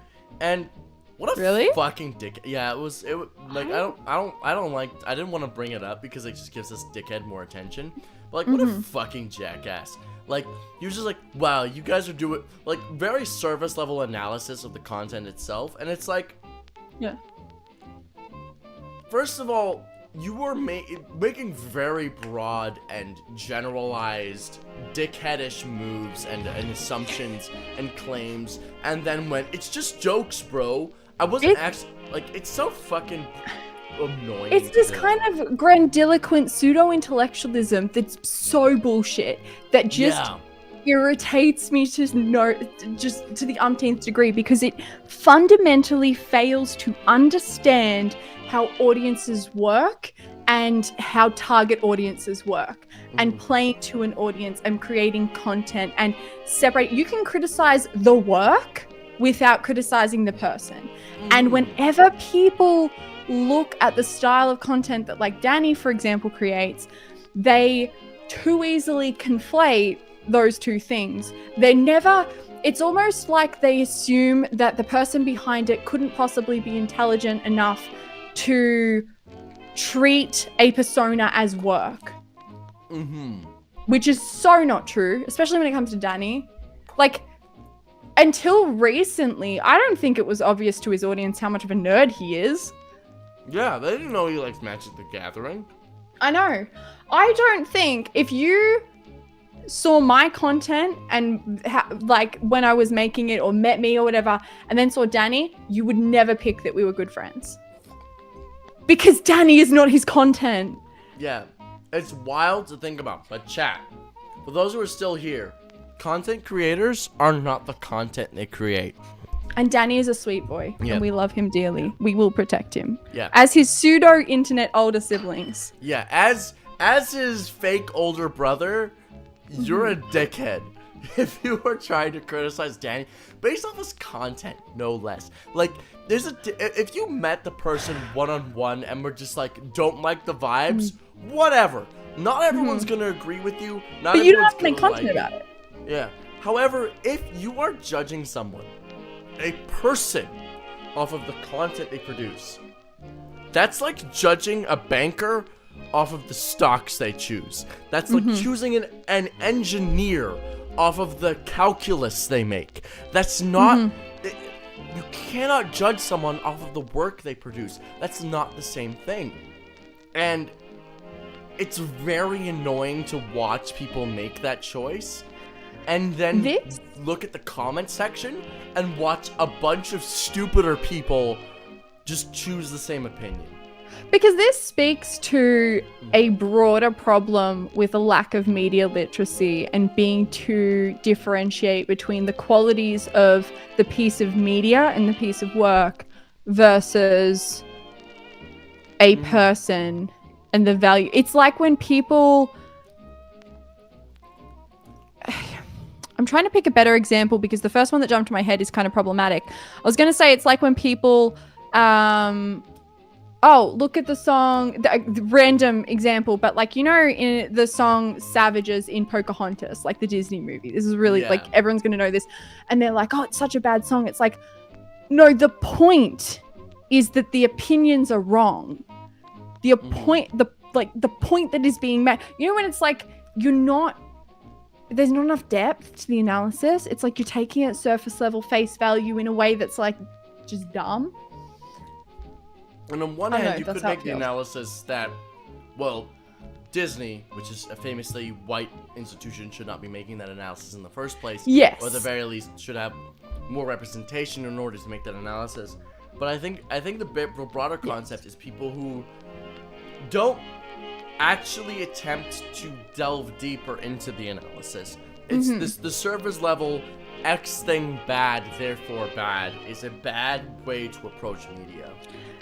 And what a fucking dick. Yeah, it was like, I didn't want to bring it up because it just gives this dickhead more attention. But like, what a fucking jackass. Like, he was just like, wow, you guys are doing, like, very surface level analysis of the content itself. And it's like, first of all, you were making very broad and generalized dickheadish moves and assumptions and claims, and then it's just jokes, bro. I wasn't actually, like, it's so fucking annoying. It's this kind of grandiloquent pseudo-intellectualism that's so bullshit that just irritates me just to the umpteenth degree, because it fundamentally fails to understand how audiences work and how target audiences work, and playing to an audience and creating content and separate. You can criticize the work without criticizing the person. And whenever people look at the style of content that like Danny, for example, creates, they too easily conflate those two things. It's almost like they assume that the person behind it couldn't possibly be intelligent enough to treat a persona as work. Which is so not true, especially when it comes to Danny. Like, until recently, I don't think it was obvious to his audience how much of a nerd he is. Yeah, they didn't know he likes Magic the Gathering. I know. I don't think if you saw my content and like when I was making it or met me or whatever, and then saw Danny, you would never pick that we were good friends. Because Danny is not his content. Yeah, it's wild to think about. But chat, for those who are still here, content creators are not the content they create. And Danny is a sweet boy, and we love him dearly. We will protect him. Yeah. As his pseudo-internet older siblings. Yeah, as his fake older brother, you're a dickhead. If you were trying to criticize Danny based off his content, no less. Like, if you met the person one-on-one and were just like, don't like the vibes, whatever. Not everyone's gonna agree with you. But you don't have to make content about it. Yeah. However, if you are judging someone, a person, off of the content they produce, that's like judging a banker off of the stocks they choose. That's like choosing an engineer off of the calculus they make. That's not... You cannot judge someone off of the work they produce. That's not the same thing. And it's very annoying to watch people make that choice and then look at the comment section and watch a bunch of stupider people just choose the same opinion. Because this speaks to a broader problem with a lack of media literacy and being to differentiate between the qualities of the piece of media and the piece of work versus a person and the value. It's like when people... I'm trying to pick a better example because the first one that jumped to my head is kind of problematic. I was going to say it's like when people... Oh, look at the song, the random example, but like, you know, in the song Savages in Pocahontas, like the Disney movie. This is really like, everyone's going to know this. And they're like, oh, it's such a bad song. It's like, no, the point is that the opinions are wrong. The point that is being made, you know, when it's like, you're not there's not enough depth to the analysis. It's like you're taking it surface level face value in a way that's like just dumb. And on one I know, hand, you that's could how it make the feels. analysis that, well, Disney, which is a famously white institution, should not be making that analysis in the first place. Yes. Or at the very least, should have more representation in order to make that analysis. But I think the broader concept is people who don't actually attempt to delve deeper into the analysis. It's the surface level X thing bad, therefore bad is a bad way to approach media.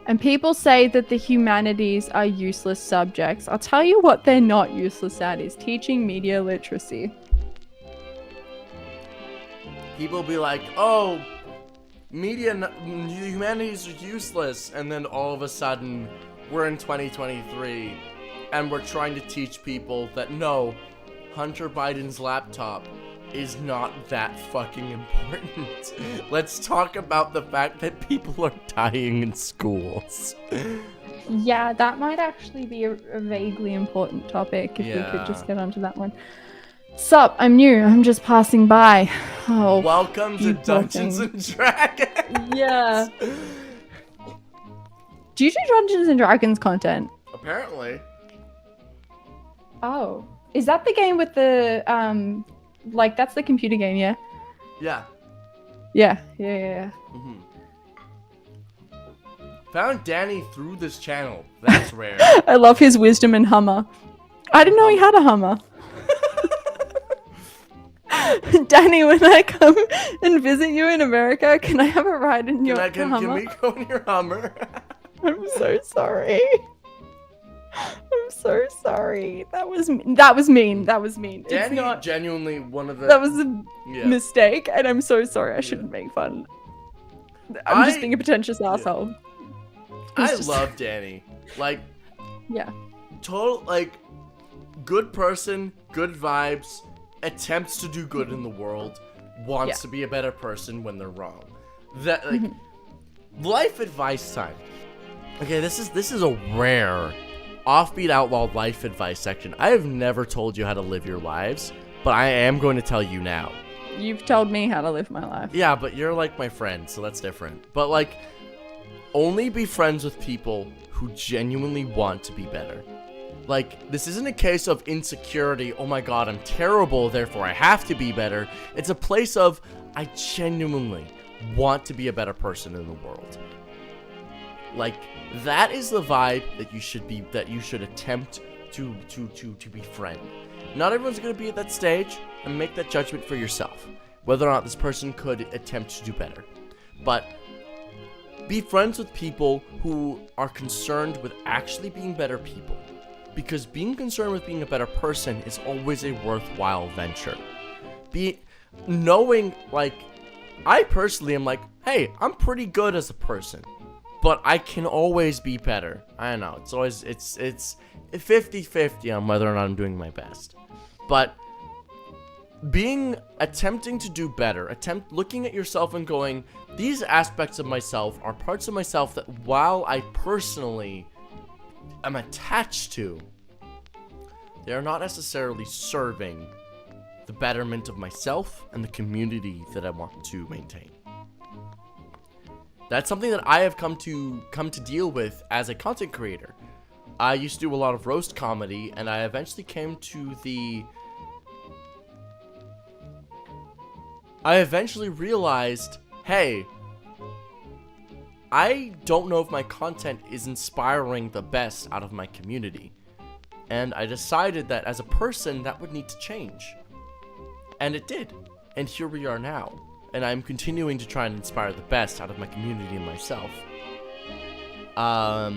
And people say that the humanities are useless subjects. I'll tell you what they're not useless at is teaching media literacy. People be like, oh, humanities are useless, and then all of a sudden, we're in 2023, and we're trying to teach people that no, Hunter Biden's laptop is not that fucking important. Let's talk about the fact that people are dying in schools. Yeah, that might actually be a vaguely important topic if we could just get onto that one. Sup, I'm new. I'm just passing by. Oh, Welcome to you Dungeons talking. and Dragons. Yeah. Do you do Dungeons and Dragons content? Apparently. Oh. Is that the game with the, like, that's the computer game, yeah? Yeah. Yeah. Found Danny through this channel. That's rare. I love his wisdom and Hummer. I didn't know he had a Hummer. Danny, when I come and visit you in America, can I have a ride in your Hummer? Can we go in your Hummer? I'm so sorry. I'm so sorry. That was mean. That was mean. It's Danny, not. genuinely one of the... That was a mistake, and I'm so sorry. I shouldn't make fun. I'm just being a pretentious asshole. I love Danny. Like, Yeah. total, like, good person, good vibes, attempts to do good in the world, wants to be a better person when they're wrong. That, like, life advice time. Okay, this is a rare offbeat outlaw life advice section. I have never told you how to live your lives, but I am going to tell you now. You've told me how to live my life. Yeah, but you're like my friend, so that's different. But like, only be friends with people who genuinely want to be better. Like, this isn't a case of insecurity, oh my god, I'm terrible, therefore I have to be better. It's a place of, I genuinely want to be a better person in the world. Like, that is the vibe that you should attempt to befriend. Not everyone's gonna be at that stage, and make that judgment for yourself, whether or not this person could attempt to do better. But be friends with people who are concerned with actually being better people. Because being concerned with being a better person is always a worthwhile venture. Knowing, like, I personally am like, hey, I'm pretty good as a person, but I can always be better. I know, it's always, it's 50-50 on whether or not I'm doing my best. But attempting to do better, looking at yourself and going, these aspects of myself are parts of myself that while I personally am attached to, they are not necessarily serving the betterment of myself and the community that I want to maintain. That's something that I have come to deal with as a content creator. I used to do a lot of roast comedy, and I eventually came to I eventually realized, hey, I don't know if my content is inspiring the best out of my community. And I decided that as a person, that would need to change. And it did. And here we are now. And I'm continuing to try and inspire the best out of my community and myself. But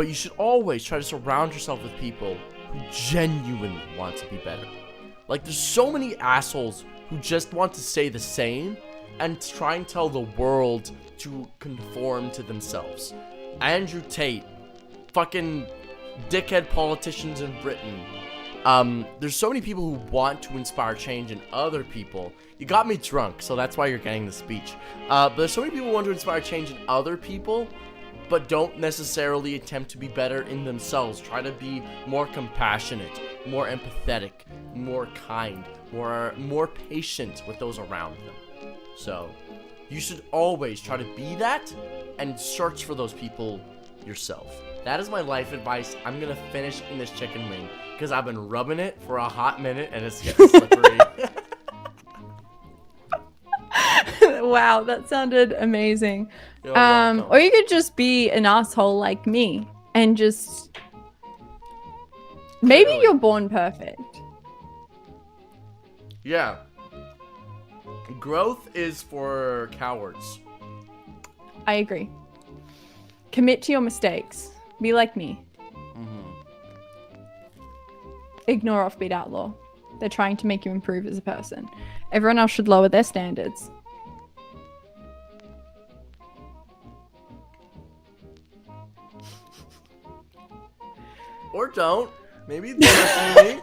you should always try to surround yourself with people who genuinely want to be better. Like, there's so many assholes who just want to stay the same and try and tell the world to conform to themselves. Andrew Tate, fucking dickhead politicians in Britain. There's so many people who want to inspire change in other people. You got me drunk, so that's why you're getting the speech. But there's so many people who want to inspire change in other people, but don't necessarily attempt to be better in themselves. Try to be more compassionate, more empathetic, more kind, more patient with those around them. So you should always try to be that and search for those people yourself. That is my life advice. I'm gonna finish in this chicken wing because I've been rubbing it for a hot minute and it's getting slippery. Wow, that sounded amazing. You're welcome. Or you could just be an asshole like me and just maybe Clearly. you're born perfect. Yeah. Growth is for cowards. I agree. Commit to your mistakes. Be like me. Ignore Offbeat Outlaw. They're trying to make you improve as a person. Everyone else should lower their standards. Or don't. Maybe listen to me.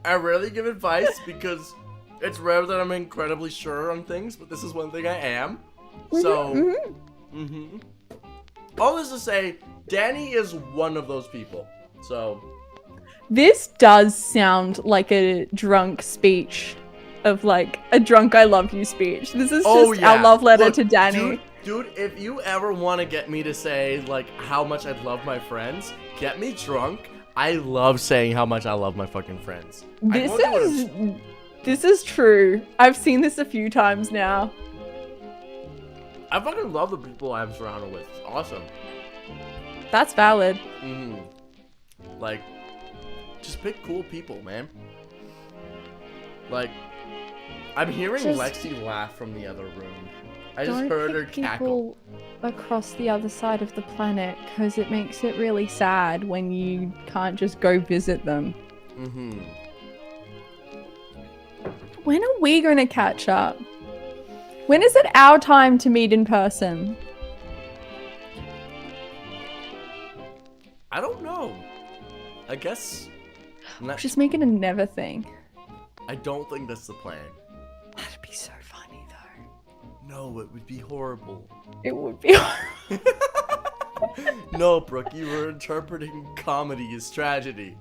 I rarely give advice because it's rare that I'm incredibly sure on things, but this is one thing I am. So, all this to say, Danny is one of those people. So, This does sound like a drunk speech of like a drunk I love you speech. This is just our love letter Look, to Danny. Dude, if you ever want to get me to say like how much I love my friends, get me drunk. I love saying how much I love my fucking friends. This is true. I've seen this a few times now. I fucking love the people I'm surrounded with. It's awesome. That's valid. Like, just pick cool people, man. Like, I'm hearing Just Lexi laugh from the other room. I just Don't heard her pick cackle. people across the other side of the planet because it makes it really sad when you can't just go visit them. When are we going to catch up? When is it our time to meet in person? I don't know. I guess. Just make it a never thing. I don't think that's the plan. That'd be so funny though. No, it would be horrible. It would be. No, Brooke, you were interpreting comedy as tragedy.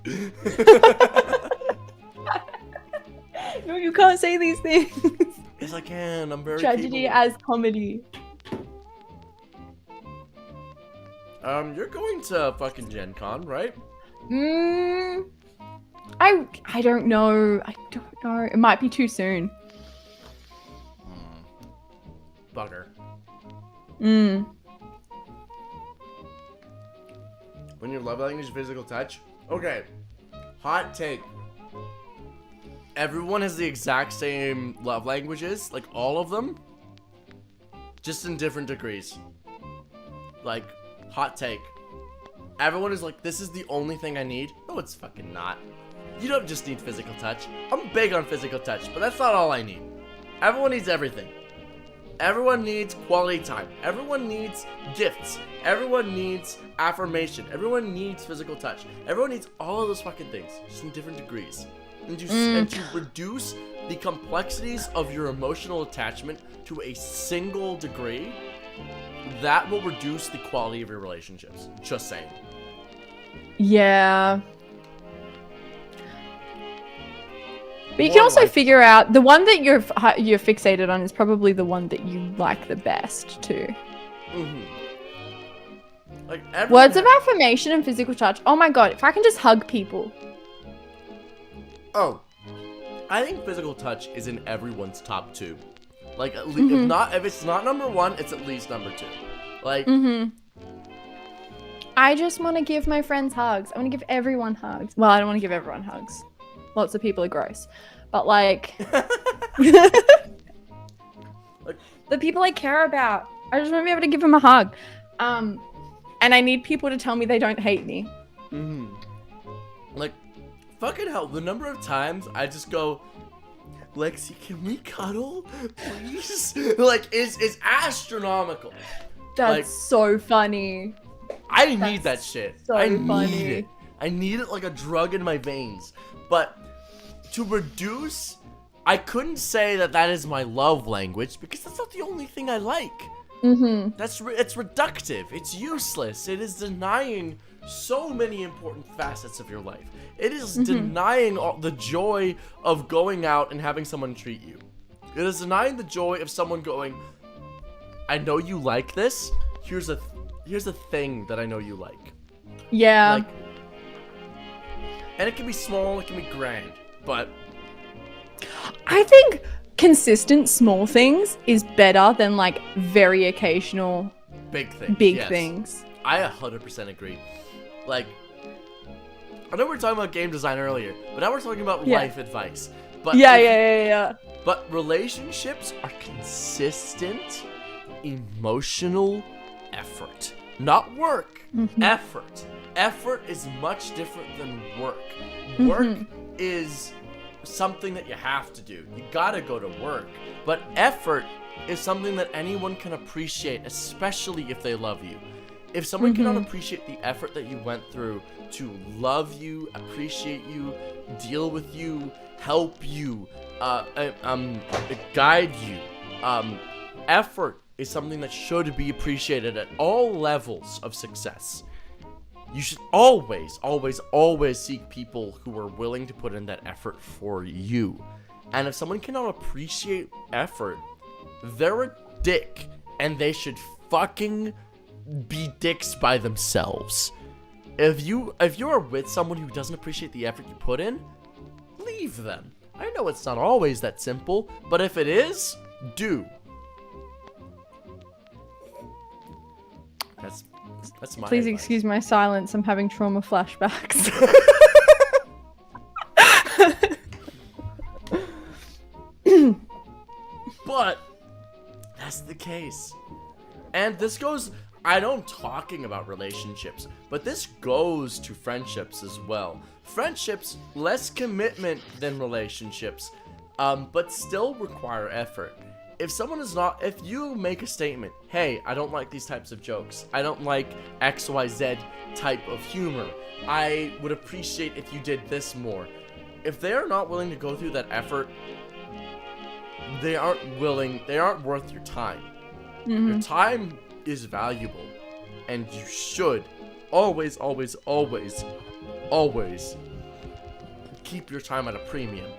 No, you can't say these things. Yes, I can. I'm very Tragedy capable. as comedy. You're going to fucking Gen Con, right? I don't know. I don't know. It might be too soon. Bugger. When your love language is physical touch? Okay. Hot take. Everyone has the exact same love languages, like all of them, just in different degrees. Like, hot take. Everyone is like, this is the only thing I need. No, it's fucking not. You don't just need physical touch. I'm big on physical touch, but that's not all I need. Everyone needs everything. Everyone needs quality time. Everyone needs gifts. Everyone needs affirmation. Everyone needs physical touch. Everyone needs all of those fucking things, just in different degrees. And to reduce the complexities of your emotional attachment to a single degree, that will reduce the quality of your relationships. Just saying. Yeah. But you can also figure out the one that you're fixated on is probably the one that you like the best too. Like words of affirmation and physical touch. Oh my god, if I can just hug people. Oh, I think physical touch is in everyone's top 2. Like, if it's not number 1, it's at least number 2. Like, I just want to give my friends hugs. I want to give everyone hugs. Well, I don't want to give everyone hugs. Lots of people are gross. But like, the people I care about, I just want to be able to give them a hug. And I need people to tell me they don't hate me. Like, fucking hell, the number of times I just go, Lexi, can we cuddle, please? Like, is astronomical. That's like, so funny. I need that shit. So I funny. need it. I need it like a drug in my veins. But to reduce, I couldn't say that is my love language because that's not the only thing I like. Mm-hmm. It's reductive. It's useless. It is denying so many important facets of your life. It is denying the joy of going out and having someone treat you. It is denying the joy of someone going, I know you like this. Here's a thing that I know you like. Yeah. Like, and it can be small, it can be grand, but I think consistent small things is better than like very occasional big things. Big things. I 100% agree. Like, I know we were talking about game design earlier, but now we're talking about life advice. But Yeah. But relationships are consistent, emotional effort. Not work. Effort. Effort is much different than work. Work is something that you have to do. You gotta go to work. But effort is something that anyone can appreciate, especially if they love you. If someone cannot appreciate the effort that you went through to love you, appreciate you, deal with you, help you, guide you, effort is something that should be appreciated at all levels of success. You should always, always, always seek people who are willing to put in that effort for you. And if someone cannot appreciate effort, they're a dick, and they should fucking be dicks by themselves. If you are with someone who doesn't appreciate the effort you put in, leave them. I know it's not always that simple, but if it is, do. That's my Please advice. excuse my silence. I'm having trauma flashbacks. But that's the case. And this goes, I know I'm talking about relationships, but this goes to friendships as well. Friendships, less commitment than relationships, but still require effort. If you make a statement, hey, I don't like these types of jokes, I don't like XYZ type of humor, I would appreciate if you did this more. If they're not willing to go through that effort, they aren't worth your time. Your time is valuable, and you should always, always, always, always keep your time at a premium,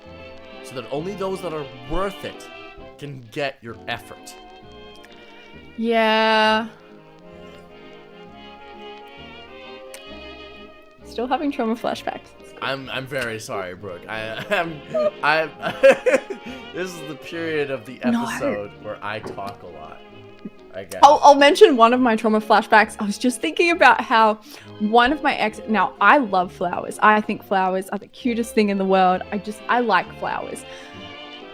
so that only those that are worth it can get your effort. Yeah. Still having trauma flashbacks. I'm very sorry, Brooke. I'm this is the period of the episode where I talk a lot, I guess. I'll mention one of my trauma flashbacks. I was just thinking about how one of my now I love flowers. I think flowers are the cutest thing in the world. I like flowers.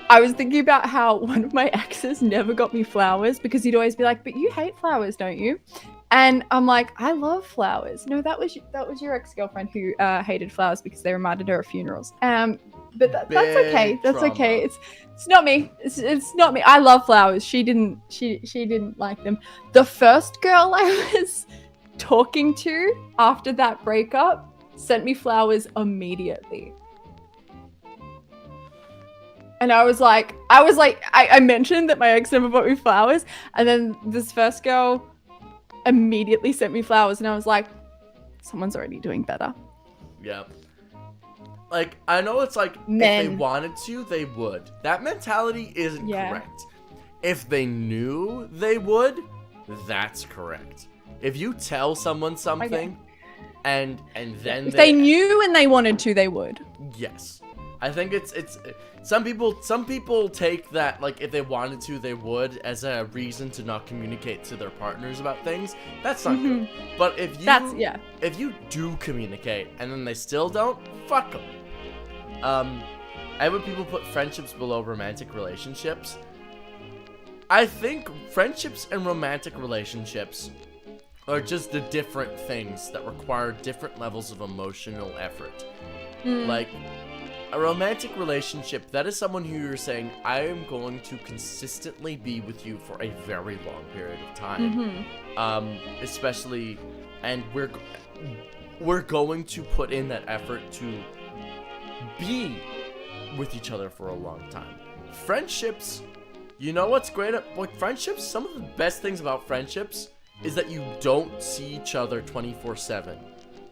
I was thinking about how one of my exes never got me flowers because he'd always be like, but you hate flowers, don't you? And I'm like, I love flowers. No, that was your ex-girlfriend who hated flowers because they reminded her of funerals. But that's okay. That's trauma. Okay. It's not me. It's not me. I love flowers. She didn't like them. The first girl I was talking to after that breakup sent me flowers immediately. And I mentioned that my ex never bought me flowers, and then this first girl immediately sent me flowers, and I was like, someone's already doing better. Yep. Like, I know it's like, if they wanted to, they would. That mentality isn't correct. If they knew they would, that's correct. If you tell someone something, and then if they knew and they wanted to, they would. Yes. I think it's some people take that, like, if they wanted to they would, as a reason to not communicate to their partners about things. That's not good. But if you do communicate and then they still don't, fuck them. I have when people put friendships below romantic relationships. I think friendships and romantic relationships are just the different things that require different levels of emotional effort. Like, a romantic relationship, that is someone who you're saying, I am going to consistently be with you for a very long period of time. Especially, and we're going to put in that effort to be with each other for a long time. Friendships You know what's great? Like friendships, some of the best things about friendships is that you don't see each other 24/7.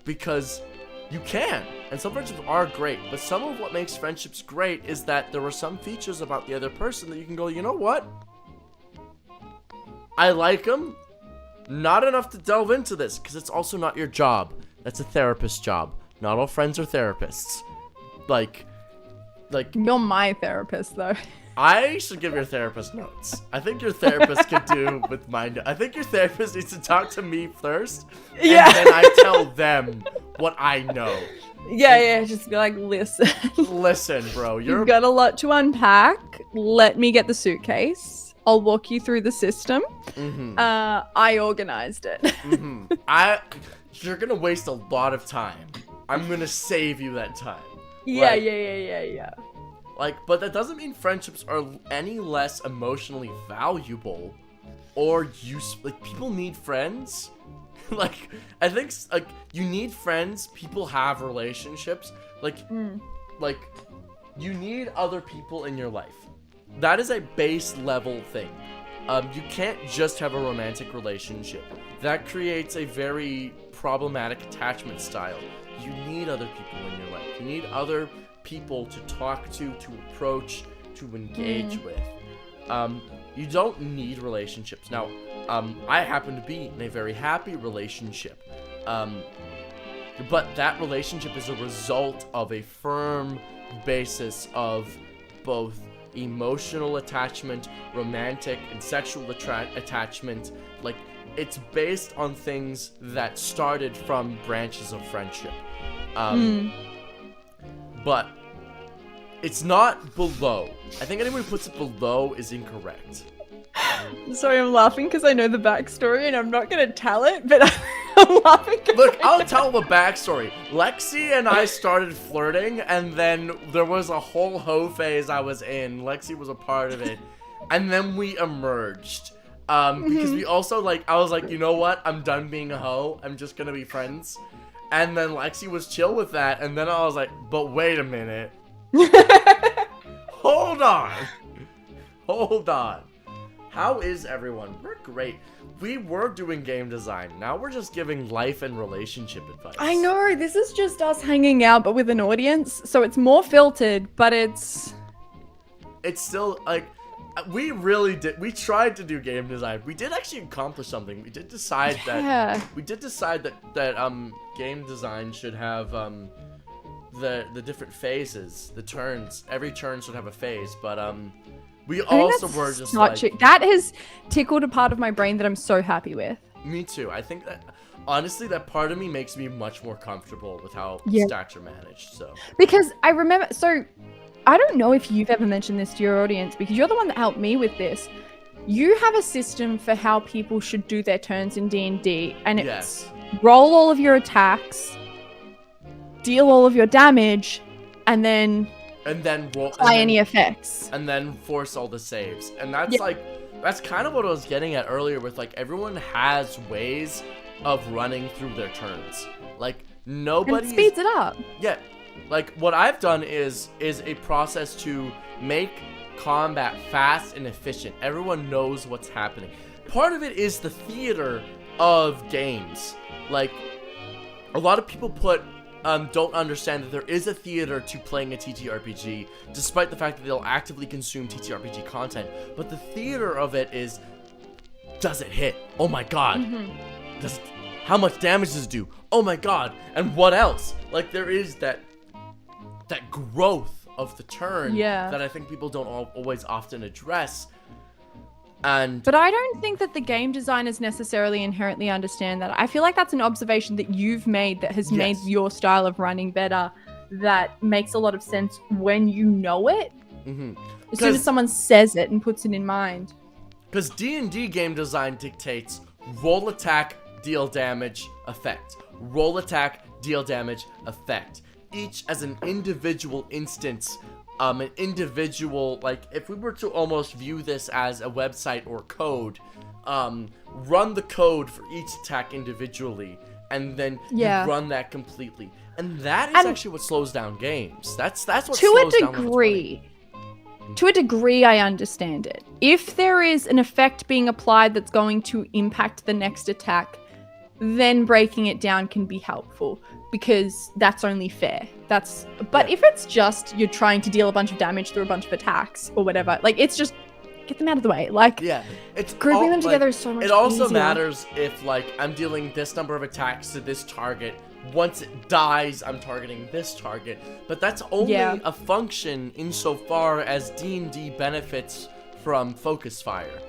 Because you can. And some friendships are great. But some of what makes friendships great is that there are some features about the other person that you can go, you know what? I like them. Not enough to delve into this, because it's also not your job. That's a therapist's job. Not all friends are therapists. Like, You're my therapist, though. I should give your therapist notes. I think your therapist could do with mine. I think your therapist needs to talk to me first, and then I tell them what I know. Yeah, just be like, listen. Listen, bro, You've got a lot to unpack. Let me get the suitcase. I'll walk you through the system. Mm-hmm. I organized it. Mm-hmm. You're gonna waste a lot of time. I'm gonna save you that time. Yeah. Like, but that doesn't mean friendships are any less emotionally valuable or useful. Like, people need friends. Like, I think, like, you need friends. People have relationships. Like, you need other people in your life. That is a base level thing. You can't just have a romantic relationship. That creates a very problematic attachment style. You need other people in your life. You need other people to talk to approach, to engage with. You don't need relationships. Now, I happen to be in a very happy relationship. But that relationship is a result of a firm basis of both emotional attachment, romantic and sexual attachment. Like, it's based on things that started from branches of friendship. But it's not below. I think anyone who puts it below is incorrect. Sorry, I'm laughing because I know the backstory and I'm not going to tell it, but I'm laughing. Look, I'll tell the backstory. Lexi and I started flirting, and then there was a whole hoe phase I was in. Lexi was a part of it. And then we emerged. Because we also, like, I was like, you know what? I'm done being a hoe. I'm just going to be friends. And then Lexi was chill with that, and then I was like, but wait a minute. Hold on. How is everyone? We're great. We were doing game design. Now we're just giving life and relationship advice. I know, this is just us hanging out, but with an audience, so it's more filtered, but it's still, like, we tried to do game design. We did actually accomplish something. We did decide that game design should have the different phases, the turns. Every turn should have a phase, but we also were just like, that has tickled a part of my brain that I'm so happy with. Me too. I think that honestly, that part of me makes me much more comfortable with how stats are managed. So because I remember, so I don't know if you've ever mentioned this to your audience because you're the one that helped me with this. You have a system for how people should do their turns in D&D, and it's roll all of your attacks, deal all of your damage, and then roll apply any effects, and then force all the saves. And that's that's kind of what I was getting at earlier with, like, everyone has ways of running through their turns. Like, nobody speeds it up. Yeah. Like, what I've done is a process to make combat fast and efficient. Everyone knows what's happening. Part of it is the theater of games. Like, a lot of people don't understand that there is a theater to playing a TTRPG, despite the fact that they'll actively consume TTRPG content. But the theater of it is, does it hit? Oh my god. How much damage does it do? Oh my god. And what else? Like, there is that growth of the turn that I think people don't always often address. But I don't think that the game designers necessarily inherently understand that. I feel like that's an observation that you've made that has made your style of running better, that makes a lot of sense when you know it. As soon as someone says it and puts it in mind. Because D&D game design dictates roll attack, deal damage, effect. Roll attack, deal damage, effect. Each as an individual instance, an individual, like, if we were to almost view this as a website or code, run the code for each attack individually, and then you run that completely. And that is actually what slows down games. That's what slows down. To a degree. to a degree, I understand it. If there is an effect being applied that's going to impact the next attack, then breaking it down can be helpful because that's only fair. But if it's just you're trying to deal a bunch of damage through a bunch of attacks or whatever, like it's just get them out of the way. Like it's grouping them together is so much easier. It also matters if like I'm dealing this number of attacks to this target. Once it dies, I'm targeting this target. But that's only a function insofar as D&D benefits from focus fire.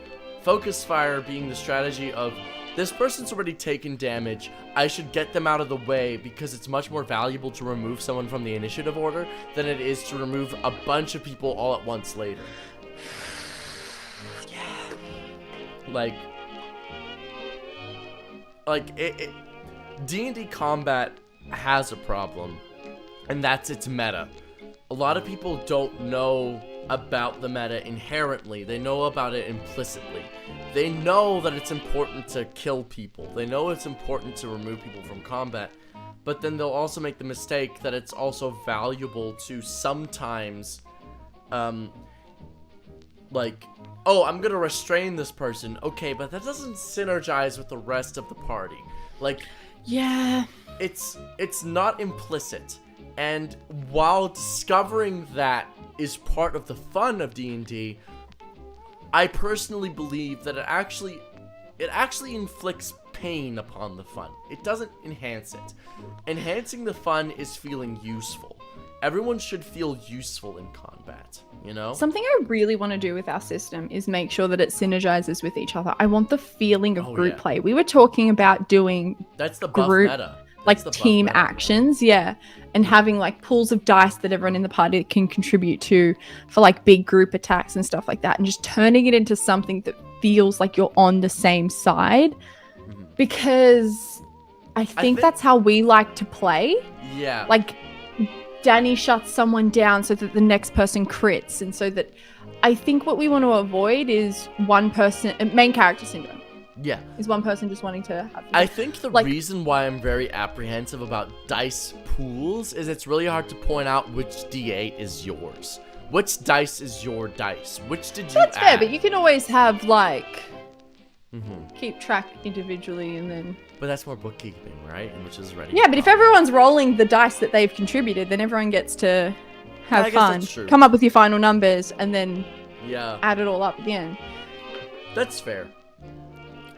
Focus fire being the strategy of this person's already taken damage, I should get them out of the way because it's much more valuable to remove someone from the initiative order than it is to remove a bunch of people all at once later. Like D&D combat has a problem, and that's its meta. A lot of people don't know about the meta inherently. They know about it implicitly. They know that it's important to kill people. They know it's important to remove people from combat. But then they'll also make the mistake that it's also valuable to sometimes, like, oh, I'm gonna restrain this person. Okay, but that doesn't synergize with the rest of the party. Like, it's not implicit. And while discovering that is part of the fun of D&D, I personally believe that it actually inflicts pain upon the fun. It doesn't enhance it. Enhancing the fun is feeling useful. Everyone should feel useful in combat, you know? Something I really want to do with our system is make sure that it synergizes with each other. I want the feeling of group play. We were talking about doing that's the buff group meta. Like team actions, and having like pools of dice that everyone in the party can contribute to for like big group attacks and stuff like that, and just turning it into something that feels like you're on the same side, because I think that's how we like to play. Yeah. Like Danny shuts someone down so that the next person crits, and so that I think what we want to avoid is one person main character syndrome. Yeah. Is one person just wanting to have... I think the reason why I'm very apprehensive about dice pools is it's really hard to point out which D8 is yours. Which dice is your dice? Which did you That's add? fair, but you can always have, like... keep track individually and then... But that's more bookkeeping, right? And which is ready. Yeah, but if everyone's rolling the dice that they've contributed, then everyone gets to have fun. Come up with your final numbers and then add it all up at the end. That's fair.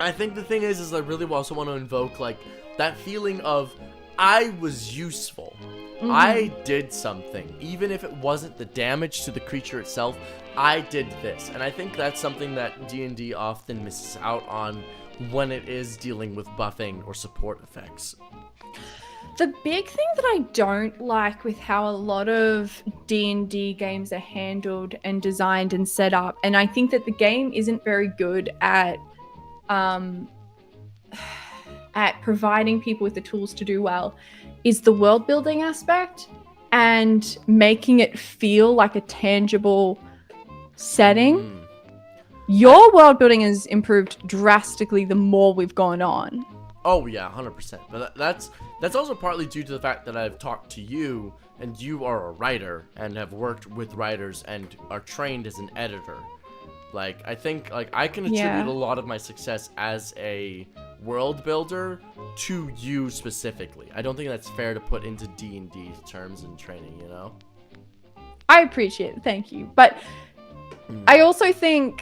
I think the thing is I really also want to invoke, like, that feeling of, I was useful. I did something. Even if it wasn't the damage to the creature itself, I did this. And I think that's something that D&D often misses out on when it is dealing with buffing or support effects. The big thing that I don't like with how a lot of D&D games are handled and designed and set up, and I think that the game isn't very good at providing people with the tools to do well, is the world building aspect and making it feel like a tangible setting. Your world building has improved drastically the more we've gone on. Oh yeah, 100%. But that's also partly due to the fact that I've talked to you, and you are a writer and have worked with writers and are trained as an editor. Like, I think, like, I can attribute a lot of my success as a world builder to you specifically. I don't think that's fair to put into D&D terms and training, you know? I appreciate it, thank you. But I also think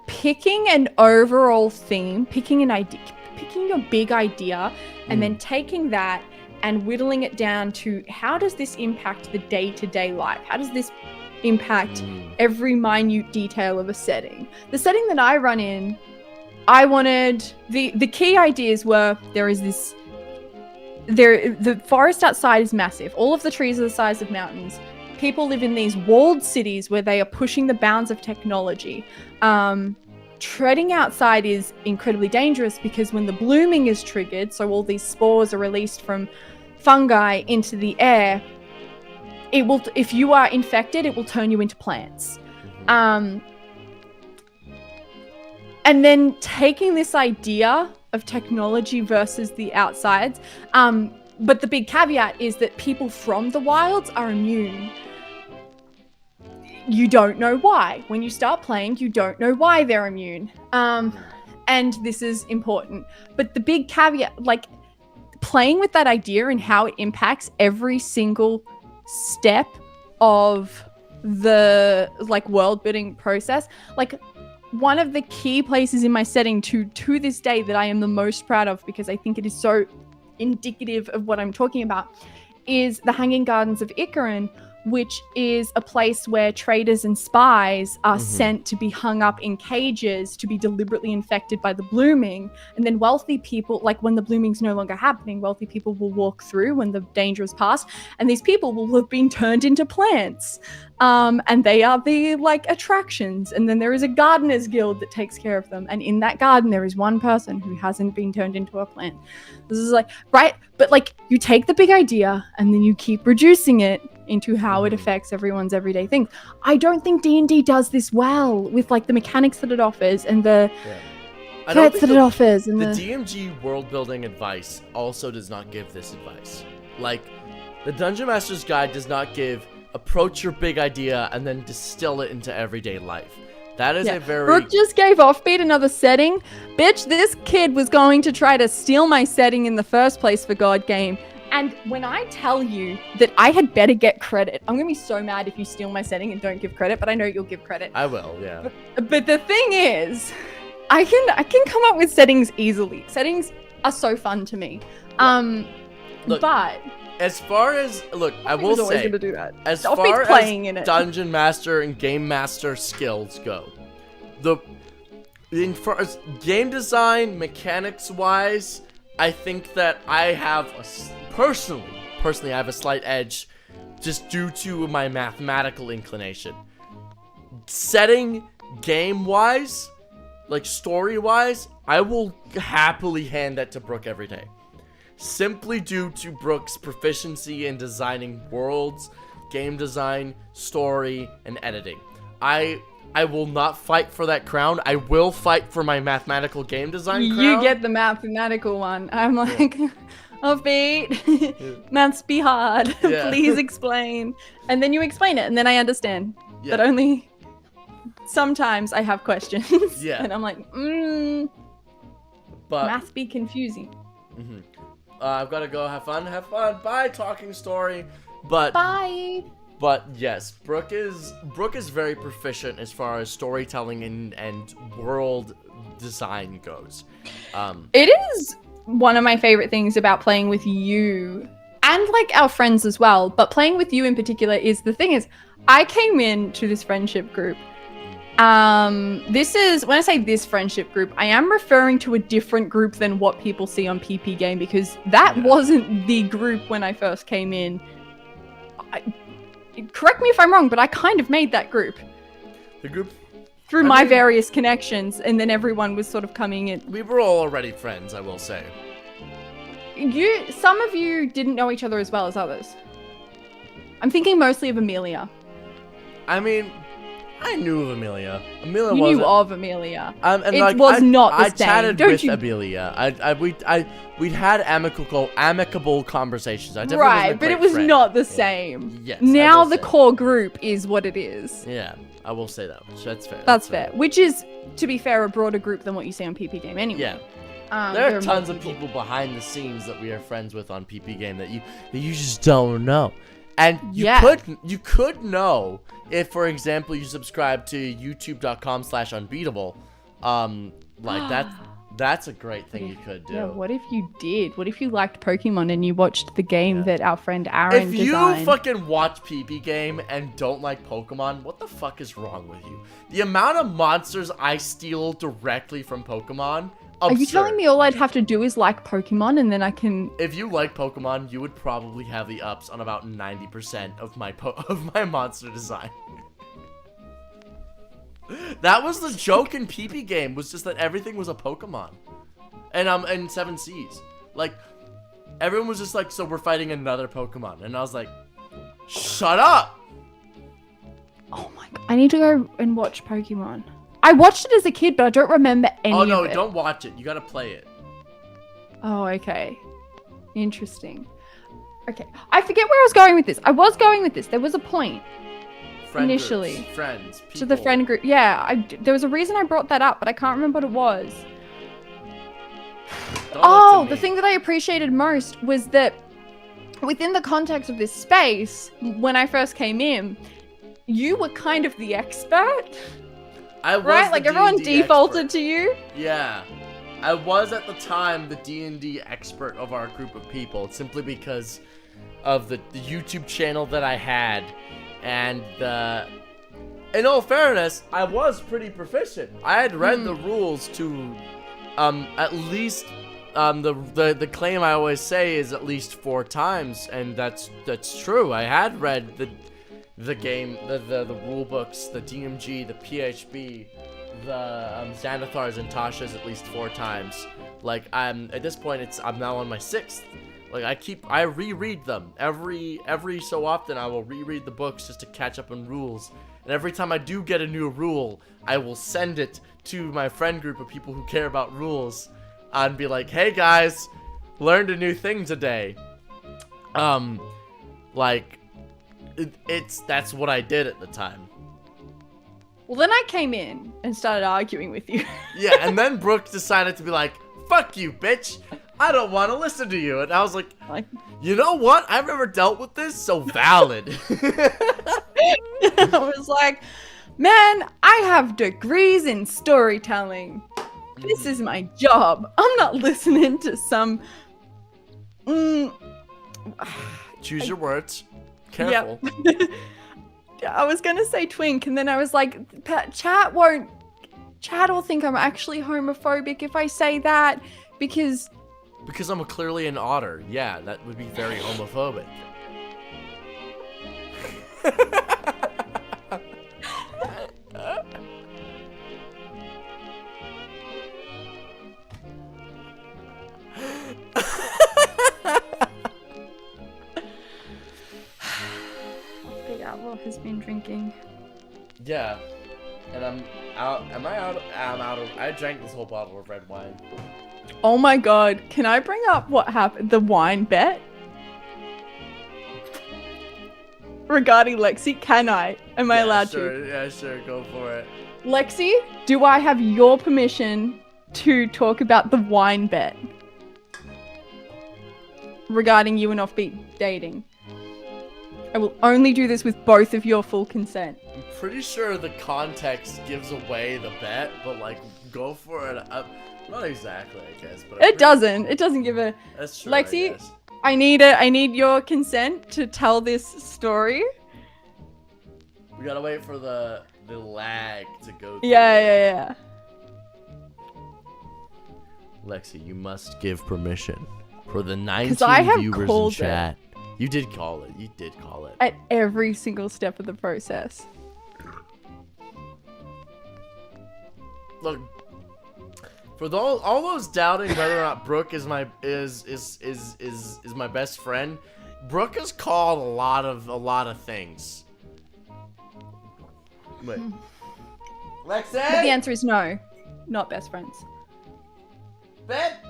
picking an overall theme, picking an idea, picking your big idea, and then taking that and whittling it down to how does this impact the day-to-day life? How does this impact every minute detail of a setting? The setting that I run in, I wanted the key ideas were the forest outside is massive. All of the trees are the size of mountains. People live in these walled cities where they are pushing the bounds of technology. Treading outside is incredibly dangerous because when the blooming is triggered, so all these spores are released from fungi into the air, it will, if you are infected, it will turn you into plants. And then taking this idea of technology versus the outsides, but the big caveat is that people from the wilds are immune. you don't know why. When you start playing, you don't know why they're immune. And this is important. But the big caveat, like playing with that idea and how it impacts every single step of the like world building process, like one of the key places in my setting to this day that I am the most proud of, because I think it is so indicative of what I'm talking about, is the Hanging Gardens of Icaran, which is a place where traitors and spies are sent to be hung up in cages to be deliberately infected by the blooming. And then wealthy people, like when the blooming's no longer happening, wealthy people will walk through when the danger is past, and these people will have been turned into plants. And they are the like attractions. And then there is a gardener's guild that takes care of them. And in that garden, there is one person who hasn't been turned into a plant. This is like, right? But like you take the big idea and then you keep reducing it into how it affects everyone's everyday things. I don't think D&D does this well with like the mechanics that it offers and the threats that it offers. And the DMG world building advice also does not give this advice. Like the Dungeon Master's Guide does not give approach your big idea and then distill it into everyday life. That is a very... Brooke just gave Offbeat another setting. Bitch, this kid was going to try to steal my setting in the first place for God Game. And when I tell you that I had better get credit, I'm going to be so mad if you steal my setting and don't give credit, but I know you'll give credit. I will, yeah. But the thing is, I can come up with settings easily. Settings are so fun to me. Look, but... As far as... Look, I will say... always gonna do that. As Offbeat's far playing as in it. Dungeon Master and Game Master skills go, in far as game design, mechanics-wise, I think that I have personally I have a slight edge just due to my mathematical inclination. Setting game-wise, like story-wise, I will happily hand that to Brooke every day. Simply due to Brooke's proficiency in designing worlds, game design, story, and editing. I will not fight for that crown. I will fight for my mathematical game design crown. You get the mathematical one. I'm like, Offbeat, maths be hard. Please explain. And then you explain it, and then I understand. But only sometimes I have questions. And I'm like, but math be confusing. I've got to go have fun. Bye, talking story. Bye. But yes, Brooke is very proficient as far as storytelling and world design goes. It is one of my favorite things about playing with you and like our friends as well. But playing with you in particular is the thing is, I came into this friendship group. This is, when I say this friendship group, I am referring to a different group than what people see on PP Game, because that wasn't the group when I first came in. Correct me if I'm wrong, but I kind of made that group. The group? Through my various connections, and then everyone was sort of coming in. We were all already friends, I will say. Some of you didn't know each other as well as others. I'm thinking mostly of Amelia. I mean... I knew of Amelia. You knew of Amelia. And it like, was not the I same. chatted with Amelia. We'd had amicable conversations. I definitely right, was a but it great was friend. not the same. Yes. Now the core group is what it is. Yeah, I will say that. That's fair. That's fair. Which is, to be fair, a broader group than what you see on PP Game anyway. Yeah. There are tons of people behind the scenes that we are friends with on PP Game that you just don't know. And you could know if, for example, you subscribe to youtube.com/unbeatable. Like that's a great thing you could do. Yeah, what if you did? What if you liked Pokemon and you watched the game that our friend Aaron designed? If you fucking watch PP Game and don't like Pokemon, what the fuck is wrong with you? The amount of monsters I steal directly from Pokemon, absurd. Are you telling me all I'd have to do is like Pokemon and then I can... If you like Pokemon, you would probably have the ups on about 90% of my monster design. That was the joke in PP Game, was just that everything was a Pokemon. And 7 Seas. Like, everyone was just like, so we're fighting another Pokemon. And I was like, shut up! Oh my god, I need to go and watch Pokemon. I watched it as a kid, but I don't remember any of it. Oh no, don't watch it. You gotta play it. Oh, okay. Interesting. Okay, I forget where I was going with this. There was a point. initially. Groups, friends. People. To the friend group. Yeah, there was a reason I brought that up, but I can't remember what it was. Oh, the thing that I appreciated most was that within the context of this space, when I first came in, you were kind of the expert. I was right? Like everyone D&D defaulted expert. to you. Yeah. I was at the time the D&D expert of our group of people, simply because of the YouTube channel that I had, and in all fairness, I was pretty proficient. I had read the rules to at least the claim I always say is at least 4 times, and that's true. I had read the game, the rule books, the DMG, the PHB, the Xanathars and Tasha's at least 4 times. Like, at this point I'm now on my 6th. Like, I reread them every so often. I will reread the books just to catch up on rules. And every time I do get a new rule, I will send it to my friend group of people who care about rules and be like, hey guys, learned a new thing today. Like, that's what I did at the time. Well, then I came in and started arguing with you. Yeah, and then Brooke decided to be like, fuck you, bitch. I don't want to listen to you. And I was like, you know what? I've never dealt with this, so valid. I was like, man, I have degrees in storytelling. This is my job. I'm not listening to some... Choose your words. Careful. Yep. I was going to say twink, and then I was like, chat will think I'm actually homophobic if I say that, because I'm clearly an otter. Yeah, that would be very homophobic. Big Apple has been drinking. Yeah. And I'm out. Am I out? I'm out of. I drank this whole bottle of red wine. Oh my god, can I bring up what happened? The wine bet? Regarding Lexi, can I? Am I allowed to? Yeah, sure, go for it. Lexi, do I have your permission to talk about the wine bet? Regarding you and Offbeat dating. I will only do this with both of your full consent. I'm pretty sure the context gives away the bet, but like, go for it. Not exactly, I guess. But It doesn't give a... That's true, Lexi, I need your consent to tell this story. We gotta wait for the lag to go through. Yeah. Lexi, you must give permission for the 19 viewers in chat. You did call it. You did call it. At every single step of the process. Look, for all those doubting whether or not Brooke is my best friend, Brooke has called a lot of things. Wait. Lexi? But the answer is no. Not best friends. Bet?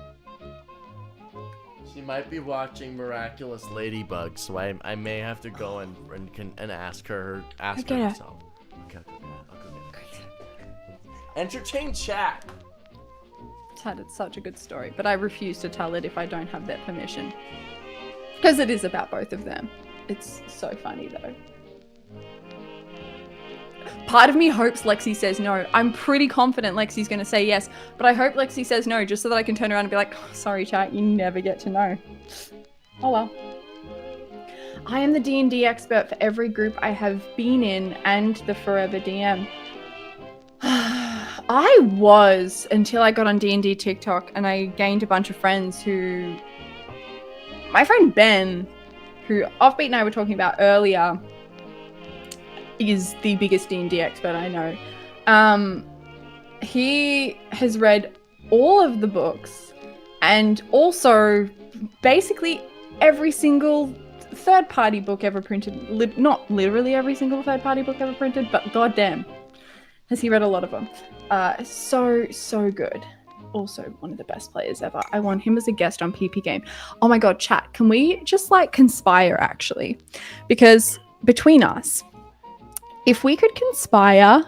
She might be watching Miraculous Ladybug, so I may have to go and ask her herself. Okay, I'll go get it. Entertain chat. It's such a good story, but I refuse to tell it if I don't have their permission. Because it is about both of them. It's so funny though. Part of me hopes Lexi says no. I'm pretty confident Lexi's going to say yes, but I hope Lexi says no just so that I can turn around and be like, oh, sorry chat, you never get to know. Oh well. I am the D&D expert for every group I have been in and the Forever DM. I was until I got on D&D TikTok and I gained a bunch of friends who... My friend Ben, who Offbeat and I were talking about earlier, is the biggest D&D expert I know. He has read all of the books and also basically every single third-party book ever printed. Not literally every single third-party book ever printed, but goddamn, has he read a lot of them. So good. Also one of the best players ever. I want him as a guest on PP Game. Oh my god, chat, can we just like conspire actually? Because between us, if we could conspire,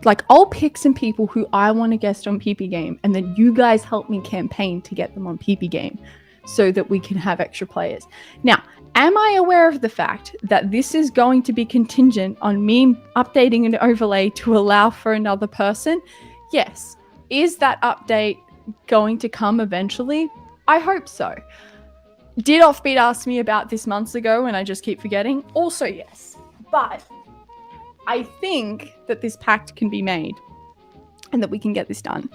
like I'll pick some people who I want to guest on PP Game, and then you guys help me campaign to get them on PP Game so that we can have extra players. Now, am I aware of the fact that this is going to be contingent on me updating an overlay to allow for another person? Yes. Is that update going to come eventually? I hope so. Did Offbeat ask me about this months ago and I just keep forgetting? Also yes. But I think that this pact can be made and that we can get this done.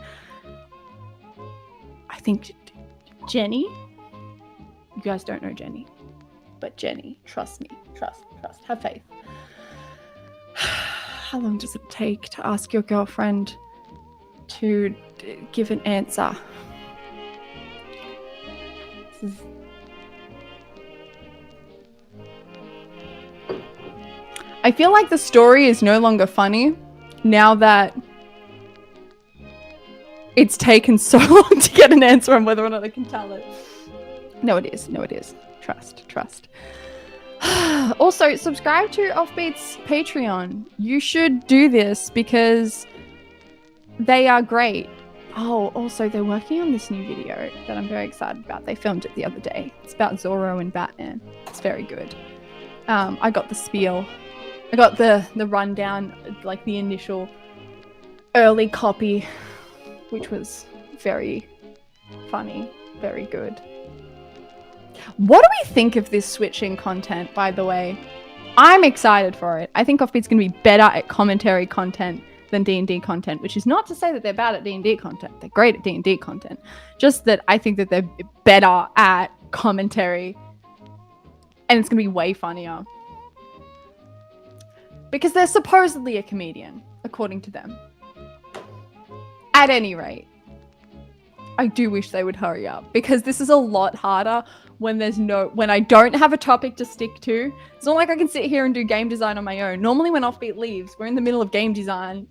I think Jenny, you guys don't know Jenny, but Jenny, trust me, trust, have faith. How long does it take to ask your girlfriend to give an answer? I feel like the story is no longer funny now that it's taken so long to get an answer on whether or not I can tell it. No, it is. Trust. Also, subscribe to Offbeat's Patreon. You should do this because they are great. Oh, also, they're working on this new video that I'm very excited about. They filmed it the other day. It's about Zorro and Batman. It's very good. I got the spiel. I got the rundown, like the initial early copy, which was very funny, very good. What do we think of this switching content, by the way? I'm excited for it. I think Offbeat's going to be better at commentary content than D&D content, which is not to say that they're bad at D&D content. They're great at D&D content. Just that I think that they're better at commentary, and it's going to be way funnier. Because they're supposedly a comedian, according to them. At any rate, I do wish they would hurry up, because this is a lot harder when I don't have a topic to stick to. It's not like I can sit here and do game design on my own. Normally when Offbeat leaves, we're in the middle of game design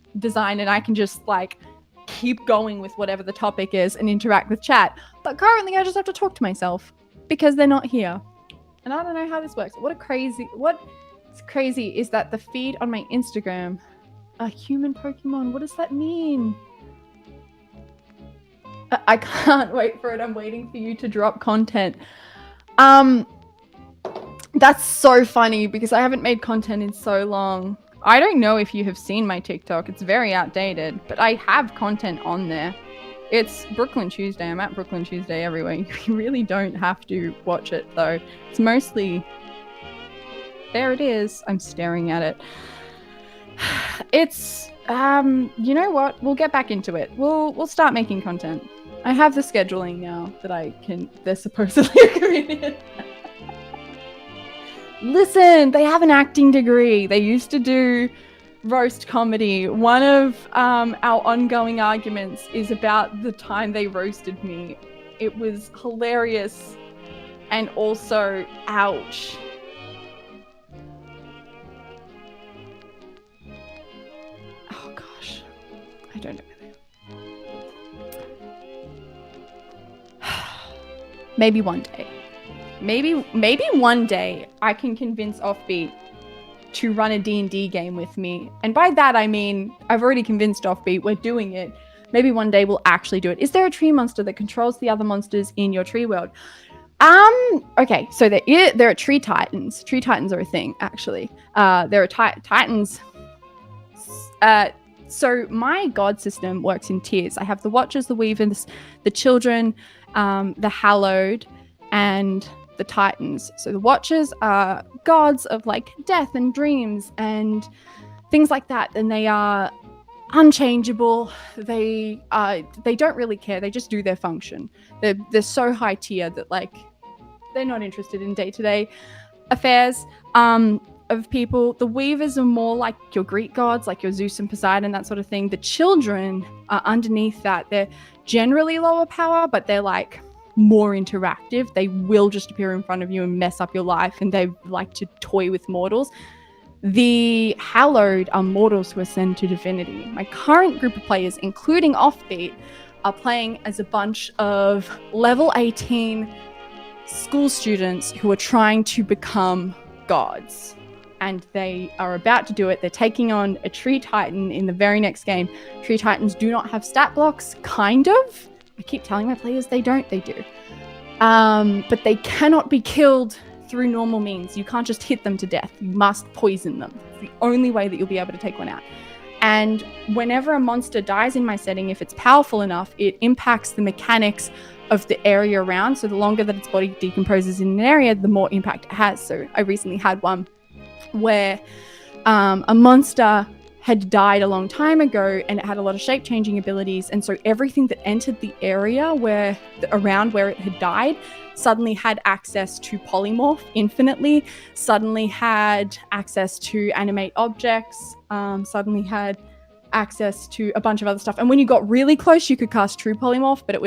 and I can just like keep going with whatever the topic is and interact with chat. But currently I just have to talk to myself because they're not here. And I don't know how this works. What's crazy is that the feed on my Instagram are human Pokemon. What does that mean? I can't wait for it. I'm waiting for you to drop content. That's so funny because I haven't made content in so long. I don't know if you have seen my TikTok. It's very outdated, but I have content on there. It's Brooklyn Tuesday. I'm at Brooklyn Tuesday everywhere. You really don't have to watch it though. It's mostly... There it is. I'm staring at it. It's, you know what? We'll get back into it. We'll start making content. I have the scheduling now that they're supposedly a comedian. Listen, they have an acting degree. They used to do roast comedy. One of our ongoing arguments is about the time they roasted me. It was hilarious and also ouch. Oh gosh, I don't know. Maybe one day. Maybe one day I can convince Offbeat to run a D&D game with me. And by that I mean I've already convinced Offbeat, we're doing it. Maybe one day we'll actually do it. Is there a tree monster that controls the other monsters in your tree world? Okay, so there are tree titans. Tree titans are a thing, actually. There are titans. So my god system works in tiers. I have the Watchers, the Weavers, the Children, the Hallowed, and the Titans. So the Watchers are gods of like death and dreams and things like that, and they are unchangeable. They don't really care. They just do their function. They're so high tier that like they're not interested in day-to-day affairs of people. The Weavers are more like your Greek gods, like your Zeus and Poseidon, that sort of thing. The Children are underneath that. They're generally lower power, but they're like more interactive. They will just appear in front of you and mess up your life, and they like to toy with mortals. The Hallowed are mortals who ascend to divinity. My current group of players, including Offbeat, are playing as a bunch of level 18 school students who are trying to become gods. and they are about to do it. They're taking on a tree titan in the very next game. Tree titans do not have stat blocks, kind of. I keep telling my players they don't, they do. But they cannot be killed through normal means. You can't just hit them to death. You must poison them. It's the only way that you'll be able to take one out. And whenever a monster dies in my setting, if it's powerful enough, it impacts the mechanics of the area around. So the longer that its body decomposes in an area, the more impact it has. So I recently had one where a monster had died a long time ago, and it had a lot of shape-changing abilities. And so everything that entered the area around where it had died suddenly had access to polymorph infinitely, suddenly had access to animate objects, suddenly had access to a bunch of other stuff. And when you got really close, you could cast true polymorph, but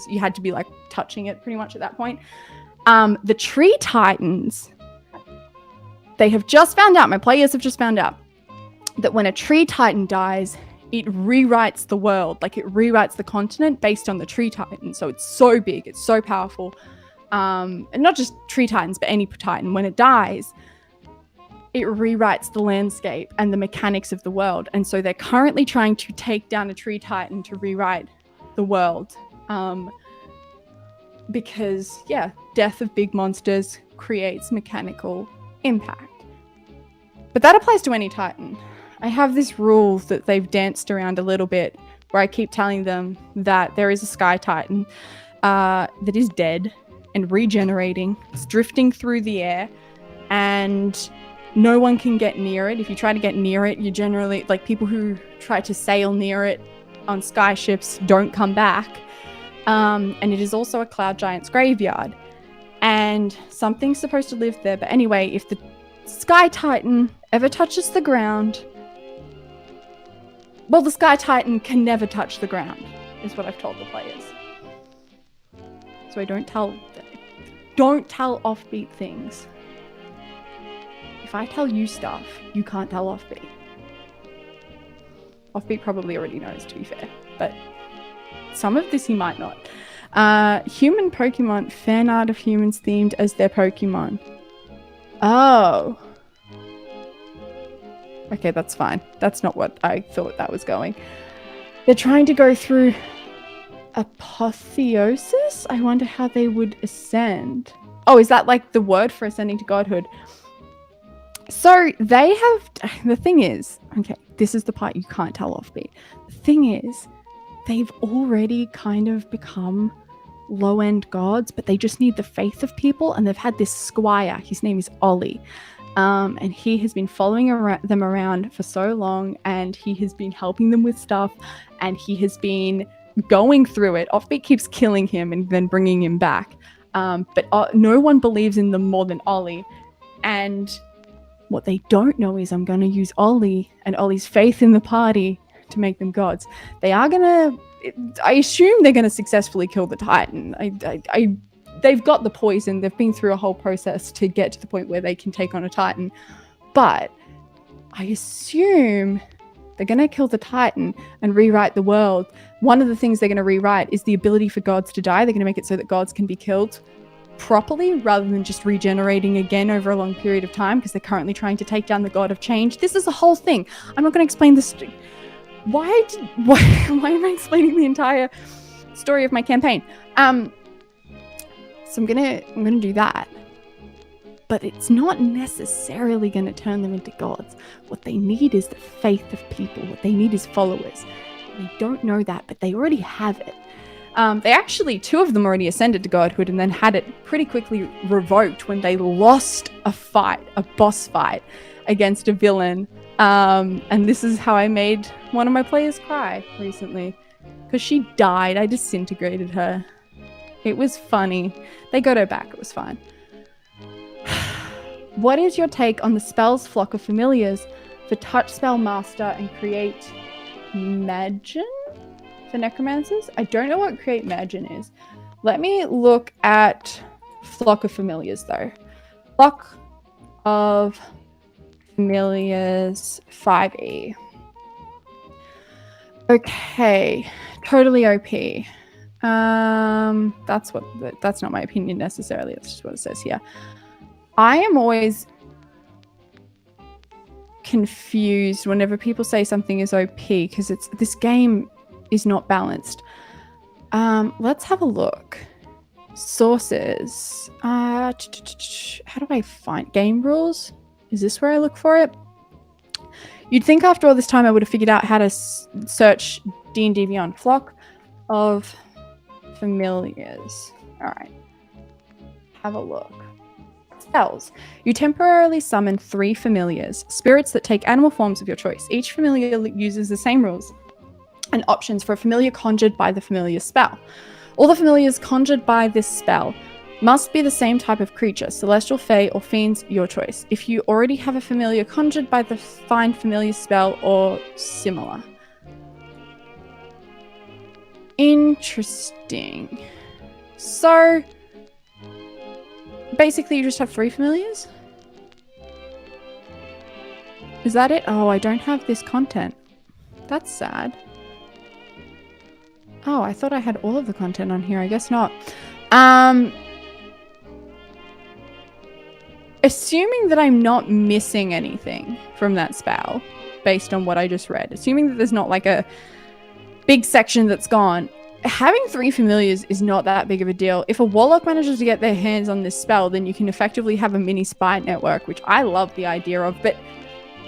you had to be like touching it pretty much at that point. The tree titans, they have just found out, my players have just found out, that when a tree titan dies, it rewrites the world. Like, it rewrites the continent based on the tree titan. So it's so big, it's so powerful. And not just tree titans, but any titan. When it dies, it rewrites the landscape and the mechanics of the world. And so they're currently trying to take down a tree titan to rewrite the world. Because, yeah, death of big monsters creates mechanical impact. But that applies to any titan. I have this rule that they've danced around a little bit, where I keep telling them that there is a sky titan that is dead and regenerating. It's drifting through the air, and no one can get near it. If you try to get near it, you generally, like, people who try to sail near it on sky ships don't come back. And it is also a cloud giant's graveyard. And something's supposed to live there. But anyway, if the sky titan ever touches the ground, well, the sky titan can never touch the ground, is what I've told the players. So I don't tell offbeat things. If I tell you stuff, you can't tell offbeat. Offbeat probably already knows, to be fair, but some of this he might not. Human Pokemon, fan art of humans themed as their Pokemon. Oh. Okay, that's fine. That's not what I thought that was going. They're trying to go through apotheosis? I wonder how they would ascend. Oh, is that like the word for ascending to godhood? So they have... The thing is... Okay, this is the part you can't tell offbeat. The thing is, they've already kind of become low-end gods, but they just need the faith of people, and they've had this squire. His name is Ollie. And he has been following them around for so long, and he has been helping them with stuff, and he has been going through it. Offbeat keeps killing him and then bringing him back. But no one believes in them more than Ollie. And what they don't know is I'm going to use Ollie and Ollie's faith in the party to make them gods. They are going to... I assume they're going to successfully kill the Titan. They've got the poison. They've been through a whole process to get to the point where they can take on a Titan. But I assume they're going to kill the Titan and rewrite the world. One of the things they're going to rewrite is the ability for gods to die. They're going to make it so that gods can be killed properly rather than just regenerating again over a long period of time, because they're currently trying to take down the god of change. This is a whole thing. I'm not going to explain this. Why am I explaining the entire story of my campaign? So I'm gonna do that. But it's not necessarily going to turn them into gods. What they need is the faith of people. What they need is followers. They don't know that, but they already have it. They actually, 2 of them already ascended to godhood and then had it pretty quickly revoked when they lost a boss fight against a villain. And this is how I made one of my players cry recently. Because she died. I disintegrated her. It was funny. They got her back. It was fine. What is your take on the spells Flock of Familiars for Touch Spell Master and Create Magin for Necromancers? I don't know what Create Magin is. Let me look at Flock of Familiars though. Flock of Familiars 5e. Okay, totally OP. That's not my opinion necessarily. That's just what it says here. I am always confused whenever people say something is OP because this game is not balanced. Let's have a look. Sources. How do I find game rules? Is this where I look for it? You'd think after all this time I would have figured out how to search D&D Beyond. Flock of familiars. All right. Have a look. Spells. You temporarily summon 3 familiars, spirits that take animal forms of your choice. Each familiar uses the same rules and options for a familiar conjured by the familiar spell. All the familiars conjured by this spell must be the same type of creature, celestial, fae, or fiends, your choice. If you already have a familiar conjured by the find familiar spell or similar. Interesting. So, basically you just have 3 familiars? Is that it? Oh, I don't have this content. That's sad. Oh, I thought I had all of the content on here. I guess not. Assuming that I'm not missing anything from that spell, based on what I just read, assuming that there's not like a big section that's gone, having 3 familiars is not that big of a deal. If a warlock manages to get their hands on this spell, then you can effectively have a mini spy network, which I love the idea of, but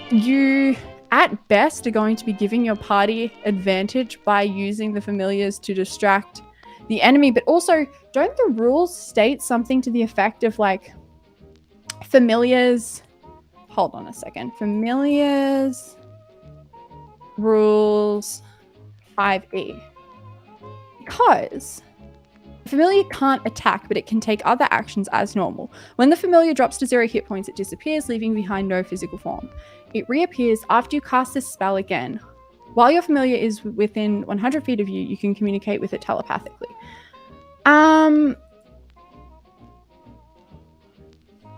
you at best are going to be giving your party advantage by using the familiars to distract the enemy. But also, don't the rules state something to the effect of like familiars? Hold on a second. Familiars rules 5e. Because the familiar can't attack, but it can take other actions as normal. When the familiar drops to 0 hit points, it disappears, leaving behind no physical form. It reappears after you cast this spell again. While your familiar is within 100 feet of you, you can communicate with it telepathically.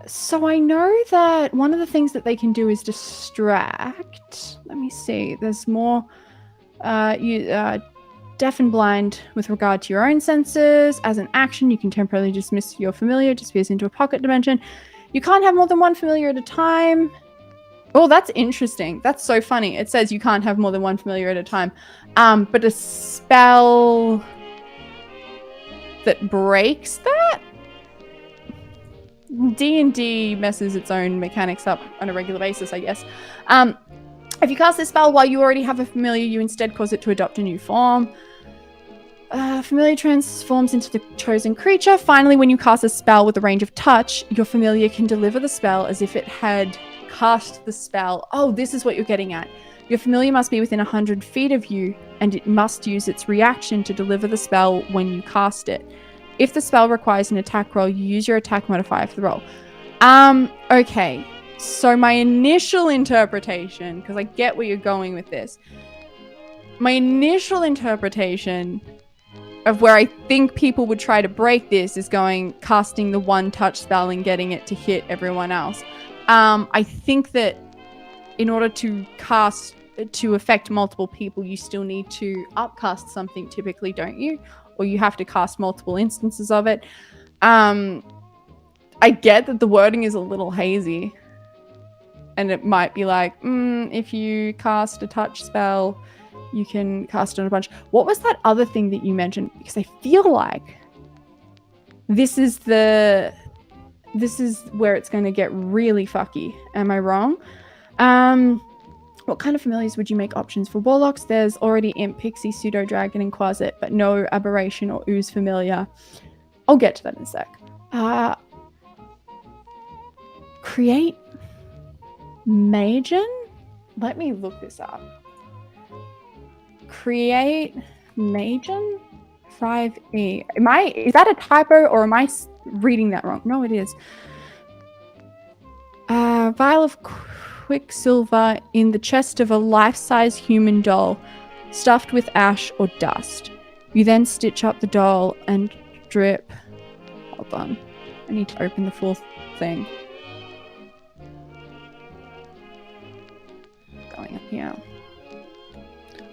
So I know that one of the things that they can do is distract. Let me see. There's more. Deaf and blind with regard to your own senses. As an action, you can temporarily dismiss your familiar, disappears into a pocket dimension. You can't have more than 1 familiar at a time. Oh, that's interesting. That's so funny. It says you can't have more than 1 familiar at a time. But a spell that breaks that? D&D messes its own mechanics up on a regular basis, I guess. If you cast this spell while you already have a familiar, you instead cause it to adopt a new form. Familiar transforms into the chosen creature. Finally, when you cast a spell with a range of touch, your familiar can deliver the spell as if it had cast the spell. Oh, this is what you're getting at. Your familiar must be within 100 feet of you, and it must use its reaction to deliver the spell when you cast it. If the spell requires an attack roll, you use your attack modifier for the roll. Okay. So my initial interpretation, because I get where you're going with this, my initial interpretation of where I think people would try to break this is casting the 1 touch spell and getting it to hit everyone else. I think that in order to affect multiple people, you still need to upcast something typically, don't you? Or you have to cast multiple instances of it. I get that the wording is a little hazy. And it might be like, if you cast a touch spell, you can cast it on a bunch. What was that other thing that you mentioned? Because I feel like this is where it's going to get really fucky. Am I wrong? What kind of familiars would you make options for warlocks? There's already imp, pixie, pseudo dragon, and quasit, but no aberration or ooze familiar. I'll get to that in a sec. Create Magen? Let me look this up. Create Magen 5e. Is that a typo or am I reading that wrong? No, it is. Vial of quicksilver in the chest of a life-size human doll stuffed with ash or dust. You then stitch up the doll and drip. Hold on. I need to open the full thing. Going up here.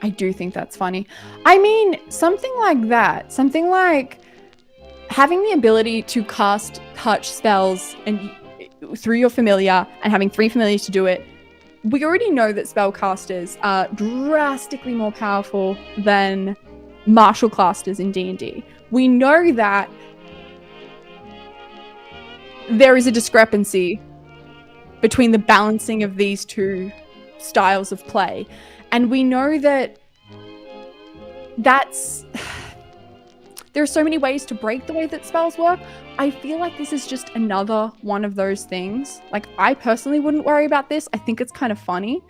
I do think that's funny. I mean, something like that. Something like having the ability to cast touch spells and through your familiar and having 3 familiars to do it we already know that spellcasters are drastically more powerful than martial casters in D&D. We know that there is a discrepancy between the balancing of these two styles of play. And we know that there are so many ways to break the way that spells work. I feel like this is just another one of those things. Like, I personally wouldn't worry about this. I think it's kind of funny.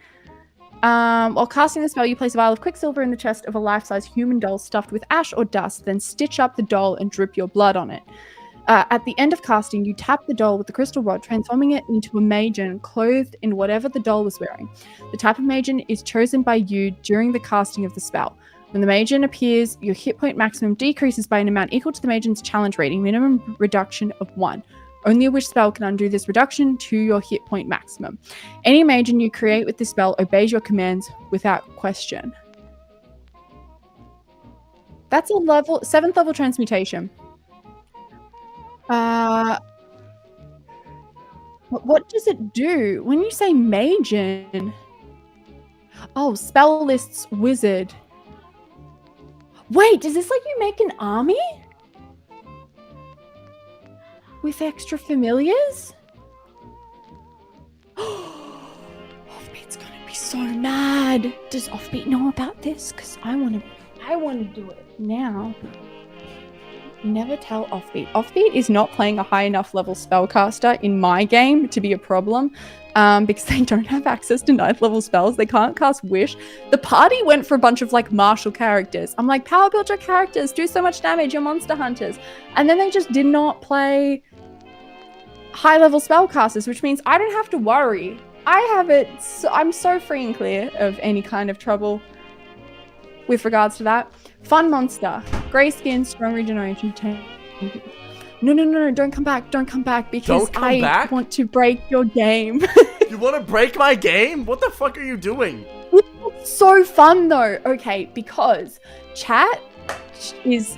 While casting the spell, you place a vial of quicksilver in the chest of a life-size human doll stuffed with ash or dust, then stitch up the doll and drip your blood on it. At the end of casting, you tap the doll with the crystal rod, transforming it into a maiden clothed in whatever the doll was wearing. The type of maiden is chosen by you during the casting of the spell. When the maiden appears, your hit point maximum decreases by an amount equal to the maiden's challenge rating, minimum reduction of 1. Only a wish spell can undo this reduction to your hit point maximum. Any maiden you create with this spell obeys your commands without question. That's a 7th level transmutation. What does it do? When you say maiden... Oh, spell lists wizard. Wait, is this like you make an army? With extra familiars? Offbeat's gonna be so mad. Does Offbeat know about this? Because I want to do it now. Never tell Offbeat. Offbeat is not playing a high enough level spellcaster in my game to be a problem. Because they don't have access to 9th level spells. They can't cast Wish. The party went for a bunch of like martial characters. I'm like, power build your characters, do so much damage, you're monster hunters. And then they just did not play high level spellcasters, which means I don't have to worry. I have it, I'm so free and clear of any kind of trouble with regards to that. Fun monster, grey skin, strong regeneration, 10. No, don't come back, because I want to break your game. You want to break my game? What the fuck are you doing? It's so fun though. Okay, because chat is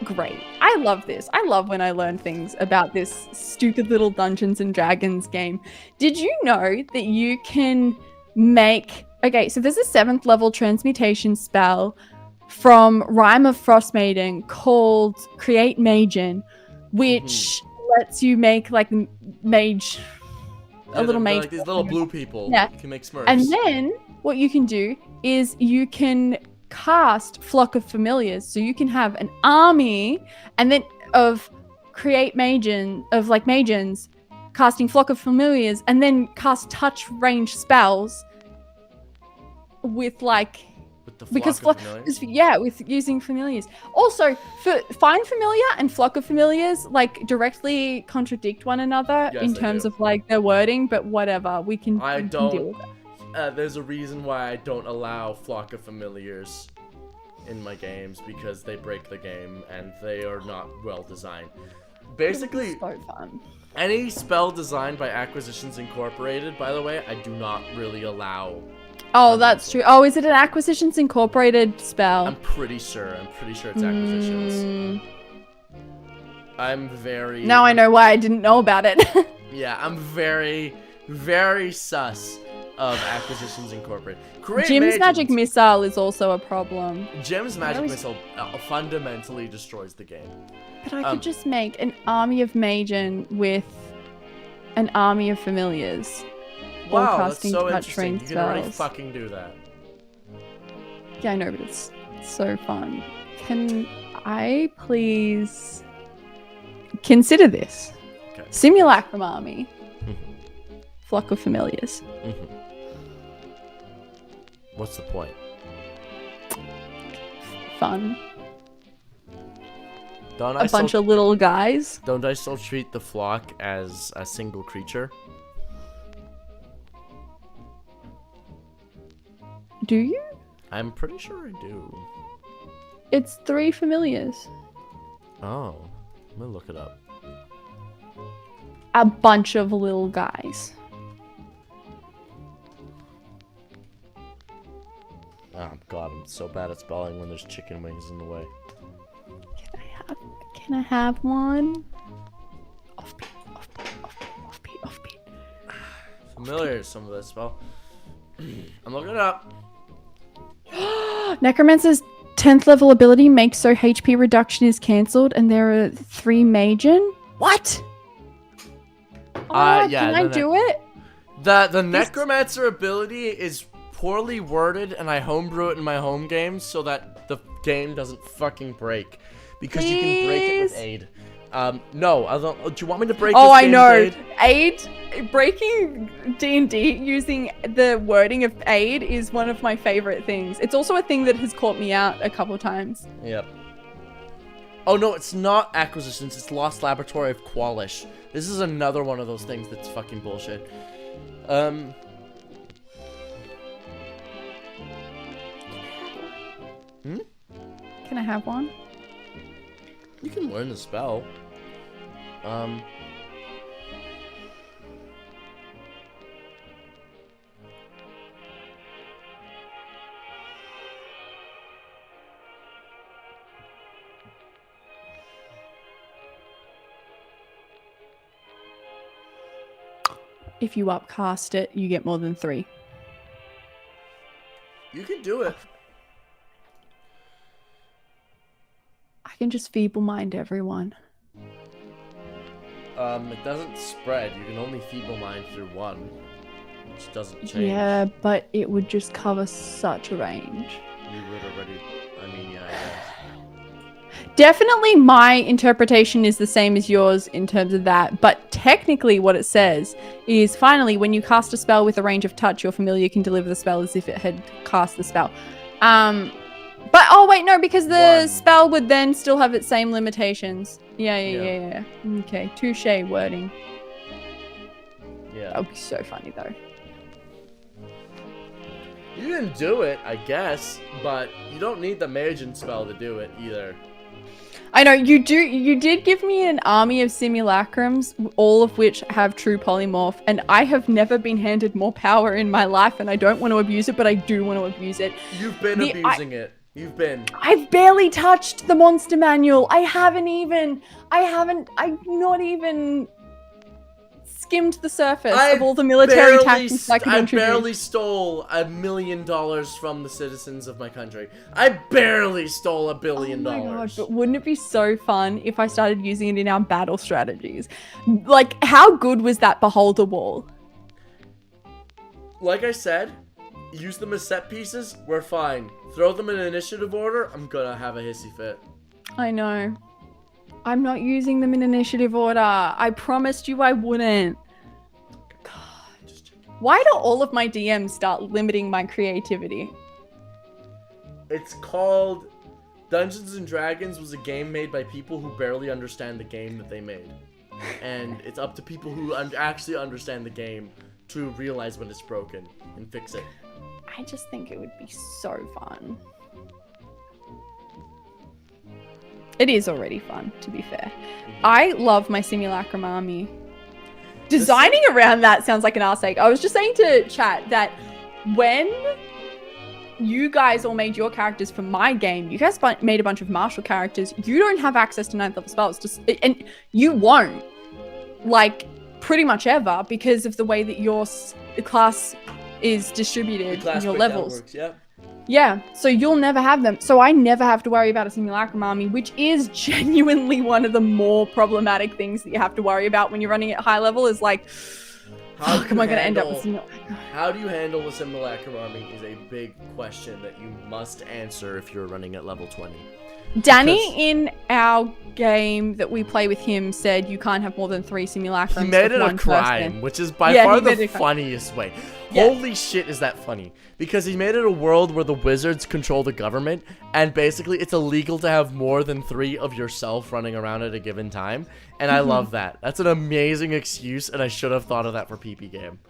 great. I love this. I love when I learn things about this stupid little Dungeons and Dragons game. Did you know that you can make... Okay, so there's a 7th level transmutation spell from Rime of Frostmaiden called Create Magen, which lets you make like mage, little mage. Like these little blue people. Yeah. You can make Smurfs. And then what you can do is you can cast Flock of Familiars. So you can have an army and then of create magens, casting Flock of Familiars, and then cast touch range spells with like... With using familiars. Also, Find Familiar and Flock of Familiars like directly contradict one another in terms of like their wording, but whatever, we can deal with it. There's a reason why I don't allow Flock of Familiars in my games, because they break the game and they are not well designed. Basically, so fun. Any spell designed by Acquisitions Incorporated, by the way, I do not really allow. Oh, that's true. Oh, is it an Acquisitions Incorporated spell? I'm pretty sure it's Acquisitions. I'm very... Now I know why I didn't know about it. Yeah, I'm very, very sus of Acquisitions Incorporated. Jim's Magic Missile is also a problem. Jim's Magic Missile fundamentally destroys the game. But I could just make an army of Magen with an army of Familiars. Wow, that's so interesting. You can already fucking do that. Yeah, I know, but it's so fun. Can I please consider this? Okay. Simulacrum Army. Flock of Familiars. What's the point? Fun. A bunch of little guys. Don't I still treat the flock as a single creature? Do you? I'm pretty sure I do. It's 3 familiars. Oh, I'm gonna look it up. A bunch of little guys. Oh god, I'm so bad at spelling when there's chicken wings in the way. Can I have one? Offbeat. Familiar, some of that spell. I'm looking it up. Necromancer's 10th level ability makes so HP reduction is cancelled, and there are 3 Magen. What? Yeah, can I do it? The Necromancer ability is poorly worded, and I homebrew it in my home game so that the game doesn't fucking break. Because you can break it with aid. No, I don't. Do you want me to break this I game know. with aid? Breaking D&D using the wording of aid is one of my favorite things. It's also a thing that has caught me out a couple times. Yep. Oh no, it's not Acquisitions, it's Lost Laboratory of Qualish. This is another one of those things that's fucking bullshit. Can I have one? You can learn the spell. If you upcast it, you get more than 3. You can do it. I can just feeble mind everyone. It doesn't spread. You can only feeble mind through one, which doesn't change. Yeah, but it would just cover such a range. You would already. I mean, yeah, I guess. Definitely my interpretation is the same as yours in terms of that, but technically what it says is, finally, when you cast a spell with a range of touch, your familiar can deliver the spell as if it had cast the spell. But, oh wait, no, because the spell would then still have its same limitations. Yeah. Okay, touche wording. Yeah. That would be so funny though. You can do it, I guess, but you don't need the Magen spell to do it either. I know, you did give me an army of simulacrums, all of which have true polymorph, and I have never been handed more power in my life, and I don't want to abuse it, but I do want to abuse it. You've been abusing it. You've been. I've barely touched the monster manual. I've not even skimmed the surface of all the military tactics I could introduce. I barely stole $1 million from the citizens of my country. I barely stole $1 billion. Oh my god, but wouldn't it be so fun if I started using it in our battle strategies? Like, how good was that beholder wall? Like I said, use them as set pieces, we're fine. Throw them in initiative order, I'm gonna have a hissy fit. I know. I'm not using them in initiative order. I promised you I wouldn't. God. Why do all of my DMs start limiting my creativity? It's called Dungeons and Dragons was a game made by people who barely understand the game that they made. And it's up to people who actually understand the game to realize when it's broken and fix it. I just think it would be so fun. It is already fun, to be fair. I love my simulacrum army. Designing around that sounds like an arse ache. I was just saying to chat that when you guys all made your characters for my game, you guys made a bunch of martial characters. You don't have access to 9th level spells, and you won't, like, pretty much ever, because of the way that your class is distributed in your levels. Works, yeah. Yeah, so you'll never have them. So I never have to worry about a simulacrum army, which is genuinely one of the more problematic things that you have to worry about when you're running at high level, is like, how am I going to end up with simulacrum? How do you handle a simulacrum army is a big question that you must answer if you're running at level 20. Danny, in our game that we play with him, said you can't have more than 3 simulacrums. He made it a crime, which is by far the funniest way. Yeah. Holy shit, is that funny? Because he made it a world where the wizards control the government, and basically it's illegal to have more than 3 of yourself running around at a given time. And I love that. That's an amazing excuse, and I should have thought of that for PP game.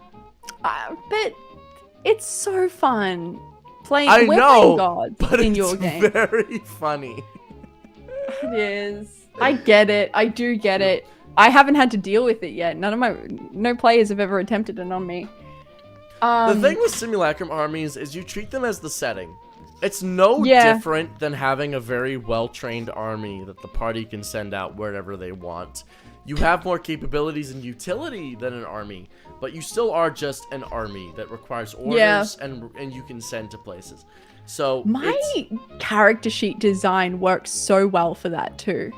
But it's so fun. We're playing gods but in it's your game. Very funny. It is. I get it. I do get it. I haven't had to deal with it yet. No players have ever attempted it on me. The thing with simulacrum armies is you treat them as the setting. It's no different than having a very well-trained army that the party can send out wherever they want. You have more capabilities and utility than an army, but you still are just an army that requires orders and you can send to places. So my character sheet design works so well for that too.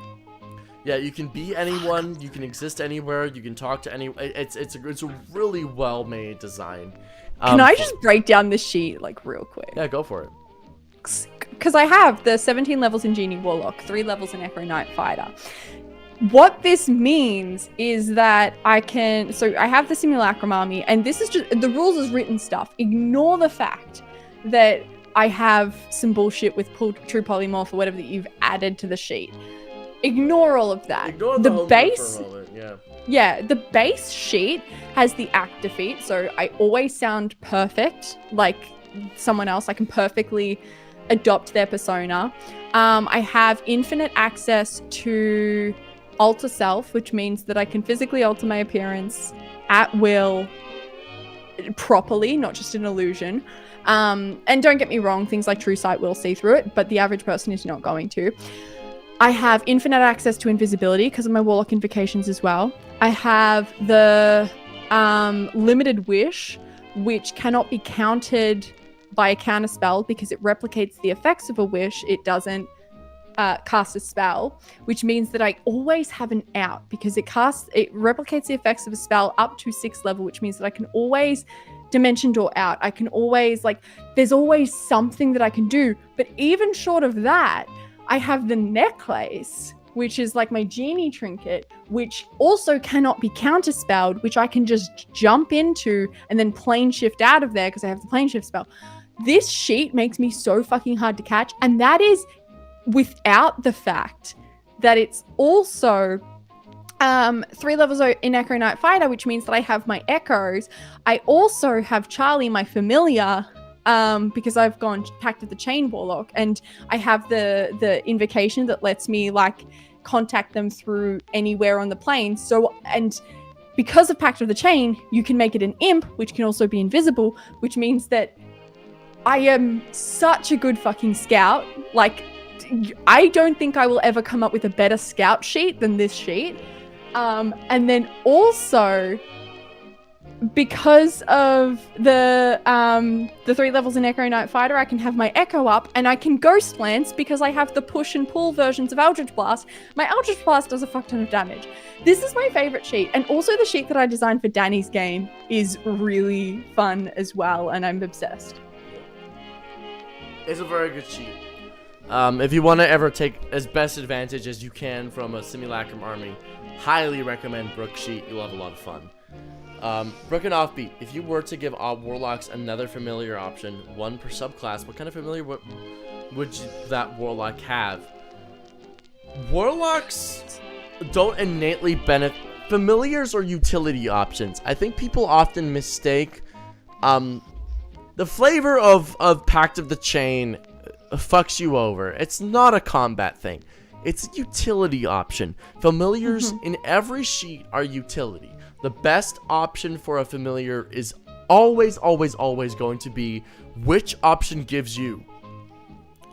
Yeah, you can be anyone, you can exist anywhere, you can talk to anyone. It's a really well made design. Can I just break down this sheet like real quick? Yeah, go for it. Because I have the 17 levels in Genie Warlock, 3 levels in Echo Knight Fighter. What this means is that I have the Simulacrum army, and this is just, the rules is written stuff. Ignore the fact that I have some bullshit with True Polymorph or whatever that you've added to the sheet. Ignore all of that. Ignore the base. For a moment, yeah. Yeah, the base sheet has the act defeat, so I always sound perfect, like someone else. I can perfectly adopt their persona. I have infinite access to alter self, which means that I can physically alter my appearance at will, properly, not just an illusion. And don't get me wrong, things like True Sight will see through it, but the average person is not going to. I have infinite access to invisibility because of my Warlock invocations as well. I have the limited wish, which cannot be countered by a counter spell because it replicates the effects of a wish. It doesn't cast a spell, which means that I always have an out because it replicates the effects of a spell up to 6th level, which means that I can always dimension door out. I can always, there's always something that I can do. But even short of that, I have the necklace, which is like my genie trinket, which also cannot be counterspelled, which I can just jump into and then plane shift out of there because I have the plane shift spell. This sheet makes me so fucking hard to catch, and that is without the fact that it's also 3 levels in Echo Knight Fighter, which means that I have my echoes. I also have Charlie, my familiar, because I've gone Pact of the Chain Warlock, and I have the invocation that lets me contact them through anywhere on the plane. So, and because of Pact of the Chain, you can make it an imp, which can also be invisible, which means that I am such a good fucking scout. I don't think I will ever come up with a better scout sheet than this sheet. And then also, because of the 3 levels in Echo Knight Fighter, I can have my Echo up, and I can Ghost Lance because I have the push and pull versions of Eldritch Blast. My Eldritch Blast does a fuck ton of damage. This is my favorite sheet, and also the sheet that I designed for Danny's game is really fun as well, and I'm obsessed. It's a very good sheet. If you want to ever take as best advantage as you can from a Simulacrum army, highly recommend Brook sheet. You'll have a lot of fun. Brook and Offbeat, if you were to give Warlocks another familiar option, 1 per subclass, what kind of familiar would that Warlock have? Warlocks don't innately benefit. Familiars or utility options. I think people often mistake the flavor of Pact of the Chain fucks you over. It's not a combat thing. It's a utility option. Familiars in every sheet are utility. The best option for a familiar is always going to be which option gives you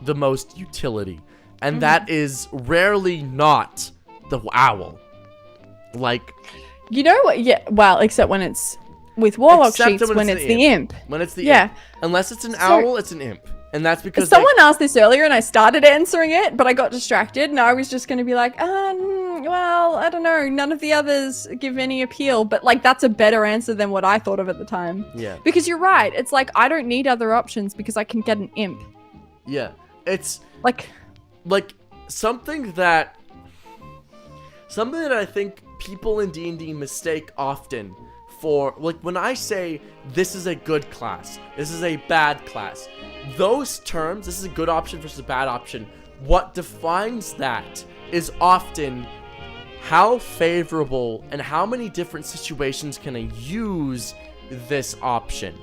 the most utility. And that is rarely not the owl. You know what? Yeah, well, except when it's with Warlock sheets, when it's the imp. When it's the imp. Unless it's an owl, it's an imp. And that's because someone asked this earlier and I started answering it, but I got distracted and I was just going to be like, well, I don't know. None of the others give any appeal, but that's a better answer than what I thought of at the time. Yeah. Because you're right. It's I don't need other options because I can get an imp. Yeah. It's something that I think people in D&D mistake often for, when I say this is a good class, this is a bad class, those terms, this is a good option versus a bad option, what defines that is often how favorable and how many different situations can I use this option.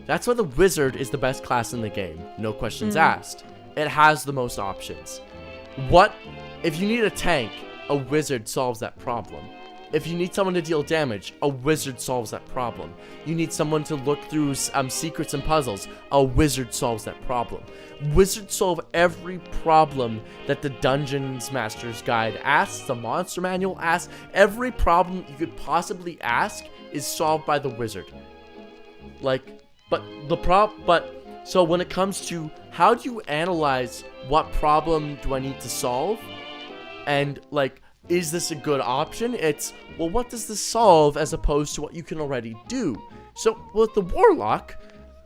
That's why the wizard is the best class in the game, no questions asked. It has the most options. If you need a tank, a wizard solves that problem. If you need someone to deal damage, a wizard solves that problem. You need someone to look through secrets and puzzles, a wizard solves that problem. Wizards solve every problem that the Dungeons Master's Guide asks, the Monster Manual asks. Every problem you could possibly ask is solved by the wizard. So when it comes to how do you analyze what problem do I need to solve, and is this a good option? It's, well, what does this solve as opposed to what you can already do? So with the Warlock,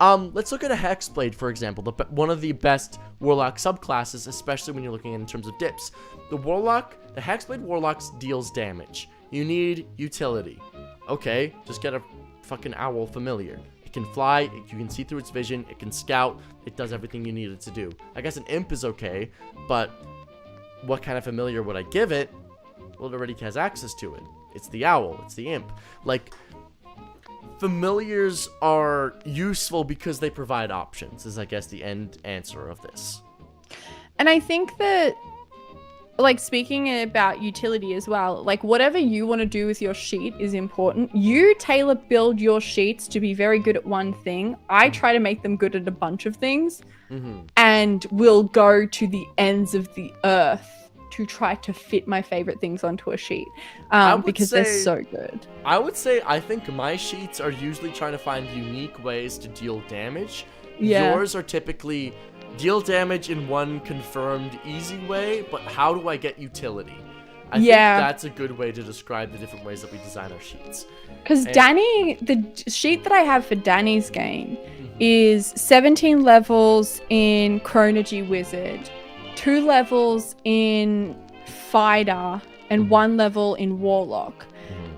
let's look at a Hexblade, for example, one of the best Warlock subclasses, especially when you're looking in terms of dips. The Hexblade Warlock deals damage. You need utility. Okay, just get a fucking owl familiar. It can fly, you can see through its vision, it can scout, it does everything you need it to do. I guess an imp is okay, but what kind of familiar would I give it? Well, it already has access to it. It's the owl, it's the imp. Familiars are useful because they provide options, is I guess the end answer of this. And I think that, speaking about utility as well, whatever you want to do with your sheet is important. You tailor build your sheets to be very good at one thing. I try to make them good at a bunch of things, and will go to the ends of the earth to try to fit my favorite things onto a sheet, because they're so good. I would say I think my sheets are usually trying to find unique ways to deal damage. Yeah. Yours are typically deal damage in one confirmed easy way, but how do I get utility? I think that's a good way to describe the different ways that we design our sheets. Because Danny, the sheet that I have for Danny's game is 17 levels in Chronology Wizard, 2 levels in Fighter, and 1 level in Warlock.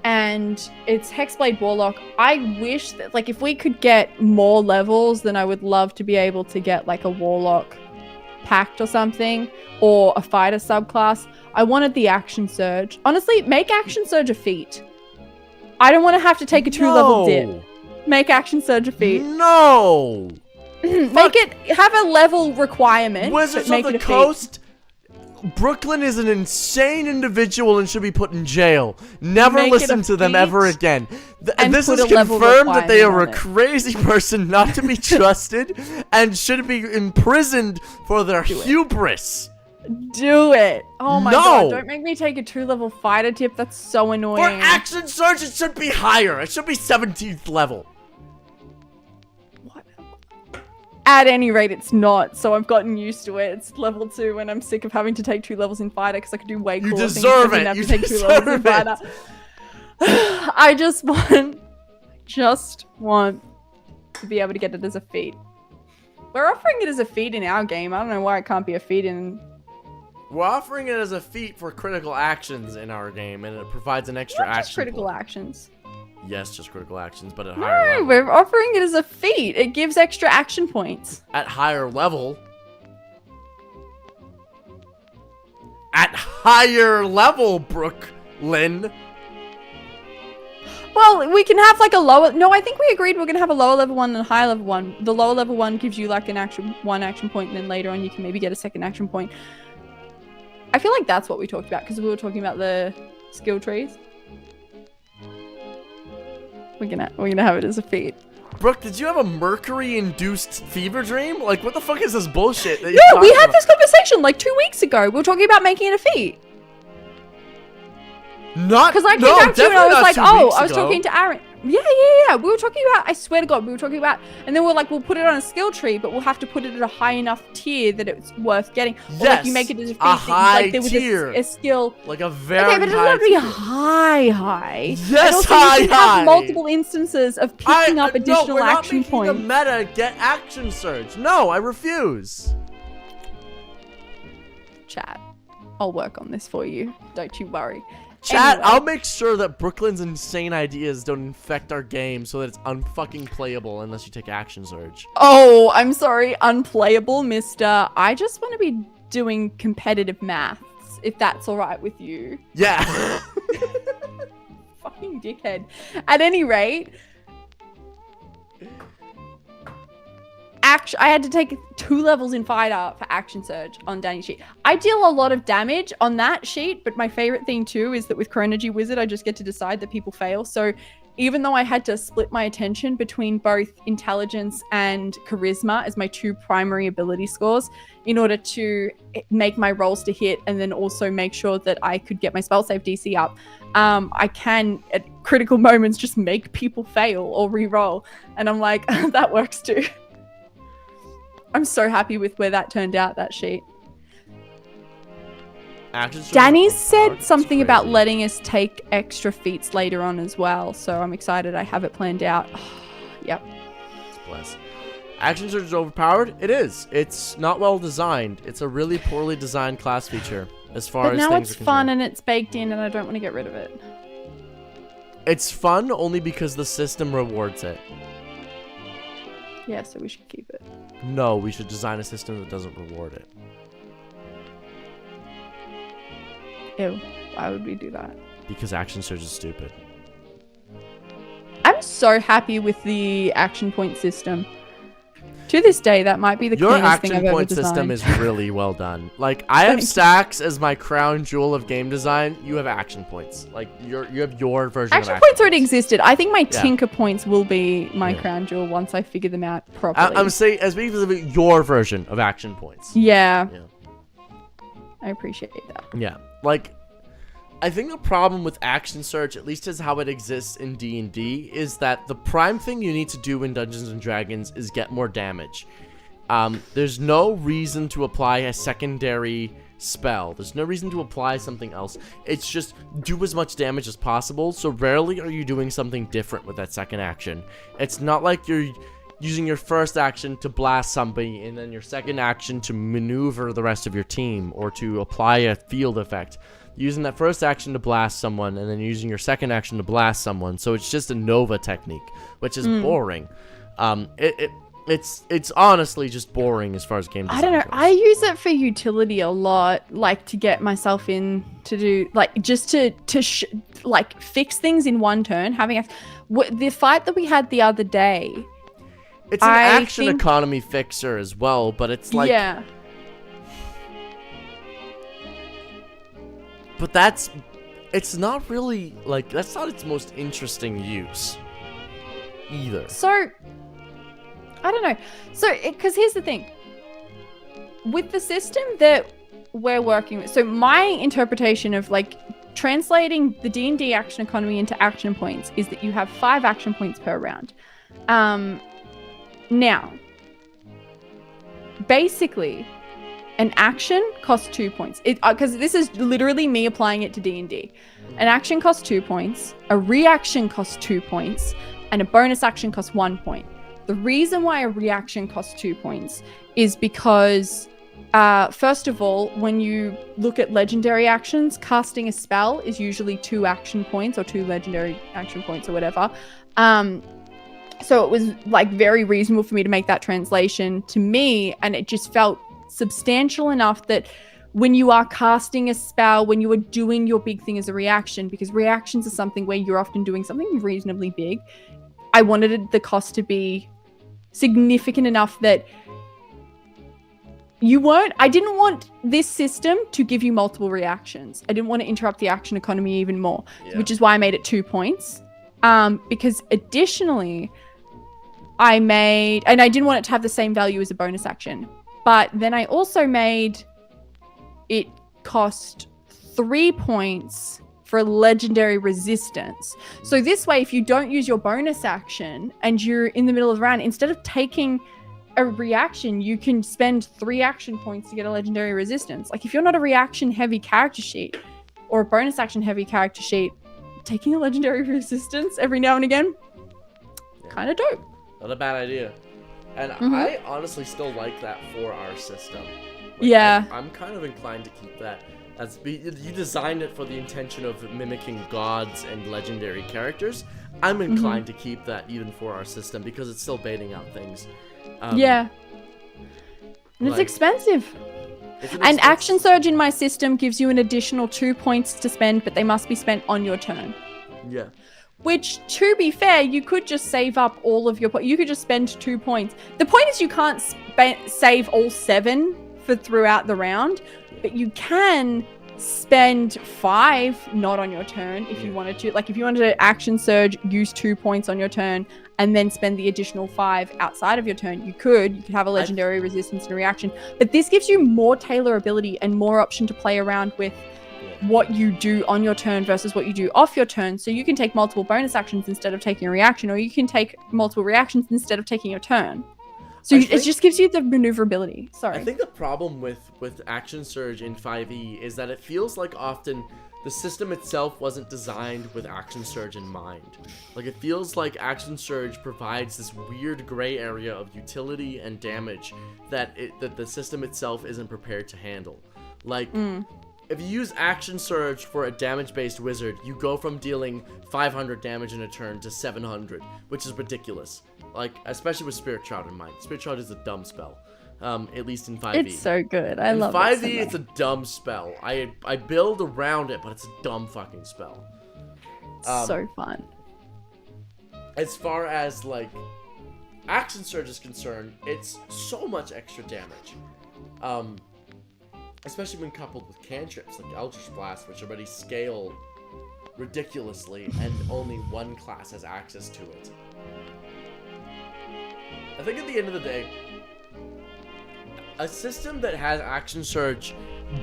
And it's Hexblade Warlock. I wish that, if we could get more levels, then I would love to be able to get, a Warlock Pact or something, or a Fighter subclass. I wanted the Action Surge. Honestly, make Action Surge a feat. I don't want to have to take a 2-level dip. Make Action Surge a feat. No! Make it have a level requirement. Wizards of the Coast. Brooklyn is an insane individual and should be put in jail. Never listen to them ever again. And this is confirmed that they are a crazy person not to be trusted and should be imprisoned for their hubris. Do it. Oh my god, don't make me take a 2-level fighter tip. That's so annoying. For Action Surge, it should be higher. It should be 17th level. At any rate, it's not, so I've gotten used to it. It's level 2 and I'm sick of having to take 2 levels in Fighter because I could do way cooler things. You deserve it! Have to take 2 levels in Fighter. I just want to be able to get it as a feat. We're offering it as a feat in our game. I don't know why it can't be a feat in... We're offering it as a feat for critical actions in our game, and it provides an extra action. Just critical actions. Yes, just critical actions, but at higher level. No, we're offering it as a feat. It gives extra action points. At higher level. At higher level, Brooklyn. Well, we can have a lower... No, I think we agreed we're going to have a lower level one and a higher level one. The lower level one gives you one action point, and then later on you can maybe get a second action point. I feel like that's what we talked about, because we were talking about the skill trees. We're gonna have it as a feat. Brooke, did you have a Mercury-induced fever dream? What the fuck is this bullshit that No, we had this conversation 2 weeks ago. We were talking about making it a feat. Not because I came back to you and I was like, oh, I was talking to Aaron. Yeah. We were talking about, I swear to God, we were talking about, and then we're like, we'll put it on a skill tree, but we'll have to put it at a high enough tier that it's worth getting. Or yes, you make it as a feat. A high there was tier. A skill. A very okay, but it doesn't have to be high. Yes, also, high. You can have multiple instances of picking up additional action points. The meta get Action Surge. No, I refuse. Chat, I'll work on this for you. Don't you worry. Chat, anyway. I'll make sure that Brooklyn's insane ideas don't infect our game so that it's unfucking playable unless you take Action Surge. Oh, I'm sorry, unplayable, mister. I just want to be doing competitive maths, if that's alright with you. Yeah. Fucking dickhead. At any rate, I had to take 2 levels in fighter for action surge on Danny's sheet. I deal a lot of damage on that sheet, but my favorite thing too is that with Chronergy Wizard, I just get to decide that people fail. So even though I had to split my attention between both intelligence and charisma as my 2 primary ability scores in order to make my rolls to hit and then also make sure that I could get my spell save DC up, I can at critical moments just make people fail or re-roll. And I'm like, that works too. I'm so happy with where that turned out, that sheet. Danny said something about letting us take extra feats later on as well, so I'm excited. I have it planned out. Yep. Bless. Action Surge is overpowered? It is. It's not well designed. It's a really poorly designed class feature as far as things are concerned. But now it's fun and it's baked in and I don't want to get rid of it. It's fun only because the system rewards it. Yeah, so we should keep it. No, we should design a system that doesn't reward it. Ew, why would we do that? Because Action Surge is stupid. I'm so happy with the action point system. To this day, that might be the cleanest thing I've ever designed. Your action point system is really well done. Like, I have stacks as my crown jewel of game design. You have action points. Like, you have your version of action points already existed. I think my tinker points will be my crown jewel once I figure them out properly. I'm saying, as being specific, your version of action points. Yeah. I appreciate that. Yeah. Like, I think the problem with Action Surge, at least as how it exists in D&D, is that the prime thing you need to do in Dungeons & Dragons is get more damage. There's no reason to apply a secondary spell. There's no reason to apply something else. It's just do as much damage as possible, so rarely are you doing something different with that second action. It's not like you're using your first action to blast somebody and then your second action to maneuver the rest of your team or to apply a field effect. Using that first action to blast someone and then using your second action to blast someone. So it's just a Nova technique, which is boring. It's honestly just boring as far as game design I don't know. goes. I use it for utility a lot, like to get myself in to do, like just to like fix things in one turn. The fight that we had the other day. It's an action economy fixer as well, but it's like... Yeah. But it's not really, like, that's not its most interesting use either. So, I don't know. So, because here's the thing. With the system that we're working with, so my interpretation of, like, translating the D&D action economy into action points is that you have 5 action points per round. Now, basically... an action costs 2 points. Because this is literally me applying it to D&D. An action costs 2 points, a reaction costs 2 points, and a bonus action costs 1 point. The reason why a reaction costs 2 points is because, first of all, when you look at legendary actions, casting a spell is usually 2 action points or 2 legendary action points or whatever. So it was like very reasonable for me to make that translation to me, and it just felt substantial enough that when you are casting a spell, when you are doing your big thing as a reaction, because reactions are something where you're often doing something reasonably big, I wanted the cost to be significant enough that I didn't want this system to give you multiple reactions. I didn't want to interrupt the action economy even more, which is why I made it 2 points. Because additionally, I didn't want it to have the same value as a bonus action. But then I also made it cost 3 points for legendary resistance. So this way, if you don't use your bonus action and you're in the middle of the round, instead of taking a reaction, you can spend 3 action points to get a legendary resistance. Like if you're not a reaction heavy character sheet or a bonus action heavy character sheet, taking a legendary resistance every now and again, kind of dope. Not a bad idea. And I honestly still like that for our system. Like, I'm kind of inclined to keep that. You designed it for the intention of mimicking gods and legendary characters. I'm inclined to keep that even for our system because it's still baiting out things. And it's expensive. And Action Surge in my system gives you an additional 2 points to spend, but they must be spent on your turn. Yeah. Which, to be fair, you could just save up all of your points. You could just spend 2 points. The point is you can't save all 7 for throughout the round, but you can spend 5 not on your turn if you wanted to. Like if you wanted to action surge, use 2 points on your turn, and then spend the additional 5 outside of your turn. You could have a legendary resistance and reaction. But this gives you more tailorability and more option to play around with what you do on your turn versus what you do off your turn. So you can take multiple bonus actions instead of taking a reaction, or you can take multiple reactions instead of taking your turn. So it just gives you the maneuverability. Sorry. I think the problem with Action Surge in 5e is that it feels like often the system itself wasn't designed with Action Surge in mind. Like it feels like Action Surge provides this weird gray area of utility and damage that the system itself isn't prepared to handle. Like if you use Action Surge for a damage-based wizard, you go from dealing 500 damage in a turn to 700, which is ridiculous. Like, especially with Spirit Shroud in mind. Spirit Shroud is a dumb spell, at least in 5e. It's so good. I love it. In 5e, it's a dumb spell. I build around it, but it's a dumb fucking spell. So fun. As far as, like, Action Surge is concerned, it's so much extra damage. Especially when coupled with cantrips like Eldritch Blast, which already scale ridiculously, and only one class has access to it. I think at the end of the day, a system that has Action Surge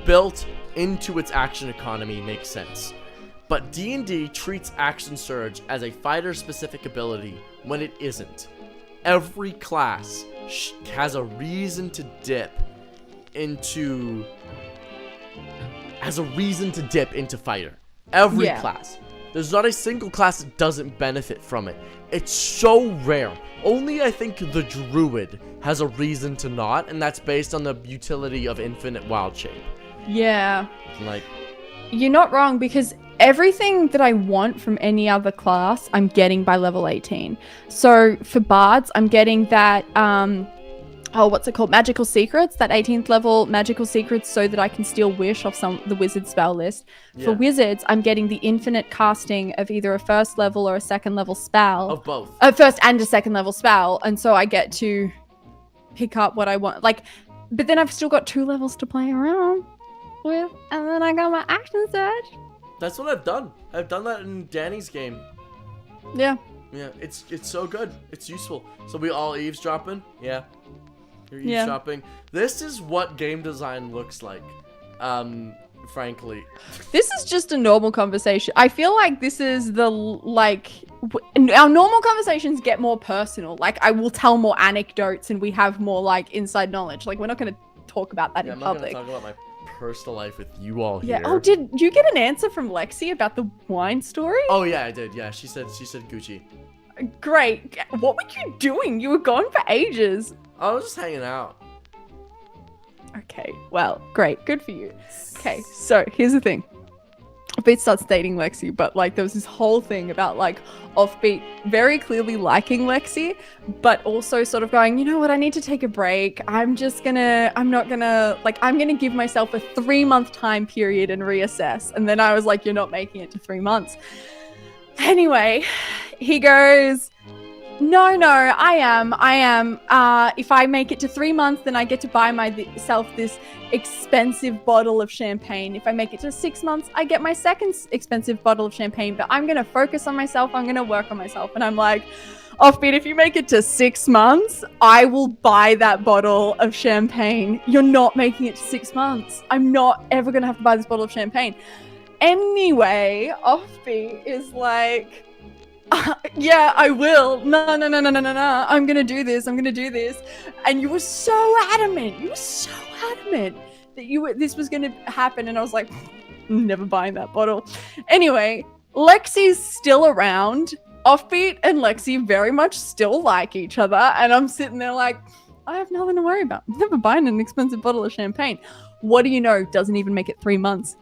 built into its action economy makes sense. But D&D treats Action Surge as a fighter-specific ability when it isn't. Every class has a reason to dip into fighter. Every class. There's not a single class that doesn't benefit from it. It's so rare. Only I think the druid has a reason to not, and that's based on the utility of infinite wild shape. Yeah. Like, you're not wrong, because everything that I want from any other class, I'm getting by level 18. So for bards, I'm getting that what's it called? Magical Secrets, that 18th level Magical Secrets, so that I can steal Wish off the wizard spell list. Yeah. For wizards, I'm getting the infinite casting of either a first level or a second level spell. Of both. A first and a second level spell, and so I get to pick up what I want. Like, but then I've still got 2 levels to play around with, and then I got my Action Surge. That's what I've done. I've done that in Danny's game. Yeah. Yeah, it's so good. It's useful. So we all eavesdropping? Yeah. You're eavesdropping. Yeah. This is what game design looks like, frankly. This is just a normal conversation. I feel like this is the, like, our normal conversations get more personal. Like, I will tell more anecdotes and we have more, like, inside knowledge. Like, we're not going to talk about that in public. I'm not going to talk about my personal life with you all here. Yeah. Oh, did you get an answer from Lexi about the wine story? Oh, yeah, I did. Yeah, she said Gucci. Great. What were you doing? You were gone for ages. I was just hanging out. Okay, well, great. Good for you. Okay, so here's the thing. Offbeat starts dating Lexi, but like there was this whole thing about like Offbeat very clearly liking Lexi, but also sort of going, you know what, I need to take a break. I'm not gonna give myself a 3-month time period and reassess. And then I was like, you're not making it to 3 months. Anyway, he goes, No, I am. If I make it to 3 months, then I get to buy myself this expensive bottle of champagne. If I make it to 6 months, I get my second expensive bottle of champagne. But I'm going to focus on myself. I'm going to work on myself. And I'm like, Offbeat, if you make it to 6 months, I will buy that bottle of champagne. You're not making it to 6 months. I'm not ever going to have to buy this bottle of champagne. Anyway, Offbeat is like... yeah, I will. No. I'm gonna do this. And you were so adamant. That this was gonna happen. And I was like, never buying that bottle. Anyway, Lexi's still around. Offbeat and Lexi very much still like each other. And I'm sitting there like, I have nothing to worry about. I'm never buying an expensive bottle of champagne. What do you know? Doesn't even make it 3 months.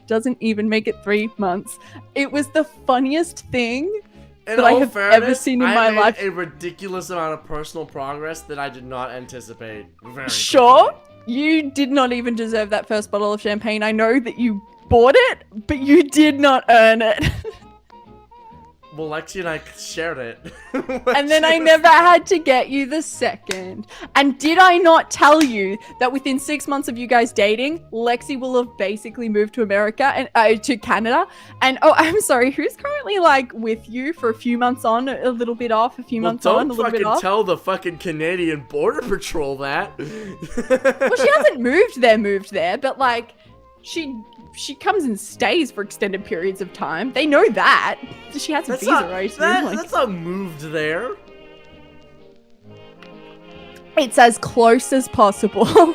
It was the funniest thing that I have ever seen in my life. A ridiculous amount of personal progress that I did not anticipate. Sure, you did not even deserve that first bottle of champagne. I know that you bought it, but you did not earn it. Well, Lexi and I shared it. And then I never had to get you the second. And did I not tell you that within 6 months of you guys dating, Lexi will have basically moved to America and to Canada? And oh, I'm sorry, who's currently like with you for a few months on, a little bit off, a few months on, a little bit off? Don't fucking tell the fucking Canadian Border Patrol that. Well, she hasn't moved there, but like she comes and stays for extended periods of time. They know that. She has a visa, right? That's not moved there. It's as close as possible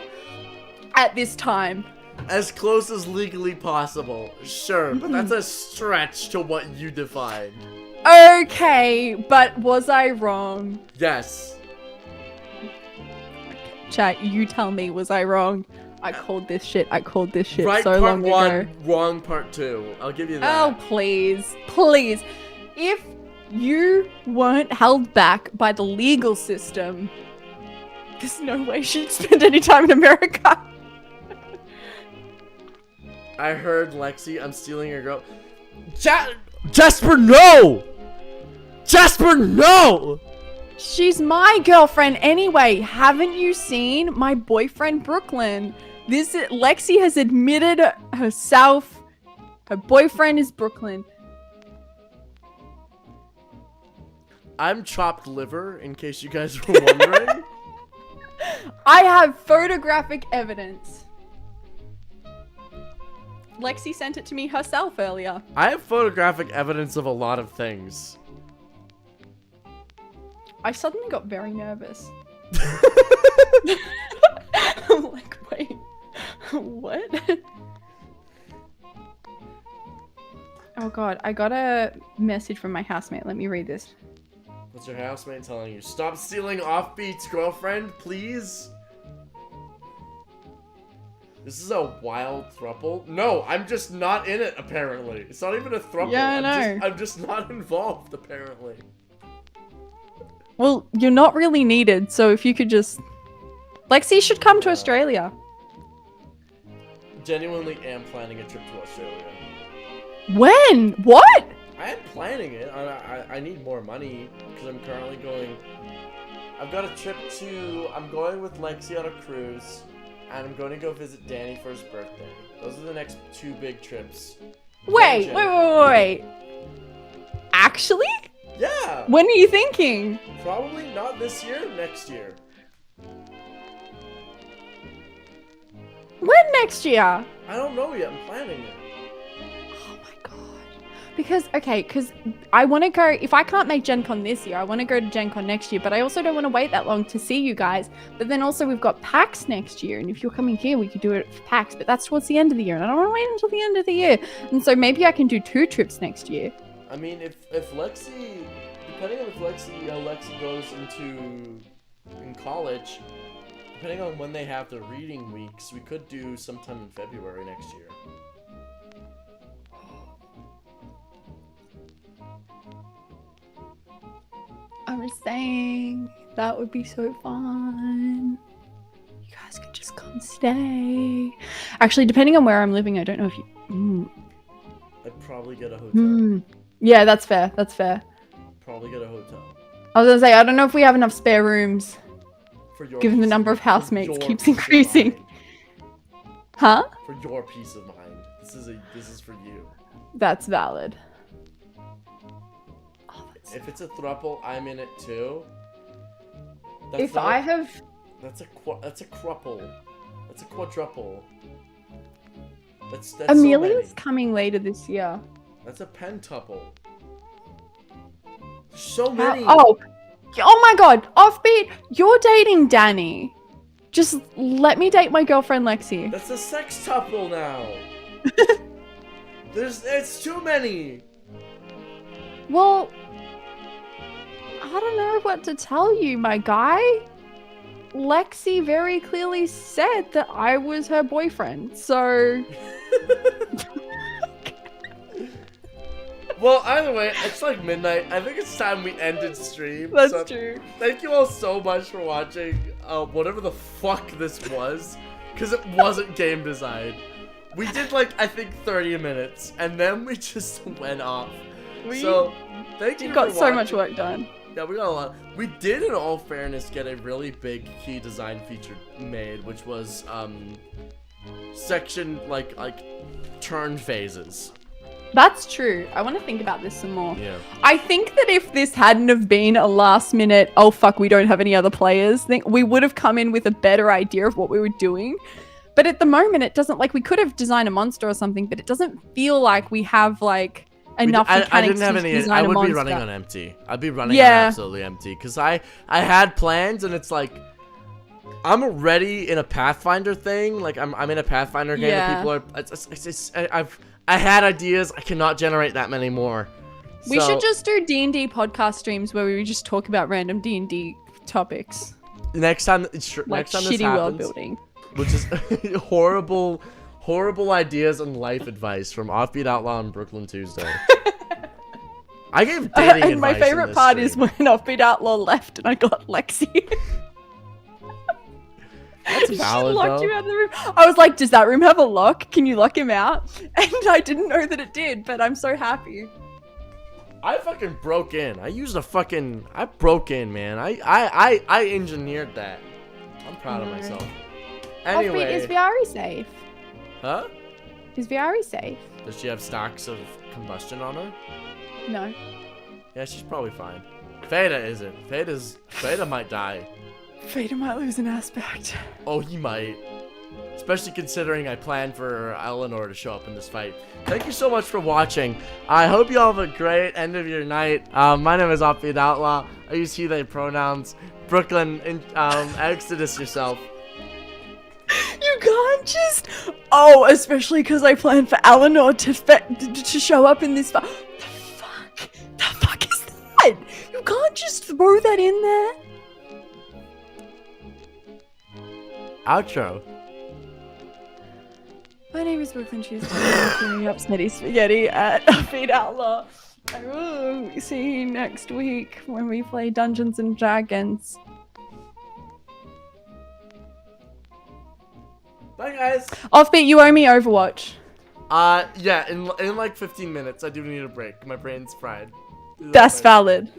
at this time. As close as legally possible. Sure, but that's a stretch to what you defined. Okay, but was I wrong? Yes. Chat, you tell me, was I wrong? I called this shit Right, so long part one, ago. wrong part two. I'll give you that. Oh, please. Please. If you weren't held back by the legal system, there's no way she'd spend any time in America. I heard Lexi, I'm stealing your girl. Jasper, no! Jasper, no! She's my girlfriend anyway. Haven't you seen my boyfriend Brooklyn? Lexi has admitted herself. Her boyfriend is Brooklyn. I'm chopped liver, in case you guys were wondering. I have photographic evidence. Lexi sent it to me herself earlier. I have photographic evidence of a lot of things. I suddenly got very nervous. I'm like, wait, what? Oh god, I got a message from my housemate. Let me read this. What's your housemate telling you? Stop stealing Offbeat's girlfriend, please? This is a wild throuple? No, I'm just not in it, apparently. It's not even a throuple. Yeah, I know. I'm just not involved, apparently. Well, you're not really needed, so if you could just... Lexi should come to Australia. Genuinely am planning a trip to Australia. When? What? I am planning it. I need more money because I'm currently going... I've got a trip to... I'm going with Lexi on a cruise, and I'm going to go visit Danny for his birthday. Those are the next 2 big trips. Wait. Actually? Yeah! When are you thinking? Probably not this year, next year. When next year? I don't know yet. I'm planning it. Oh my god. Because I want to go, if I can't make Gen Con this year, I want to go to Gen Con next year, but I also don't want to wait that long to see you guys. But then also we've got PAX next year, and if you're coming here, we could do it for PAX, but that's towards the end of the year, and I don't want to wait until the end of the year. And so maybe I can do 2 trips next year. I mean, if Lexi, depending on how Lexi goes in college, depending on when they have their reading weeks, we could do sometime in February next year. I was saying that would be so fun. You guys could just come stay. Actually, depending on where I'm living, I don't know if you. I'd probably get a hotel. Yeah, that's fair. That's fair. Probably get a hotel. I was gonna say I don't know if we have enough spare rooms, For your given the peace number of- of housemates for your keeps peace of increasing. mind. Huh? For your peace of mind. This is for you. That's valid. If it's a throuple, I'm in it too. If I have... That's a cruple. That's a quadruple. That's Amelia's so many. coming later this year. That's a pentuple. So many. Oh my god, Offbeat, you're dating Danny. Just let me date my girlfriend Lexi. That's a sextuple now. It's too many. Well, I don't know what to tell you, my guy. Lexi very clearly said that I was her boyfriend, so... Well, either way, it's like midnight. I think it's time we ended stream. That's true. Thank you all so much for watching whatever the fuck this was, because it wasn't game design. We did like, I think 30 minutes, and then we just went off. So, thank you You for got so much watching. work done. Yeah, we got a lot. We did, in all fairness, get a really big key design feature made, which was section like turn phases. That's true. I want to think about this some more. Yeah. I think that if this hadn't have been a last minute, oh fuck, we don't have any other players thing, we would have come in with a better idea of what we were doing. But at the moment, it doesn't, like, we could have designed a monster or something, but it doesn't feel like we have, like, enough mechanics I didn't have to any. design I a would be monster. running on empty. I'd be running on Yeah. absolutely empty because I had plans and it's like I'm already in a Pathfinder thing. Like I'm in a Pathfinder game. Yeah. That people are. I had ideas. I cannot generate that many more. We So, should just do D&D podcast streams where we just talk about random D&D topics. next time. Like Next time this shitty world happens, building. which is horrible ideas and life advice from Offbeat Outlaw and Brooklyn Tuesday. I gave dating And advice my in favorite this part stream. is when Offbeat Outlaw left and I got Lexi. That's She valid, locked though. you out of the room. I was like, does that room have a lock? Can you lock him out? And I didn't know that it did, but I'm so happy. I fucking broke in. I broke in, man. I engineered that. I'm proud of No. myself. Offbeat, Anyway, is VRE safe? huh? Is VRE safe? Does she have stacks of combustion on her? No. Yeah, she's probably fine. Feta isn't. Feta might die. Vader might lose an aspect. Oh, he might. Especially considering I planned for Eleanor to show up in this fight. Thank you so much for watching. I hope you all have a great end of your night. My name is Offbeat Outlaw. I use he, they pronouns. Brooklyn, Exodus yourself. You can't just... Oh, especially because I planned for Eleanor to show up in this... The fuck is that? You can't just throw that in there. Outro. My name is Brooklyn Tuesday. I'm doing Upsetty Spaghetti at Feed Outlaw. I will see you next week when we play Dungeons and Dragons. Bye, guys. Offbeat, you owe me Overwatch. Yeah, in like 15 minutes, I do need a break. My brain's fried. That's valid.